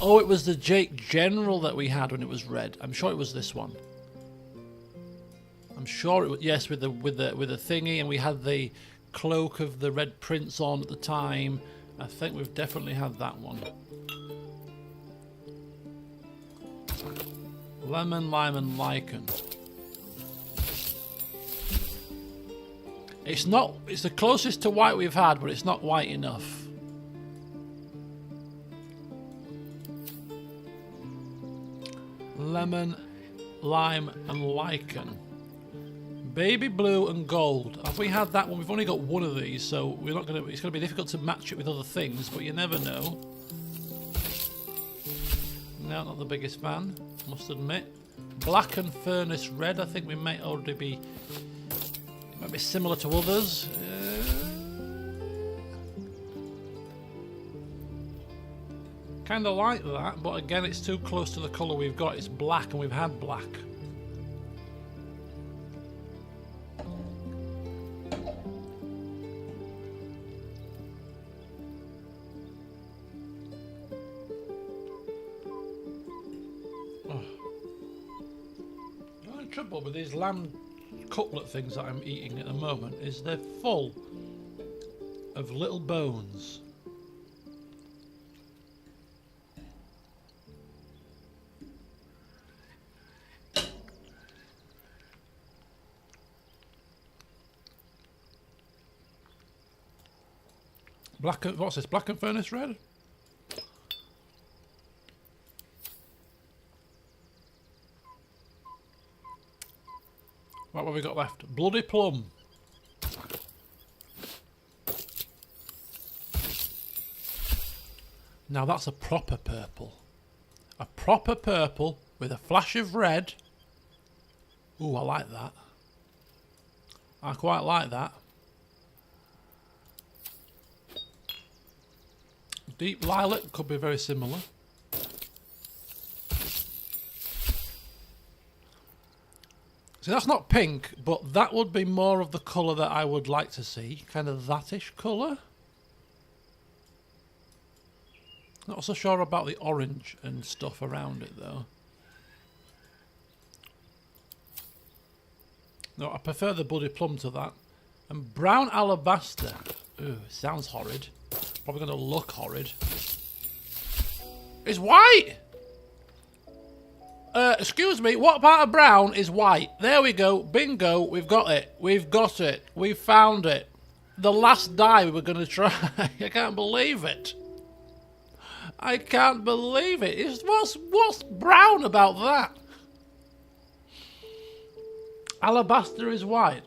Oh, it was the Jake General that we had when it was red. I'm sure it was this one. I'm sure it was, yes, with the thingy, and we had the cloak of the Red Prince on at the time. I think we've definitely had that one. Lemon, lime, and lichen. It's not. It's the closest to white we've had, but it's not white enough. Lemon, lime, and lichen. Baby blue and gold. Have we had that one? We've only got one of these, so we're not gonna. It's gonna be difficult to match it with other things, but you never know. No, not the biggest fan, must admit. Black and furnace red. I think we may already be. Might be similar to others. Kind of like that, but again, it's too close to the colour we've got. It's black, and we've had black. The only trouble with these lamb cutlet things that I'm eating at the moment is they're full of little bones. Black and, what's this? Black and furnace red? What have we got left? Bloody plum. Now that's a proper purple. A proper purple with a flash of red. Ooh, I like that. I quite like that. Deep lilac could be very similar. See, that's not pink, but that would be more of the colour that I would like to see. Kind of that-ish colour. Not so sure about the orange and stuff around it, though. No, I prefer the bloody plum to that. And brown alabaster. Ooh, sounds horrid. Probably going to look horrid. It's white! Excuse me, what part of brown is white? There we go. Bingo. We've got it. We've got it. We've found it. The last dye we were going to try. I can't believe it. I can't believe it. What's brown about that? Alabaster is white.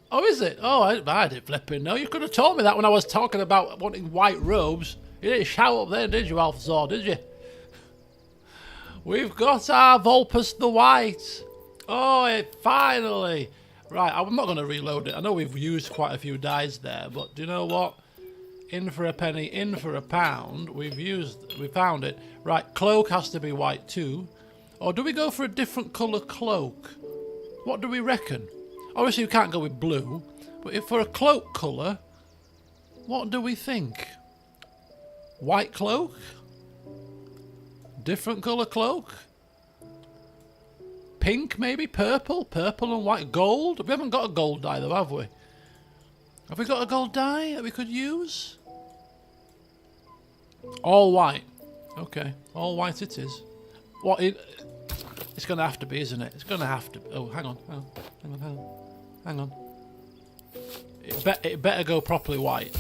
Oh, is it? Oh, I didn't flipping know. You could have told me that when I was talking about wanting white robes. You didn't shout up there, did you, Althazor, did you? We've got our Vulpus the White. Oh, finally. Right, I'm not going to reload it. I know we've used quite a few dyes there, but do you know what? In for a penny, in for a pound. We found it. Right, cloak has to be white too. Or do we go for a different colour cloak? What do we reckon? Obviously, you can't go with blue, but if for a cloak colour, what do we think? White cloak? Different colour cloak? Pink, maybe? Purple? Purple and white. Gold? We haven't got a gold dye, though, have we? Have we got a gold dye that we could use? All white. Okay, all white it is. What? It's going to have to be, isn't it? It's going to have to. Oh, hang on. Hang on. It better go properly white.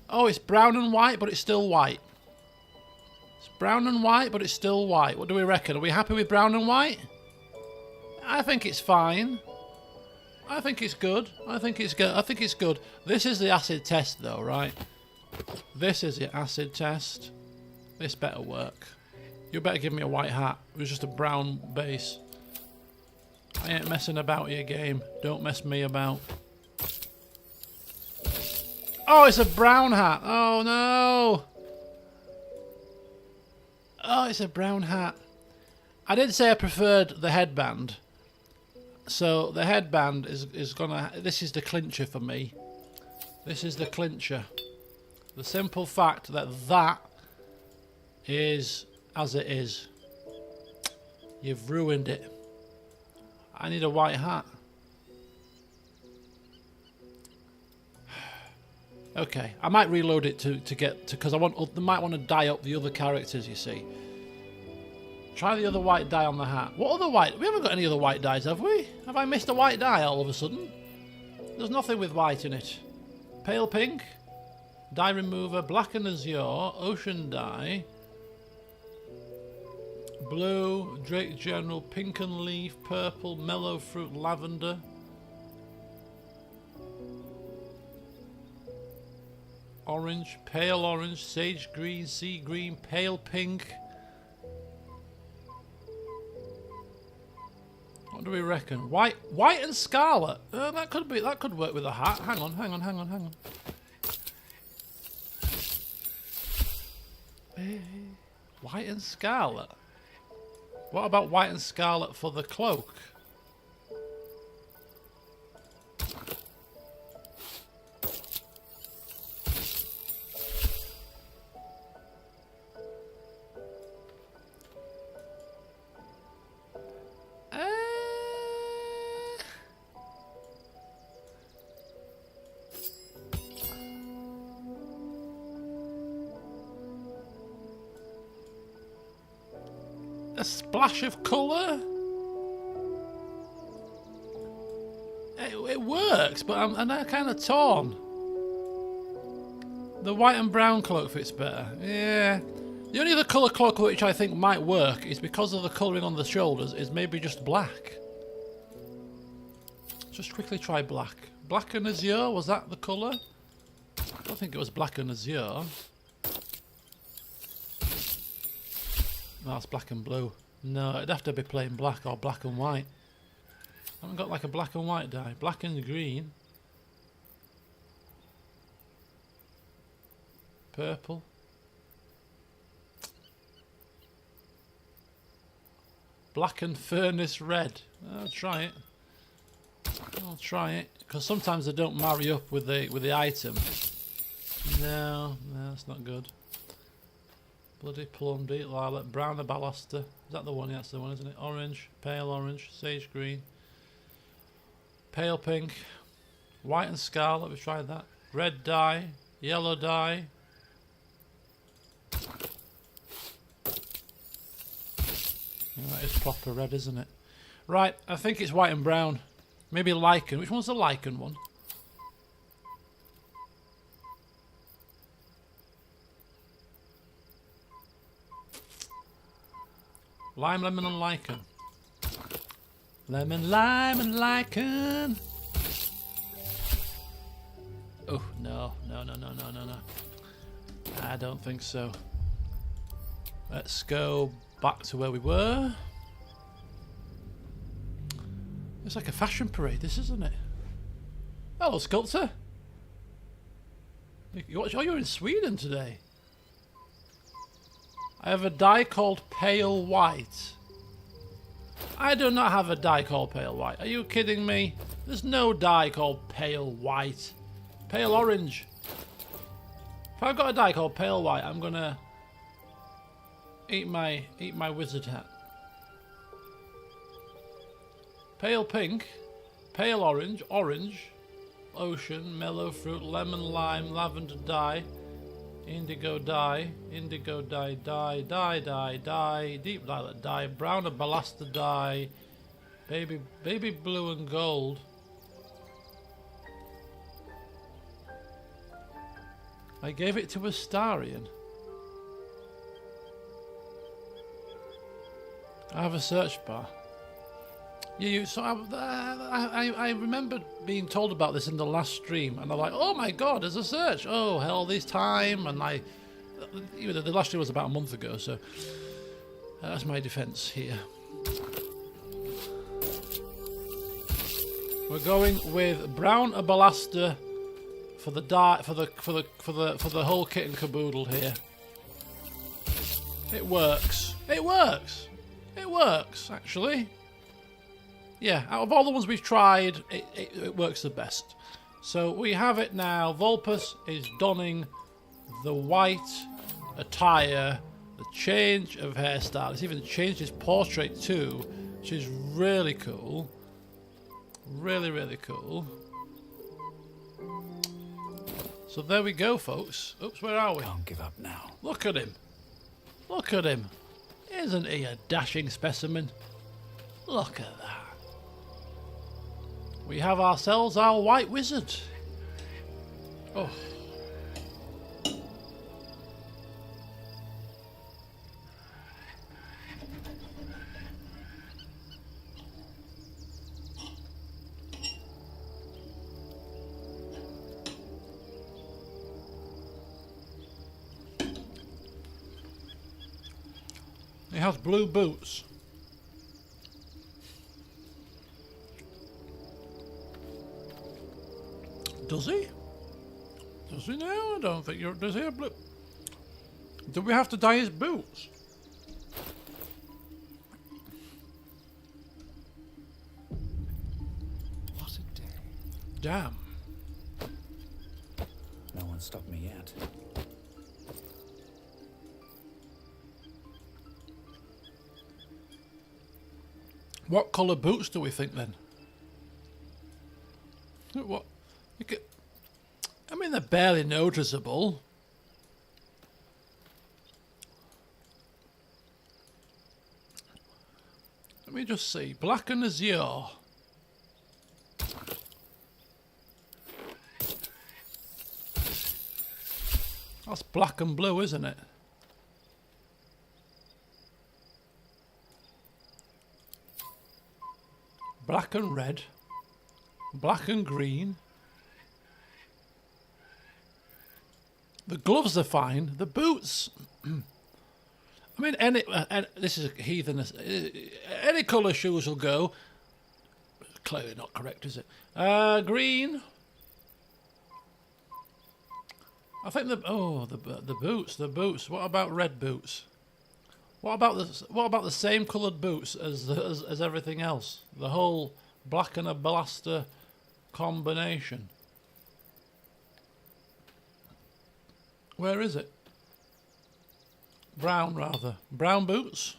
Oh, it's brown and white, but it's still white. It's brown and white, but it's still white. What do we reckon? Are we happy with brown and white? I think it's fine. I think it's good. I think it's good. This is the acid test, though, right? This is the acid test. This better work. You better give me a white hat. It was just a brown base. I ain't messing about your game. Don't mess me about. Oh, it's a brown hat. Oh, no. Oh, it's a brown hat. I did say I preferred the headband. So the headband is gonna... This is the clincher for me. This is the clincher. The simple fact that that is as it is. You've ruined it. I need a white hat. Okay, I might reload it to get to, because I might want to dye up the other characters, you see. Try the other white dye on the hat. What other white? We haven't got any other white dyes, have we? Have I missed a white dye all of a sudden? There's nothing with white in it. Pale pink, dye remover, black and azure, ocean dye, blue, Drake General, pink and leaf, purple, mellow fruit, lavender. Orange, pale orange, sage green, sea green, pale pink. What do we reckon? White and scarlet. That could work with a hat. Hang on. White and scarlet. What about white and scarlet for the cloak? A splash of colour? It works, but I'm kind of torn. The white and brown cloak fits better. Yeah. The only other colour cloak which I think might work is because of the colouring on the shoulders is maybe just black. Just quickly try black. Black and azure, was that the colour? I don't think it was black and azure. No, it's black and blue. No, it'd have to be plain black or black and white. I haven't got like a black and white dye. Black and green. Purple. Black and furnace red. I'll try it. Because sometimes they don't marry up with the item. No, that's not good. Bloody plum, deep lilac, brown the baluster. Is that the one? Yeah, that's the one, isn't it? Orange, pale orange, sage green, pale pink, white and scarlet. We've tried that. Red dye, yellow dye. That is proper red, isn't it? Right, I think it's white and brown. Maybe lichen. Which one's the lichen one? Lime, lemon and lichen. Lemon, lime and lichen. Oh, no. I don't think so. Let's go back to where we were. It's like a fashion parade, this, isn't it? Hello, sculptor. You're in Sweden today. I have a dye called pale white. I do not have a dye called pale white. Are you kidding me? There's no dye called pale white. Pale orange. If I've got a dye called pale white, I'm gonna eat my wizard hat. Pale pink, pale orange, ocean, mellow fruit, lemon, lime, lavender dye, Indigo dye, indigo dye, dye, dye, dye, dye, deep violet dye, brown and ballaster dye, baby blue and gold. I gave it to Astarion. I have a search bar. Yeah, so I remember being told about this in the last stream, and I'm like, oh my god, there's a search! Oh, hell, this time, and the last stream was about a month ago, so that's my defense here. We're going with brown ballaster for the for the whole kit and caboodle here. It works. It works. It works, actually. Yeah, out of all the ones we've tried, it works the best. So we have it now. Volpus is donning the white attire, the change of hairstyle. It's even changed his portrait too, which is really cool. Really, really cool. So there we go, folks. Oops, where are we? Can't give up now. Look at him. Look at him. Isn't he a dashing specimen? Look at that. We have ourselves our white wizard. Oh. He has blue boots. Does he? Does he now? I don't think you're... Does he have blue... Do we have to dye his boots? What a day. Damn. No one stopped me yet. What colour boots do we think then? What? You could, I mean, they're barely noticeable. Let me just see. Black and azure. That's black and blue, isn't it? Black and red. Black and green. The gloves are fine. The boots... I mean, this is heathen. Any colour shoes will go. Clearly not correct, is it? Green. I think the boots. The boots. What about red boots? What about the same coloured boots as everything else? The whole black and a blaster combination. Where is it? Brown, rather. Brown boots.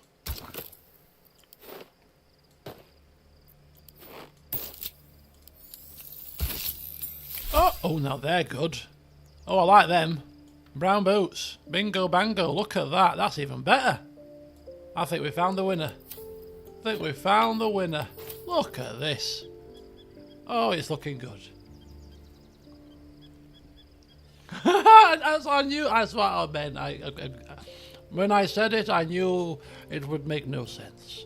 Oh, now they're good. Oh, I like them. Brown boots. Bingo bango. Look at that. That's even better. I think we found the winner. Look at this. Oh, it's looking good. As I knew, that's what I meant. When I said it, I knew it would make no sense.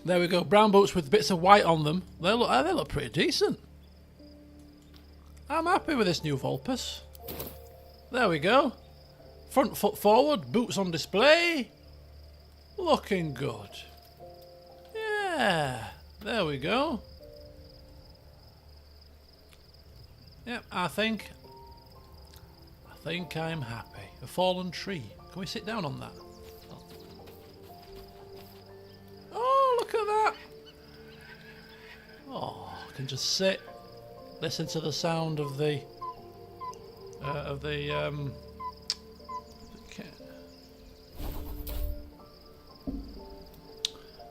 There we go. Brown boots with bits of white on them. They look pretty decent. I'm happy with this new Vulpus. There we go. Front foot forward, boots on display. Looking good. Yeah, there we go. Yep, I think I'm happy. A fallen tree. Can we sit down on that? Oh, look at that. Oh, I can just sit, listen to the sound of the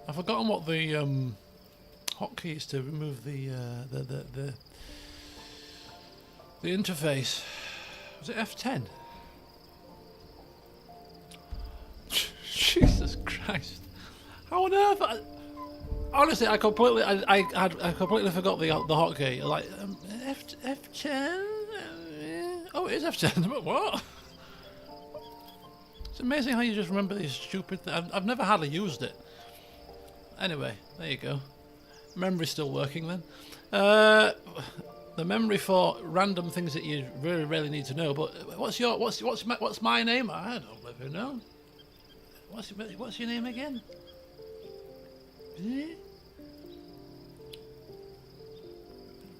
I've forgotten what the hotkey is to remove the interface. Was it F10? Jesus Christ! How on earth? Honestly, I completely forgot the hotkey. Like F10. Oh, it is F10. But what? It's amazing how you just remember these stupid things. I've never hardly used it. Anyway, there you go. Memory's still working then. The memory for random things that you really, really need to know. But what's my name? I don't even know. What's your name again?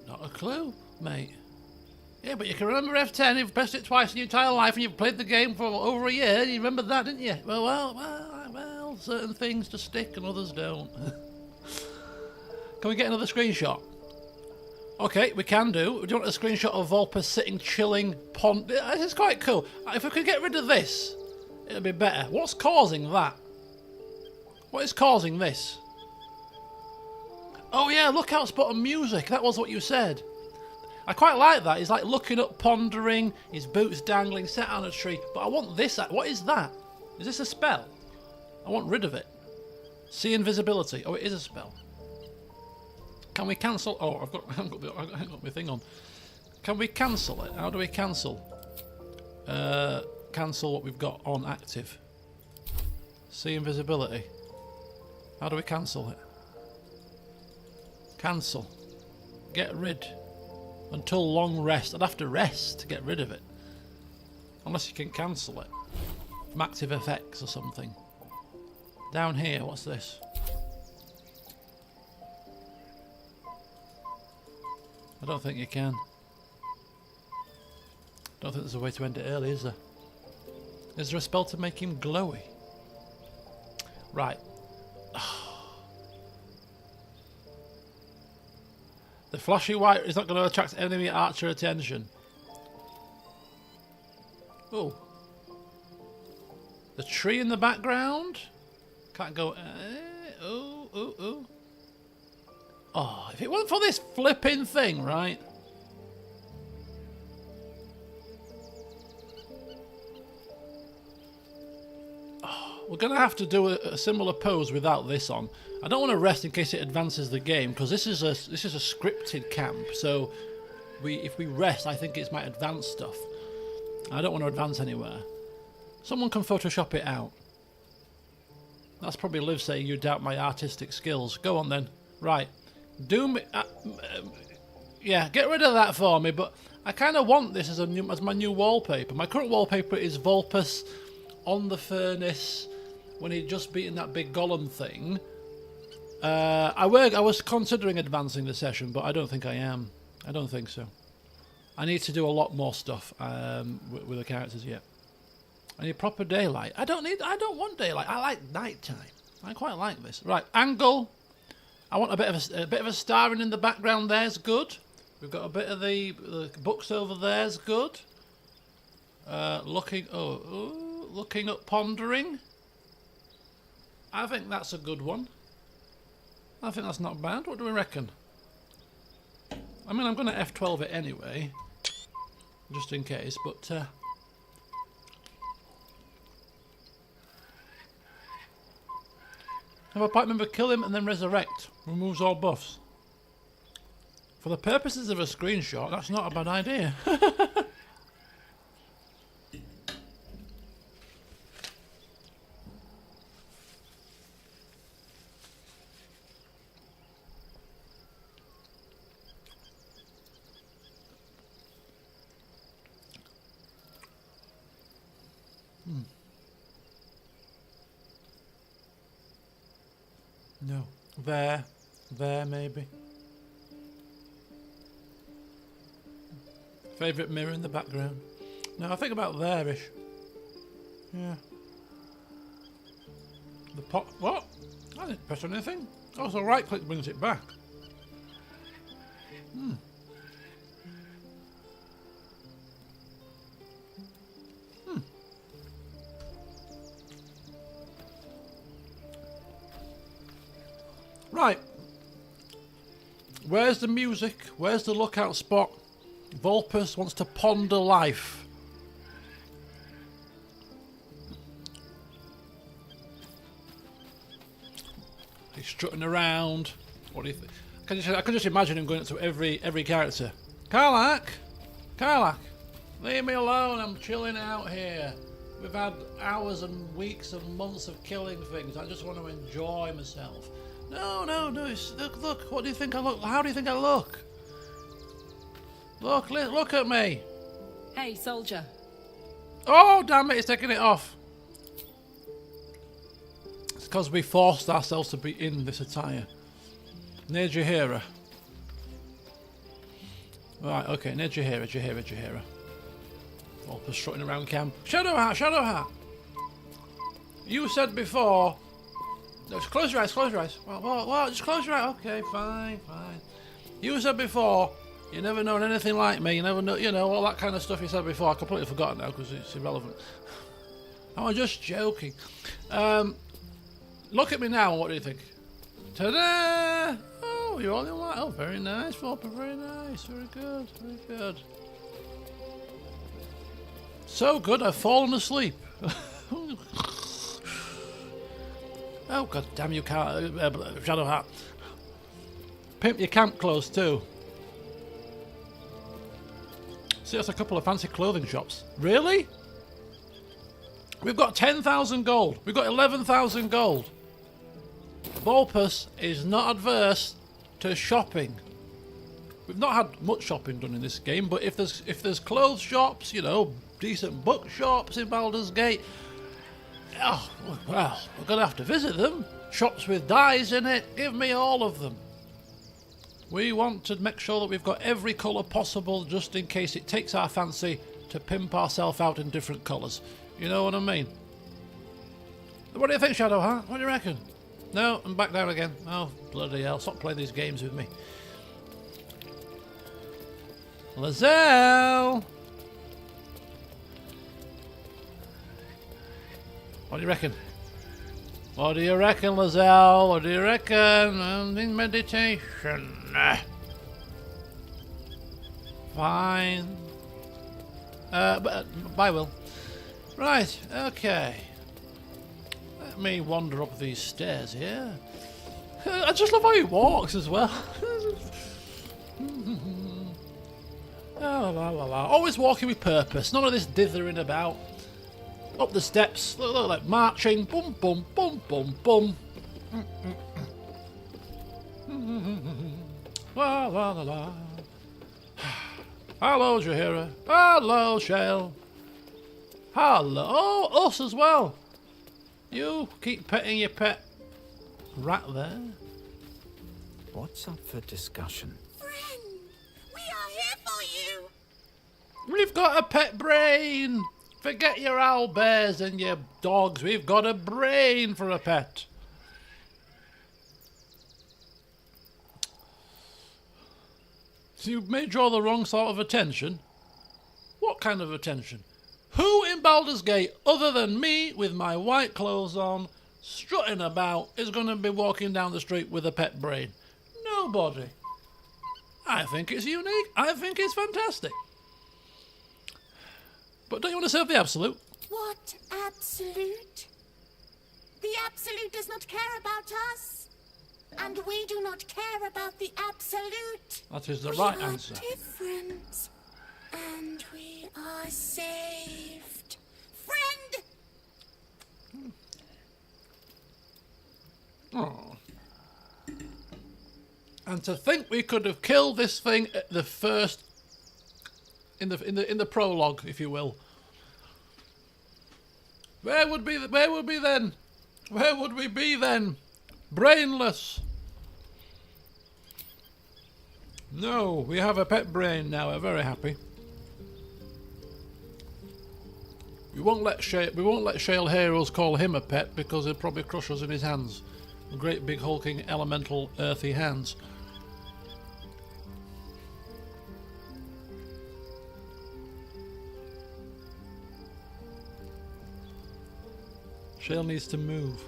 Not a clue, mate. Yeah, but you can remember F10. You've pressed it twice in your entire life, and you've played the game for over a year. You remember that, didn't you? Well. Certain things just stick, and others don't. Can we get another screenshot? Okay, we can do. Do you want a screenshot of Volpus sitting, chilling, This is quite cool. If we could get rid of this, it'd be better. What's causing that? What is causing this? Oh yeah, lookout spot and music. That was what you said. I quite like that. He's like looking up, pondering, his boots dangling, sat on a tree. But I want this. What is that? Is this a spell? I want rid of it. See invisibility. Oh, it is a spell. Can we cancel? Oh, I haven't got my thing on. Can we cancel it? How do we cancel? Cancel what we've got on active. See invisibility. How do we cancel it? Cancel. Get rid. Until long rest. I'd have to rest to get rid of it. Unless you can cancel it. From active effects or something. Down here, what's this? I don't think you can. Don't think there's a way to end it early, is there? Is there a spell to make him glowy? Right. The flashy white is not going to attract enemy archer attention. Oh. The tree in the background? Can't go... Oh. Oh, if it wasn't for this flipping thing, right? Oh, we're going to have to do a similar pose without this on. I don't want to rest in case it advances the game, because this is a scripted camp. So if we rest, I think it might advance stuff. I don't want to advance anywhere. Someone can Photoshop it out. That's probably Liv saying you doubt my artistic skills. Go on then. Right. Do me... yeah, get rid of that for me, but I kind of want this as my new wallpaper. My current wallpaper is Volpus on the furnace when he'd just beaten that big golem thing. I was considering advancing the session, but I don't think I am. I don't think so. I need to do a lot more stuff with the characters yet. I need proper daylight. I don't want daylight. I like nighttime. I quite like this. Right, angle. I want a bit of a starring in the background. There's good. We've got a bit of the books over there's good. Looking up, pondering. I think that's a good one. I think that's not bad. What do we reckon? I mean, I'm going to F12 it anyway, just in case. But have a party member kill him and then resurrect. Removes all buffs. For the purposes of a screenshot, that's not a bad idea. No. There maybe. Favourite mirror in the background. No, I think about there-ish. Yeah. The pot... What? I didn't press anything. Oh, so right click brings it back. Right. Where's the music? Where's the lookout spot? Volpus wants to ponder life. He's strutting around. What do you think? I can just imagine him going up to every character. Karlach! Karlach! Leave me alone, I'm chilling out here. We've had hours and weeks and months of killing things. I just want to enjoy myself. No, look, what do you think I look? How do you think I look? Look at me. Hey, soldier. Oh, damn it, it's taking it off. It's because we forced ourselves to be in this attire. Near Jaheira. Right, okay, near Jaheira. Volpus strutting around camp. Shadowheart! You said before... Just close your eyes. What? Just close your eyes. Okay, fine. You said before, you never known anything like me. You never know, all that kind of stuff you said before. I completely forgot now because it's irrelevant. I was just joking. Look at me now. What do you think? Ta-da! Oh, you're all in white. Oh, very nice, Volpus. Very nice. Very good. So good, I've fallen asleep. Oh, god damn you, Shadowheart. Pimp your camp clothes too. See, that's a couple of fancy clothing shops. Really? We've got 10,000 gold. We've got 11,000 gold. Volpus is not adverse to shopping. We've not had much shopping done in this game, but if there's clothes shops, decent bookshops in Baldur's Gate, oh, well, we're going to have to visit them. Shops with dyes in it, give me all of them. We want to make sure that we've got every colour possible just in case it takes our fancy to pimp ourselves out in different colours. You know what I mean? What do you think, Shadowheart? What do you reckon? No, I'm back down again. Oh, bloody hell, stop playing these games with me. Lizelle! What do you reckon? What do you reckon, Lizelle? What do you reckon? I'm in meditation. Fine. But I will. Right, okay. Let me wander up these stairs here. I just love how he walks as well. Always walking with purpose. None of this dithering about. Up the steps, look like marching. Boom, boom, boom, boom, boom. La la la la. Hello, Jaheira. Hello, Shale. Hello. Oh, us as well. You keep petting your pet rat there. What's up for discussion? Friend, we are here for you. We've got a pet brain. Forget your owlbears and your dogs. We've got a brain for a pet. So you may draw the wrong sort of attention. What kind of attention? Who in Baldur's Gate, other than me with my white clothes on, strutting about, is going to be walking down the street with a pet brain? Nobody. I think it's unique. I think it's fantastic. But don't you want to serve the Absolute? What Absolute? The Absolute does not care about us. And we do not care about the Absolute. That is the right answer. We are different. And we are saved. Friend! Oh. And to think we could have killed this thing at the first... In the prologue, if you will. Where would we then? Where would we be then? Brainless. No, we have a pet brain now. We're very happy. We won't let Shale Heroes call him a pet because he'll probably crush us in his hands. Great big hulking elemental earthy hands. Shale needs to move.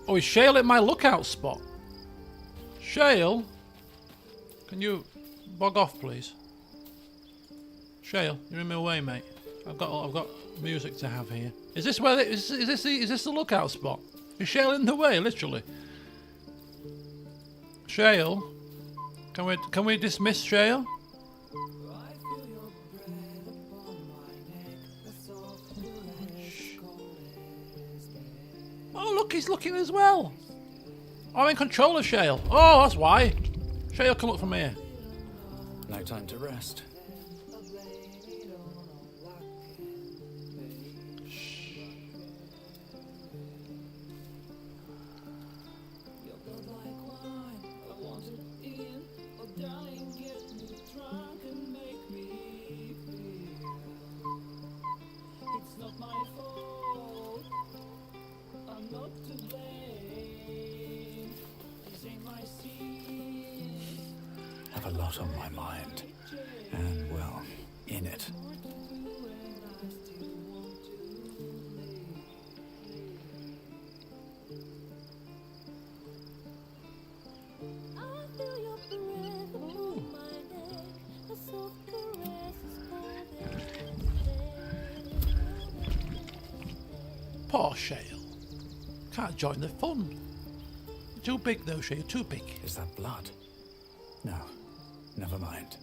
Oh, is Shale at my lookout spot? Shale? Can you bog off, please? Shale, you're in my way, mate. I've got music to have here. Is this where is this the lookout spot? Is Shale in the way, literally? Shale? Can we dismiss Shale? Oh look, he's looking as well. I'm in control of Shale. Oh, that's why. Shale, come look from here. No time to rest. Have a lot on my mind, and well, in it. Poor Shale. Can't join the fun. Too big though, Shale, too big. Is that blood? No, never mind.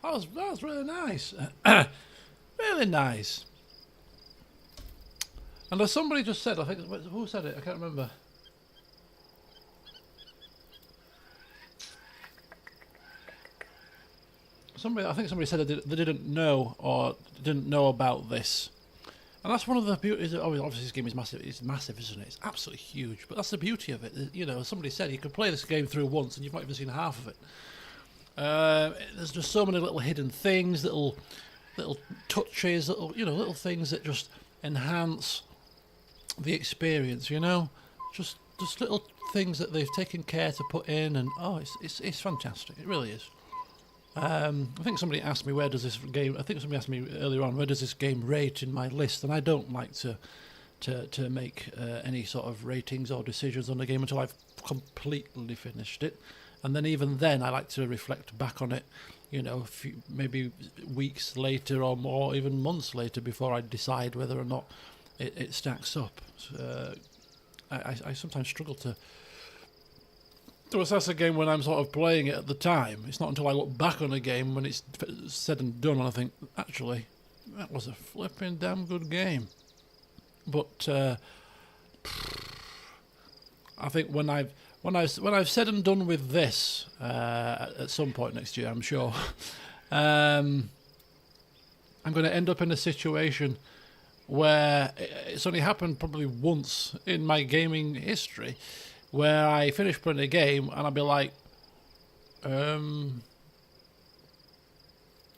Oh, that was really nice. Really nice. And as somebody just said, I think, who said it? I can't remember. I think somebody said they didn't know or didn't know about this. And that's one of the beauties. Obviously, this game is massive. It's massive, isn't it? It's absolutely huge. But that's the beauty of it. You know, as somebody said, you could play this game through once and you've not even seen half of it. There's just so many little hidden things, little touches, little things that just enhance the experience. You know, just little things that they've taken care to put in, and it's fantastic. It really is. I think somebody asked me where does this game. I think somebody asked me earlier on where does this game rate in my list, and I don't like to make any sort of ratings or decisions on the game until I've completely finished it. And then even then, I like to reflect back on it, maybe weeks later or more, even months later, before I decide whether or not it stacks up. I sometimes struggle to assess a game when I'm sort of playing it at the time. It's not until I look back on a game when it's said and done and I think, actually, that was a flipping damn good game. But I think when I've said and done with this at some point next year, I'm sure, I'm going to end up in a situation where it's only happened probably once in my gaming history, where I finish playing a game and I'll be like,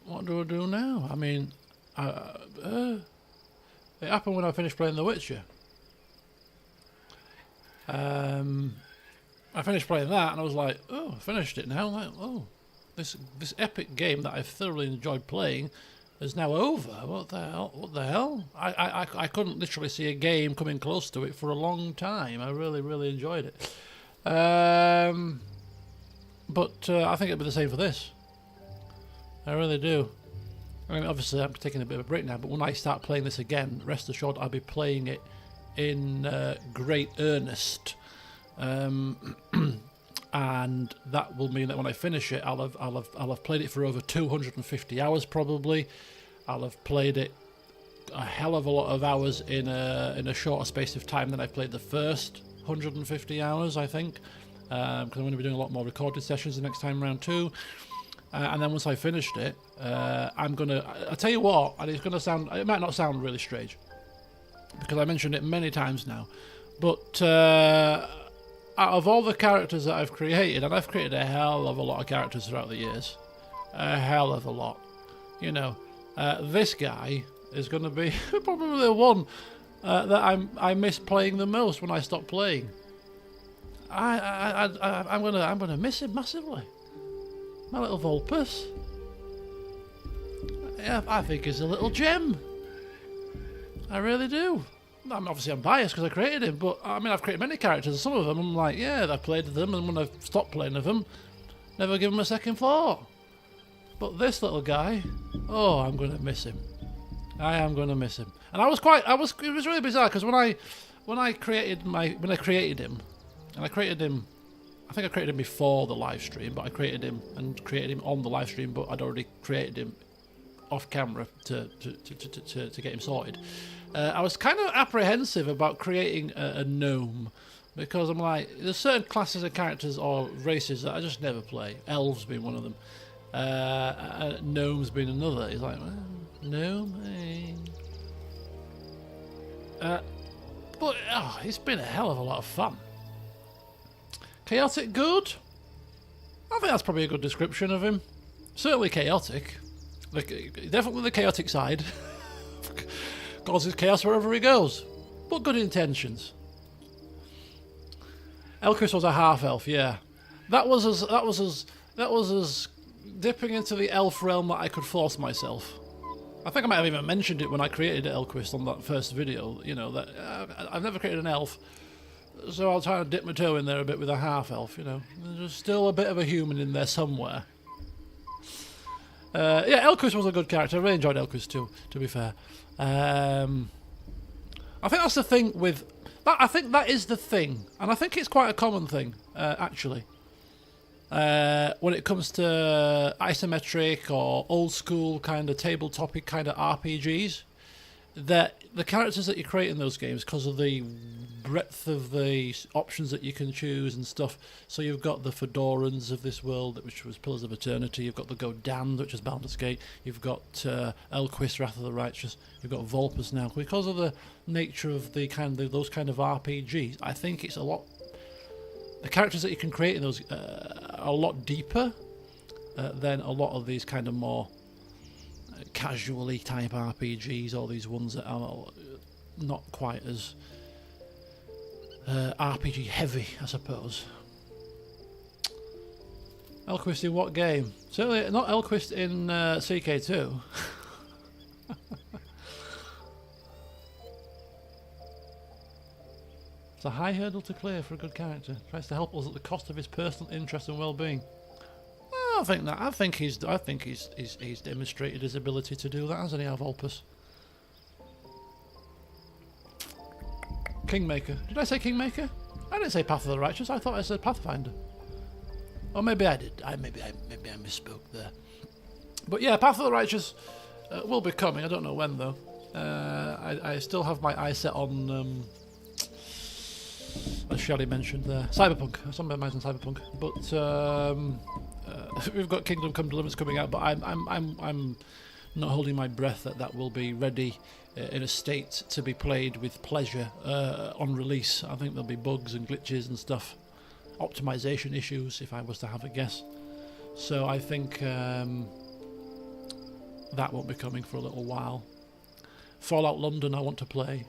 what do I do now? I mean, it happened when I finished playing The Witcher. I finished playing that and I was like, oh, I finished it now. I'm like, oh, this epic game that I've thoroughly enjoyed playing is now over. What the hell? What the hell? I couldn't literally see a game coming close to it for a long time. I really, really enjoyed it. But I think it'll be the same for this. I really do. I mean, obviously I'm taking a bit of a break now, but when I start playing this again, rest assured I'll be playing it in great earnest. And that will mean that when I finish it, I'll have played it for over 250 hours probably. I'll have played it a hell of a lot of hours in a shorter space of time than I played the first 150 hours, I think, because I'm going to be doing a lot more recorded sessions the next time round too. And then once I finished it, I'll tell you what, and it might not sound really strange, because I mentioned it many times now, but out of all the characters that I've created, and I've created a hell of a lot of characters throughout the years, a hell of a lot, you know, this guy is going to be probably the one that I miss playing the most when I stop playing. I'm gonna miss him massively. My little Volpus. Yeah, I think he's a little gem. I really do. I'm biased because I created him, but I mean, I've created many characters, and some of them I'm like, yeah, I've played them, and when I've stopped playing with them, never give them a second thought. But this little guy, oh, I'm going to miss him. I am going to miss him. And it was really bizarre, because when I created him, I think I created him before the live stream, but I created him on the live stream, but I'd already created him off camera to get him sorted. I was kind of apprehensive about creating a gnome, because I'm like, there's certain classes of characters or races that I just never play. Elves being one of them, gnomes being another. He's like, well, gnome, hey. But it's been a hell of a lot of fun. Chaotic good? I think that's probably a good description of him. Certainly chaotic. Definitely the chaotic side. Causes chaos wherever he goes. But good intentions. Elquist was a half-elf, yeah. That was as dipping into the elf realm that I could force myself. I think I might have even mentioned it when I created Elquist on that first video, you know, that I've never created an elf, so I'll try to dip my toe in there a bit with a half-elf, you know. There's still a bit of a human in there somewhere. Yeah, Elquist was a good character. I really enjoyed Elquist too, to be fair. I think that's the thing with... I think that is the thing, and I think it's quite a common thing, actually. When it comes to isometric or old school kind of tabletop kind of RPGs, that the characters that you create in those games, because of the breadth of the options that you can choose and stuff. So you've got the Fedorans of this world, which was Pillars of Eternity. You've got the Godand, which is Baldur's Gate. You've got Elquist, Wrath of the Righteous. You've got Volpus now. Because of the nature of those kind of RPGs, I think it's a lot. The characters that you can create in those are a lot deeper than a lot of these kind of more casually type RPGs, or these ones that are not quite as RPG heavy, I suppose. Elquist in what game? Certainly not Elquist in CK2. It's a high hurdle to clear for a good character. Tries to help us at the cost of his personal interest and well-being. I think he's demonstrated his ability to do that, hasn't he, Volpus? Kingmaker. Did I say Kingmaker? I didn't say Path of the Righteous. I thought I said Pathfinder. Or maybe I did. Maybe I misspoke there. But yeah, Path of the Righteous will be coming. I don't know when though. I still have my eye set on as Shelley mentioned there. Cyberpunk. Somebody mentioned Cyberpunk. But we've got Kingdom Come Deliverance coming out, but I'm not holding my breath that will be ready in a state to be played with pleasure on release. I think there'll be bugs and glitches and stuff, optimization issues if I was to have a guess. So I think that won't be coming for a little while. Fallout London I want to play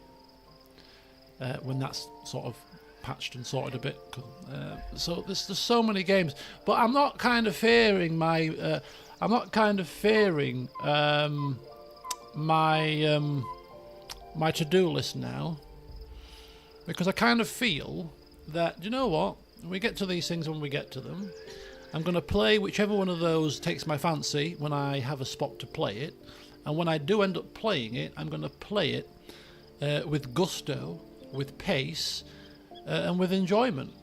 when that's sort of patched and sorted a bit. So there's so many games, but I'm not kind of fearing my my to-do list now, because I kind of feel that, you know what, we get to these things when we get to them. I'm going to play whichever one of those takes my fancy when I have a spot to play it, and when I do end up playing it, I'm going to play it with gusto, with pace, and with enjoyment.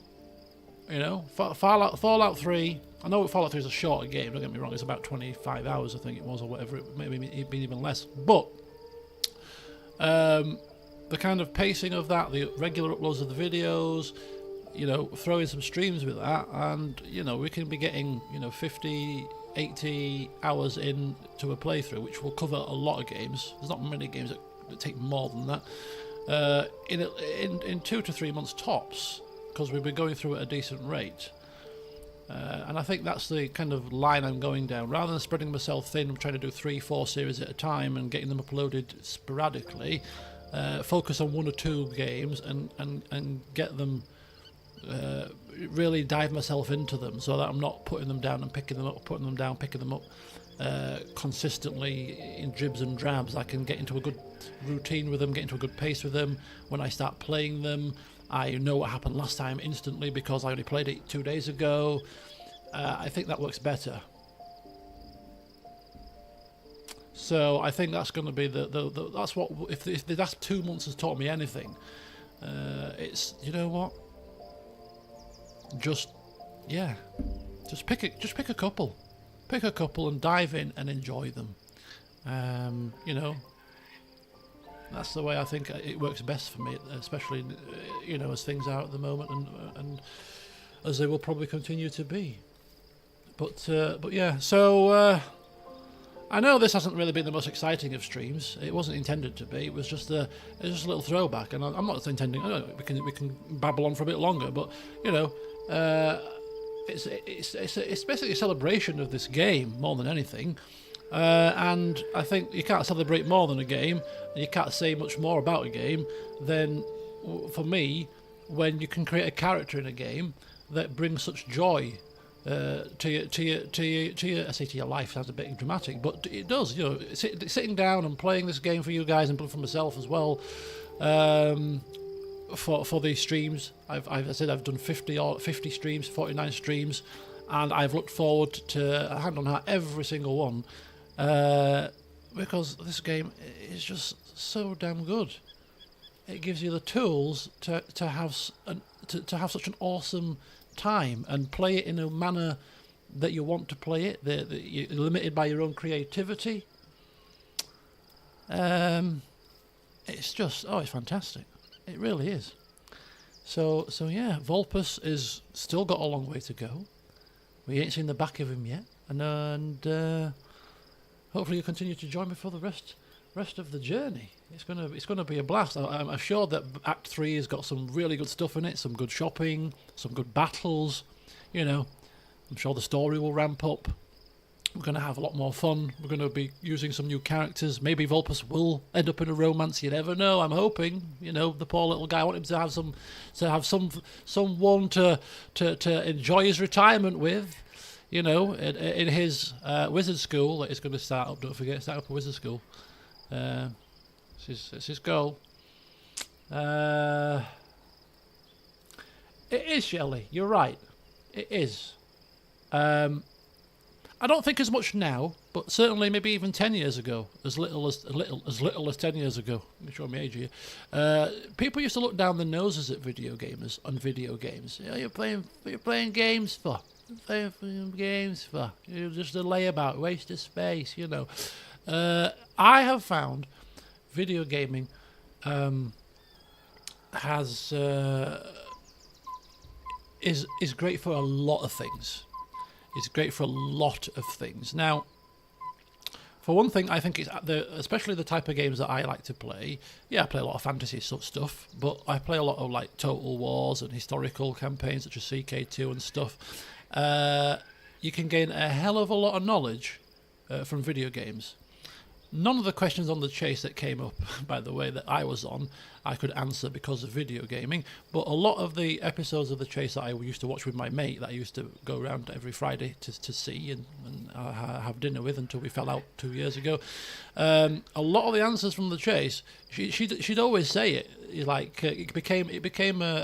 You know, Fallout 3. I know Fallout 3 is a shorter game, don't get me wrong, it's about 25 hours I think it was, or whatever, it maybe even less, but the kind of pacing of that, the regular uploads of the videos, you know, throw in some streams with that, and, you know, we can be getting, you know, 50, 80 hours into a playthrough, which will cover a lot of games. There's not many games that take more than that, in 2 to 3 months tops, because we've been going through at a decent rate. And I think that's the kind of line I'm going down. Rather than spreading myself thin and trying to do 3-4 series at a time and getting them uploaded sporadically, focus on 1 or 2 games and get them, really dive myself into them, so that I'm not putting them down and picking them up, putting them down, picking them up consistently in dribs and drabs. I can get into a good routine with them, get into a good pace with them. When I start playing them, I know what happened last time instantly because I only played it 2 days ago. I think that works better. So I think that's going to be that's what, if the last 2 months has taught me anything, it's, you know what, just pick a couple and dive in and enjoy them. You know, that's the way I think it works best for me, especially, you know, as things are at the moment, and as they will probably continue to be. But yeah, so I know this hasn't really been the most exciting of streams. It wasn't intended to be. It was just a little throwback, and I'm not intending. We can babble on for a bit longer, but, you know, it's basically a celebration of this game more than anything. And I think you can't celebrate more than a game, and you can't say much more about a game than, for me, when you can create a character in a game that brings such joy to your, I say to your life, sounds a bit dramatic, but it does. You know, sitting down and playing this game for you guys and for myself as well. For these streams, I said I've done 50 streams, 49 streams, and I've looked forward to, hand on heart, every single one. Because this game is just so damn good. It gives you the tools to have such an awesome time and play it in a manner that you want to play it. You're limited by your own creativity. It's just, it's fantastic. It really is. So yeah, Volpus is still got a long way to go. We ain't seen the back of him yet, and hopefully you continue to join me for the rest of the journey. It's gonna be a blast. I'm sure that Act 3 has got some really good stuff in it, some good shopping, some good battles. You know, I'm sure the story will ramp up. We're going to have a lot more fun. We're going to be using some new characters. Maybe Vulpus will end up in a romance. You never know. I'm hoping. You know, the poor little guy. I want him to have someone to enjoy his retirement with. You know, in his wizard school that he's going to start up. Don't forget, start up a wizard school. It's his goal. It is, Shelley. You're right. It is. I don't think as much now, but certainly maybe even 10 years ago, as little as 10 years ago. Let me show my age here. People used to look down their noses at video gamers on video games. You know, you're playing games for. You're just a layabout, waste of space. You know. I have found video gaming has is great for a lot of things. It's great for a lot of things. Now, for one thing, I think it's especially the type of games that I like to play. Yeah, I play a lot of fantasy sort of stuff, but I play a lot of like Total Wars and historical campaigns such as CK2 and stuff. You can gain a hell of a lot of knowledge from video games. None of the questions on the chase that came up, by the way, that I was on, I could answer because of video gaming. But a lot of the episodes of the chase that I used to watch with my mate, that I used to go around every Friday to see and have dinner with until we fell out 2 years ago. A lot of the answers from the chase, she'd always say it. Like it became a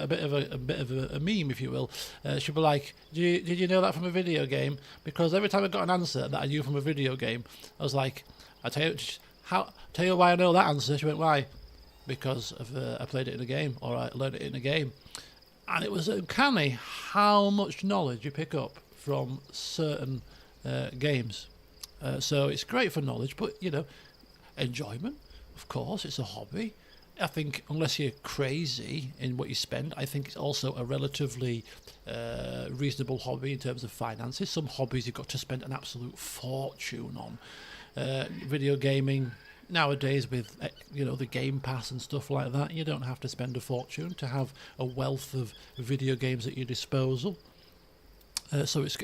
bit of a meme, if you will. She'd be like, "Did you know that from a video game?" Because every time I got an answer that I knew from a video game, I was like, I tell you why I know that answer. She went, why? Because I played it in a game, or I learned it in a game. And it was uncanny how much knowledge you pick up from certain games. So it's great for knowledge, but enjoyment, of course, it's a hobby. I think unless you're crazy in what you spend, I think it's also a relatively reasonable hobby in terms of finances. Some hobbies you've got to spend an absolute fortune on. Video gaming nowadays with the Game Pass and stuff like that, you don't have to spend a fortune to have a wealth of video games at your disposal. So it's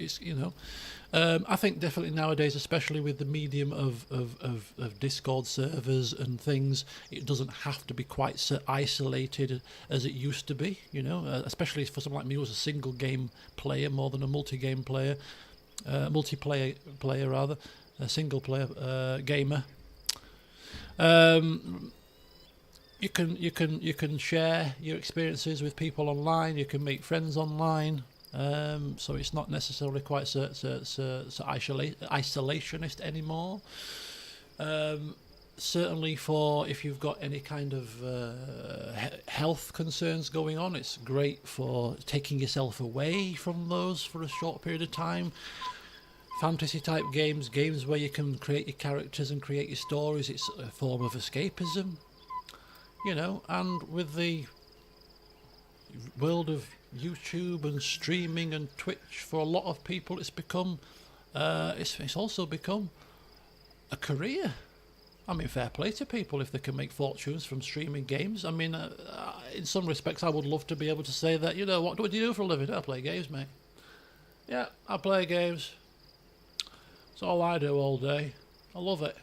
I think definitely nowadays, especially with the medium of Discord servers and things, it doesn't have to be quite so isolated as it used to be. Especially for someone like me who was a single game player more than a multiplayer player rather. A single player gamer. You can share your experiences with people online. You can make friends online. So it's not necessarily quite so isolationist anymore. Certainly for if you've got any kind of health concerns going on, it's great for taking yourself away from those for a short period of time. Fantasy type games where you can create your characters and create your stories, it's a form of escapism, and with the world of YouTube and streaming and Twitch, for a lot of people it's become it's also become a career. I mean, fair play to people if they can make fortunes from streaming games. I mean, in some respects I would love to be able to say that, what do you do for a living? I play games, mate. Yeah, I play games. It's all I do all day. I love it.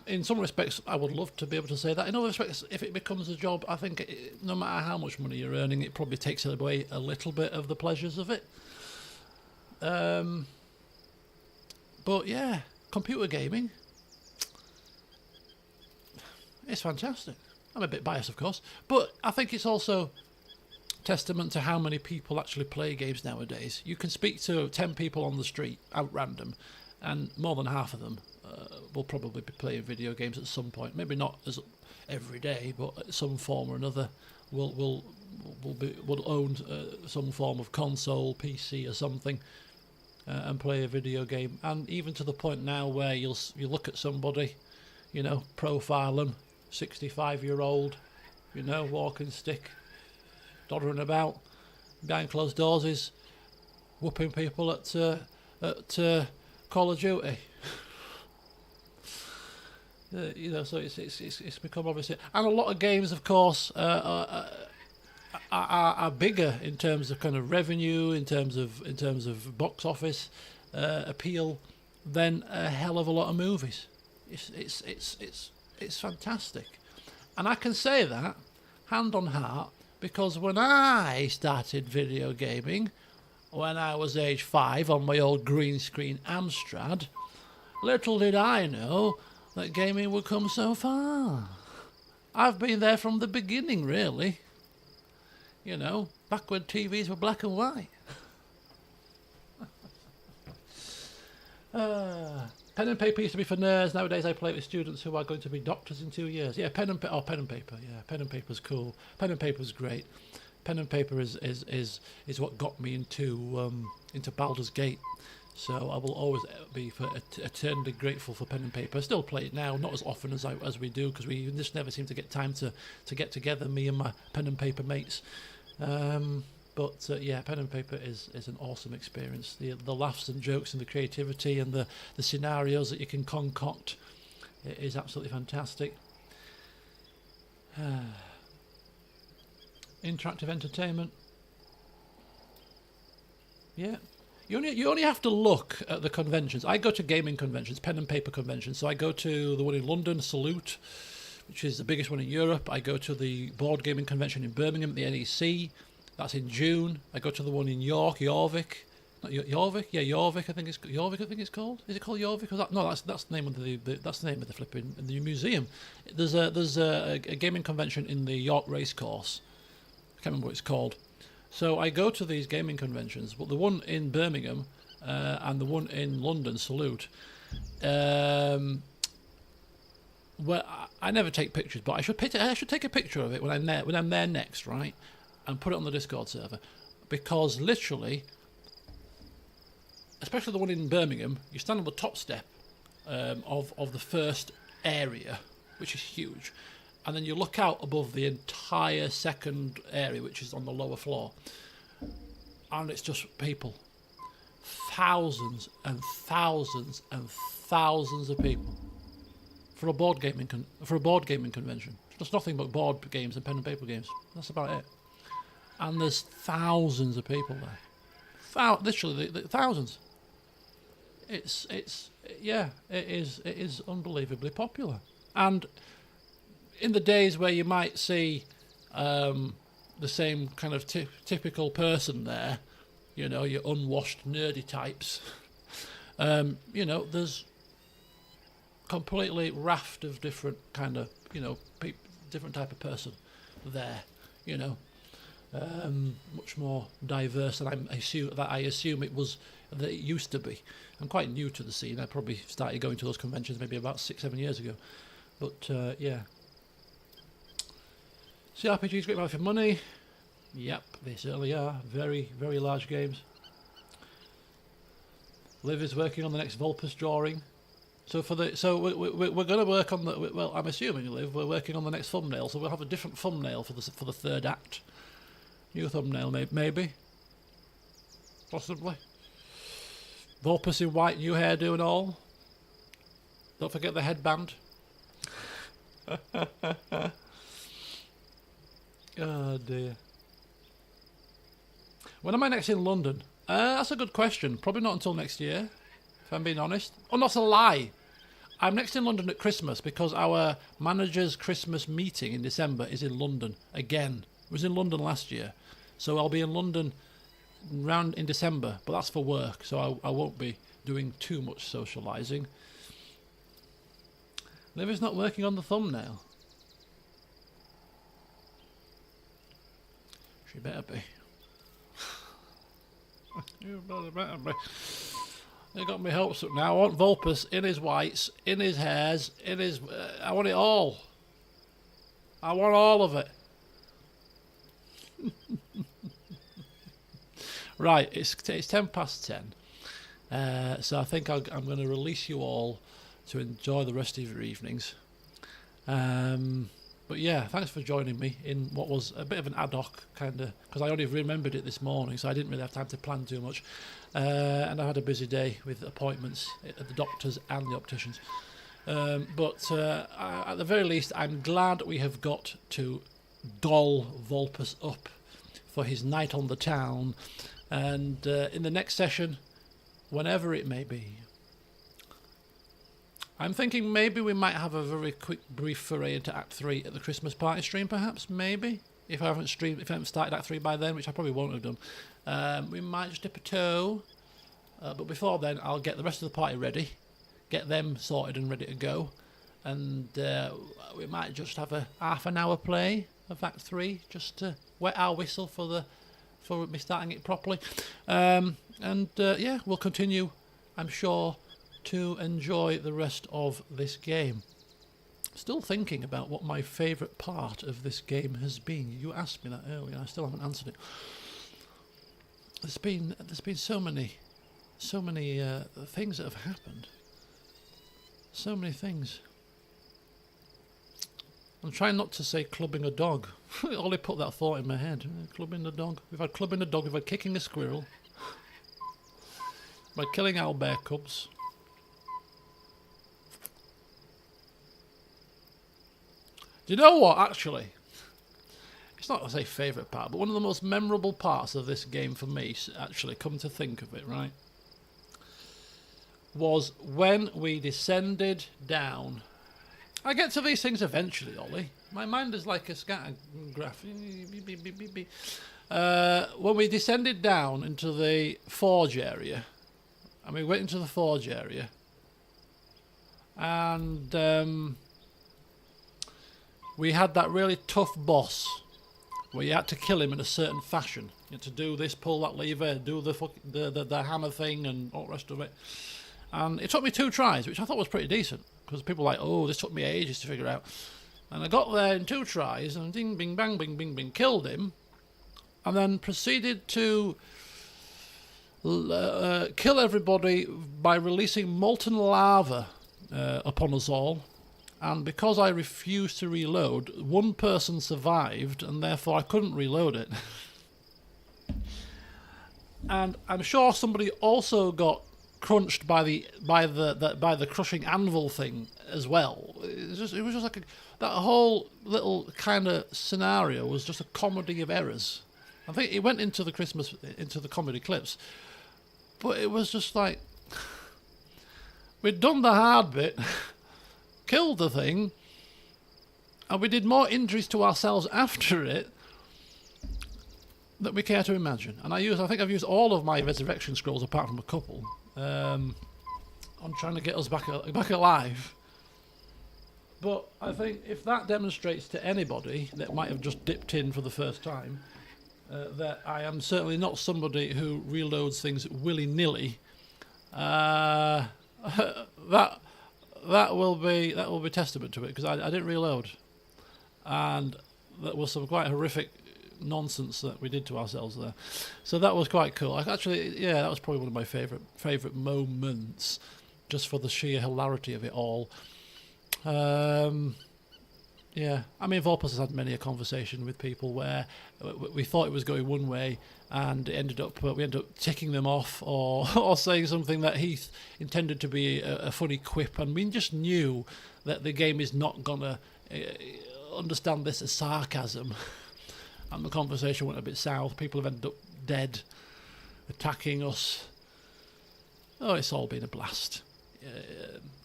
In some respects, I would love to be able to say that. In other respects, if it becomes a job, I think no matter how much money you're earning, it probably takes away a little bit of the pleasures of it. But yeah, computer gaming, it's fantastic. I'm a bit biased, of course, but I think it's also testament to how many people actually play games nowadays. You can speak to 10 people on the street out random, and more than half of them will probably be playing video games at some point. Maybe not as every day, but at some form or another will own some form of console, PC or something, and play a video game. And even to the point now where you look at somebody, profile them, 65-year-old, walking stick, doddering about behind closed doors, is whooping people at Call of Duty. So it's become obviously, and a lot of games, of course, are bigger in terms of kind of revenue, in terms of box office appeal, than a hell of a lot of movies. It's fantastic, and I can say that hand on heart. Because when I started video gaming, when I was age 5 on my old green screen Amstrad, little did I know that gaming would come so far. I've been there from the beginning, really. Back when TVs were black and white. Pen and paper used to be for nerds. Nowadays I play with students who are going to be doctors in 2 years. Yeah, pen and paper. Yeah, pen and paper's cool. Pen and paper's great. Pen and paper is what got me into Baldur's Gate. So I will always be eternally grateful for pen and paper. I still play it now, not as often as we do, because we just never seem to get time to get together, me and my pen and paper mates. But But yeah, pen and paper is an awesome experience. The laughs and jokes and the creativity and the scenarios that you can concoct, it is absolutely fantastic. Interactive entertainment. Yeah. You only have to look at the conventions. I go to gaming conventions, pen and paper conventions. So I go to the one in London, Salute, which is the biggest one in Europe. I go to the board gaming convention in Birmingham, the NEC. That's in June. I go to the one in York, Jorvik. Not Jorvik? Yeah, Jorvik. I think it's called. Is it called Jorvik? No, that's the name of the flipping the museum. There's a gaming convention in the York Racecourse. I can't remember what it's called. So I go to these gaming conventions, but the one in Birmingham and the one in London, Salute. Well, I never take pictures, but I should take a picture of it when I'm there next, right? And put it on the Discord server, because literally, especially the one in Birmingham, you stand on the top step of the first area, which is huge, and then you look out above the entire second area, which is on the lower floor, and it's just people, thousands and thousands and thousands of people for a board gaming convention. There's nothing but board games and pen and paper games. That's about it. And there's thousands of people there, literally thousands. It is unbelievably popular. And in the days where you might see the same kind of typical person there, your unwashed nerdy types, there's completely raft of different kind of different type of person there, much more diverse than I assume it used to be. I'm quite new to the scene. I probably started going to those conventions maybe about 6-7 years ago, but yeah. CRPGs great value for money. Yep, they certainly are. Very, very large games. Liv is working on the next Vulpus drawing. So we're going to work on the. Well, I'm assuming, Liv, we're working on the next thumbnail. So we'll have a different thumbnail for the third act. New thumbnail, maybe, possibly. Volpus in white, new hairdo and all. Don't forget the headband. Oh dear. When am I next in London? That's a good question. Probably not until next year, if I'm being honest. Oh, not a lie. I'm next in London at Christmas because our manager's Christmas meeting in December is in London again. It was in London last year. So I'll be in London round in December, but that's for work, so I won't be doing too much socialising. Livy's not working on the thumbnail. She better be. You better be. They got me hopes up now. I want Volpus in his whites, in his hairs, in his... I want it all. I want all of it. Right, it's 10:10. So I think I'm going to release you all to enjoy the rest of your evenings. But yeah, thanks for joining me in what was a bit of an ad hoc kind of, because I only remembered it this morning, so I didn't really have time to plan too much. And I had a busy day with appointments at the doctors and the opticians. But at the very least, I'm glad we have got to doll Volpus up for his night on the town. And in the next session, whenever it may be, I'm thinking maybe we might have a very quick, brief foray into Act 3 at the Christmas party stream, perhaps, maybe. If I haven't started Act 3 by then, which I probably won't have done. We might just dip a toe. But before then, I'll get the rest of the party ready, get them sorted and ready to go. And we might just have a half an hour play of Act 3, just to wet our whistle for me starting it properly. Yeah, we'll continue, I'm sure, to enjoy the rest of this game. Still thinking about what my favourite part of this game has been. You asked me that earlier, I still haven't answered it. There's been so many things that have happened. So many things. I'm trying not to say clubbing a dog. I only put that thought in my head. Clubbing the dog. We've had clubbing a dog. We've had kicking a squirrel. By killing owlbear cubs. Do you know what, actually? It's not, I say, favourite part, but one of the most memorable parts of this game for me, actually, come to think of it, right, was when we descended down. I get to these things eventually, Ollie. My mind is like a scatter graph. When we descended down into the forge area, and we went into the forge area, and we had that really tough boss where you had to kill him in a certain fashion. You had to do this, pull that lever, do the hammer thing, and all the rest of it. And it took me 2 tries, which I thought was pretty decent, because people were like, oh, this took me ages to figure out. And I got there in 2 tries, and ding, bing, bang, bing, bing, bing, killed him, and then proceeded to kill everybody by releasing molten lava upon us all. And because I refused to reload, 1 person survived, and therefore I couldn't reload it. And I'm sure somebody also got crunched by the crushing anvil thing as well. It was just like that whole little kind of scenario was just a comedy of errors. I think it went into the comedy clips, but it was just like we'd done the hard bit, killed the thing, and we did more injuries to ourselves after it that we care to imagine. And I think I've used all of my resurrection scrolls apart from a couple. I'm trying to get us back alive. But I think if that demonstrates to anybody that might have just dipped in for the first time that I am certainly not somebody who reloads things willy-nilly, that will be testament to it, because I didn't reload, and that was some quite horrific nonsense that we did to ourselves there. So that was quite cool. Actually, yeah, that was probably one of my favourite moments, just for the sheer hilarity of it all. Yeah, I mean, Volpus has had many a conversation with people where we thought it was going one way, and we ended up ticking them off, or saying something that he intended to be a funny quip, and we just knew that the game is not gonna understand this as sarcasm. And the conversation went a bit south. People have ended up dead, attacking us. Oh, it's all been a blast.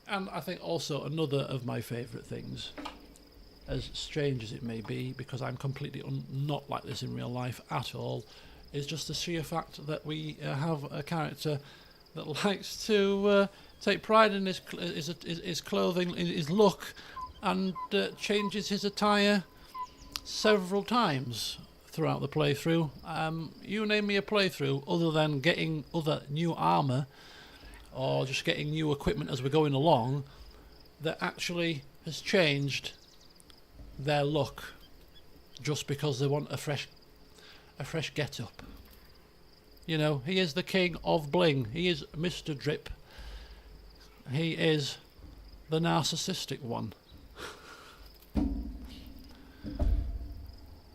And I think also another of my favourite things, as strange as it may be, because I'm completely not like this in real life at all, is just the sheer fact that we have a character that likes to take pride in his clothing, in his look, and changes his attire several times throughout the playthrough. You name me a playthrough other than getting other new armour or just getting new equipment as we're going along that actually has changed their look just because they want a fresh get-up. You know, he is the king of bling. He is Mr. Drip. He is the narcissistic one.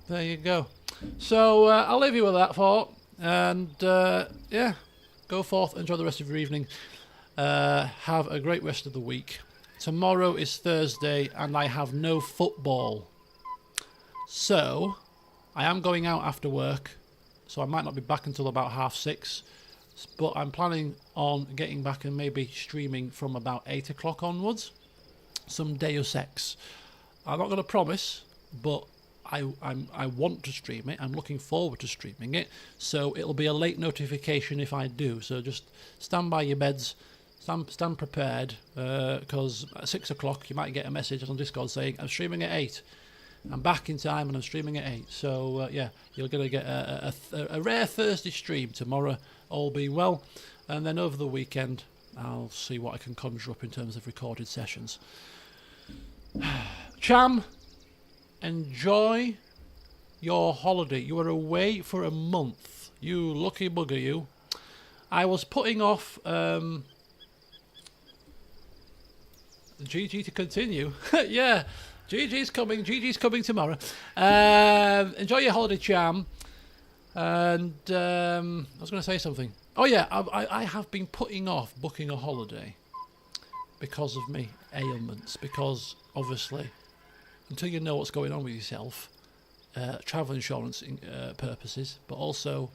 There you go. So I'll leave you with that thought, and yeah, go forth, enjoy the rest of your evening. Have a great rest of the week. Tomorrow is Thursday, and I have no football, so I am going out after work, so I might not be back until about 6:30, but I'm planning on getting back and maybe streaming from about 8 o'clock onwards. Some Deus Ex. I'm not going to promise, but I want to stream it. I'm looking forward to streaming it, so it'll be a late notification if I do. So just stand by your beds, stand prepared, because at 6 o'clock you might get a message on Discord saying I'm streaming at 8. I'm back in time and I'm streaming at 8. So yeah, you're going to get a rare Thursday stream tomorrow, all being well, and then over the weekend I'll see what I can conjure up in terms of recorded sessions. Cham, enjoy your holiday. You are away for a month. You lucky bugger, you. I was putting off GG to continue. Yeah, Gigi's coming tomorrow. Enjoy your holiday, Charm. And I was going to say something. Oh yeah, I have been putting off booking a holiday because of me ailments. Because obviously, until you know what's going on with yourself, travel insurance purposes, but also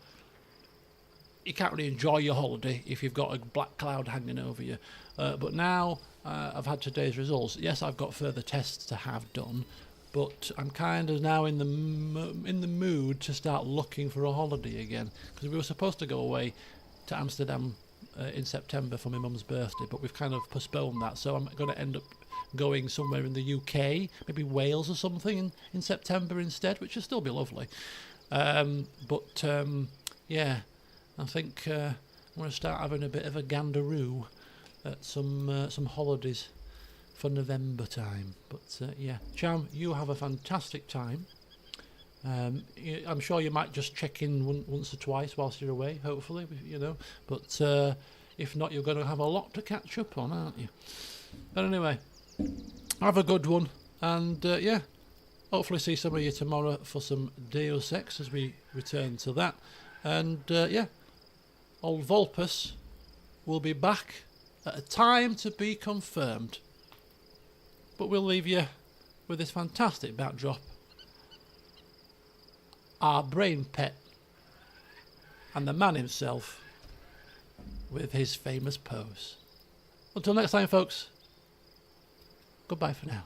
you can't really enjoy your holiday if you've got a black cloud hanging over you. But now I've had today's results. Yes, I've got further tests to have done, but I'm kind of now in the mood to start looking for a holiday again, because we were supposed to go away to Amsterdam in September for my mum's birthday, but we've kind of postponed that, so I'm going to end up going somewhere in the UK, maybe Wales or something in September instead, which will still be lovely. Yeah, I think I'm going to start having a bit of a gandaroo at some holidays for November time. But yeah, Charm, you have a fantastic time. I'm sure you might just check in once or twice whilst you're away, hopefully, you know. But if not, you're going to have a lot to catch up on, aren't you? But anyway, have a good one. And yeah, hopefully see some of you tomorrow for some Deus Ex as we return to that. And yeah, old Volpus will be back at a time to be confirmed. But we'll leave you with this fantastic backdrop. Our brain pet. And the man himself with his famous pose. Until next time, folks. Goodbye for now.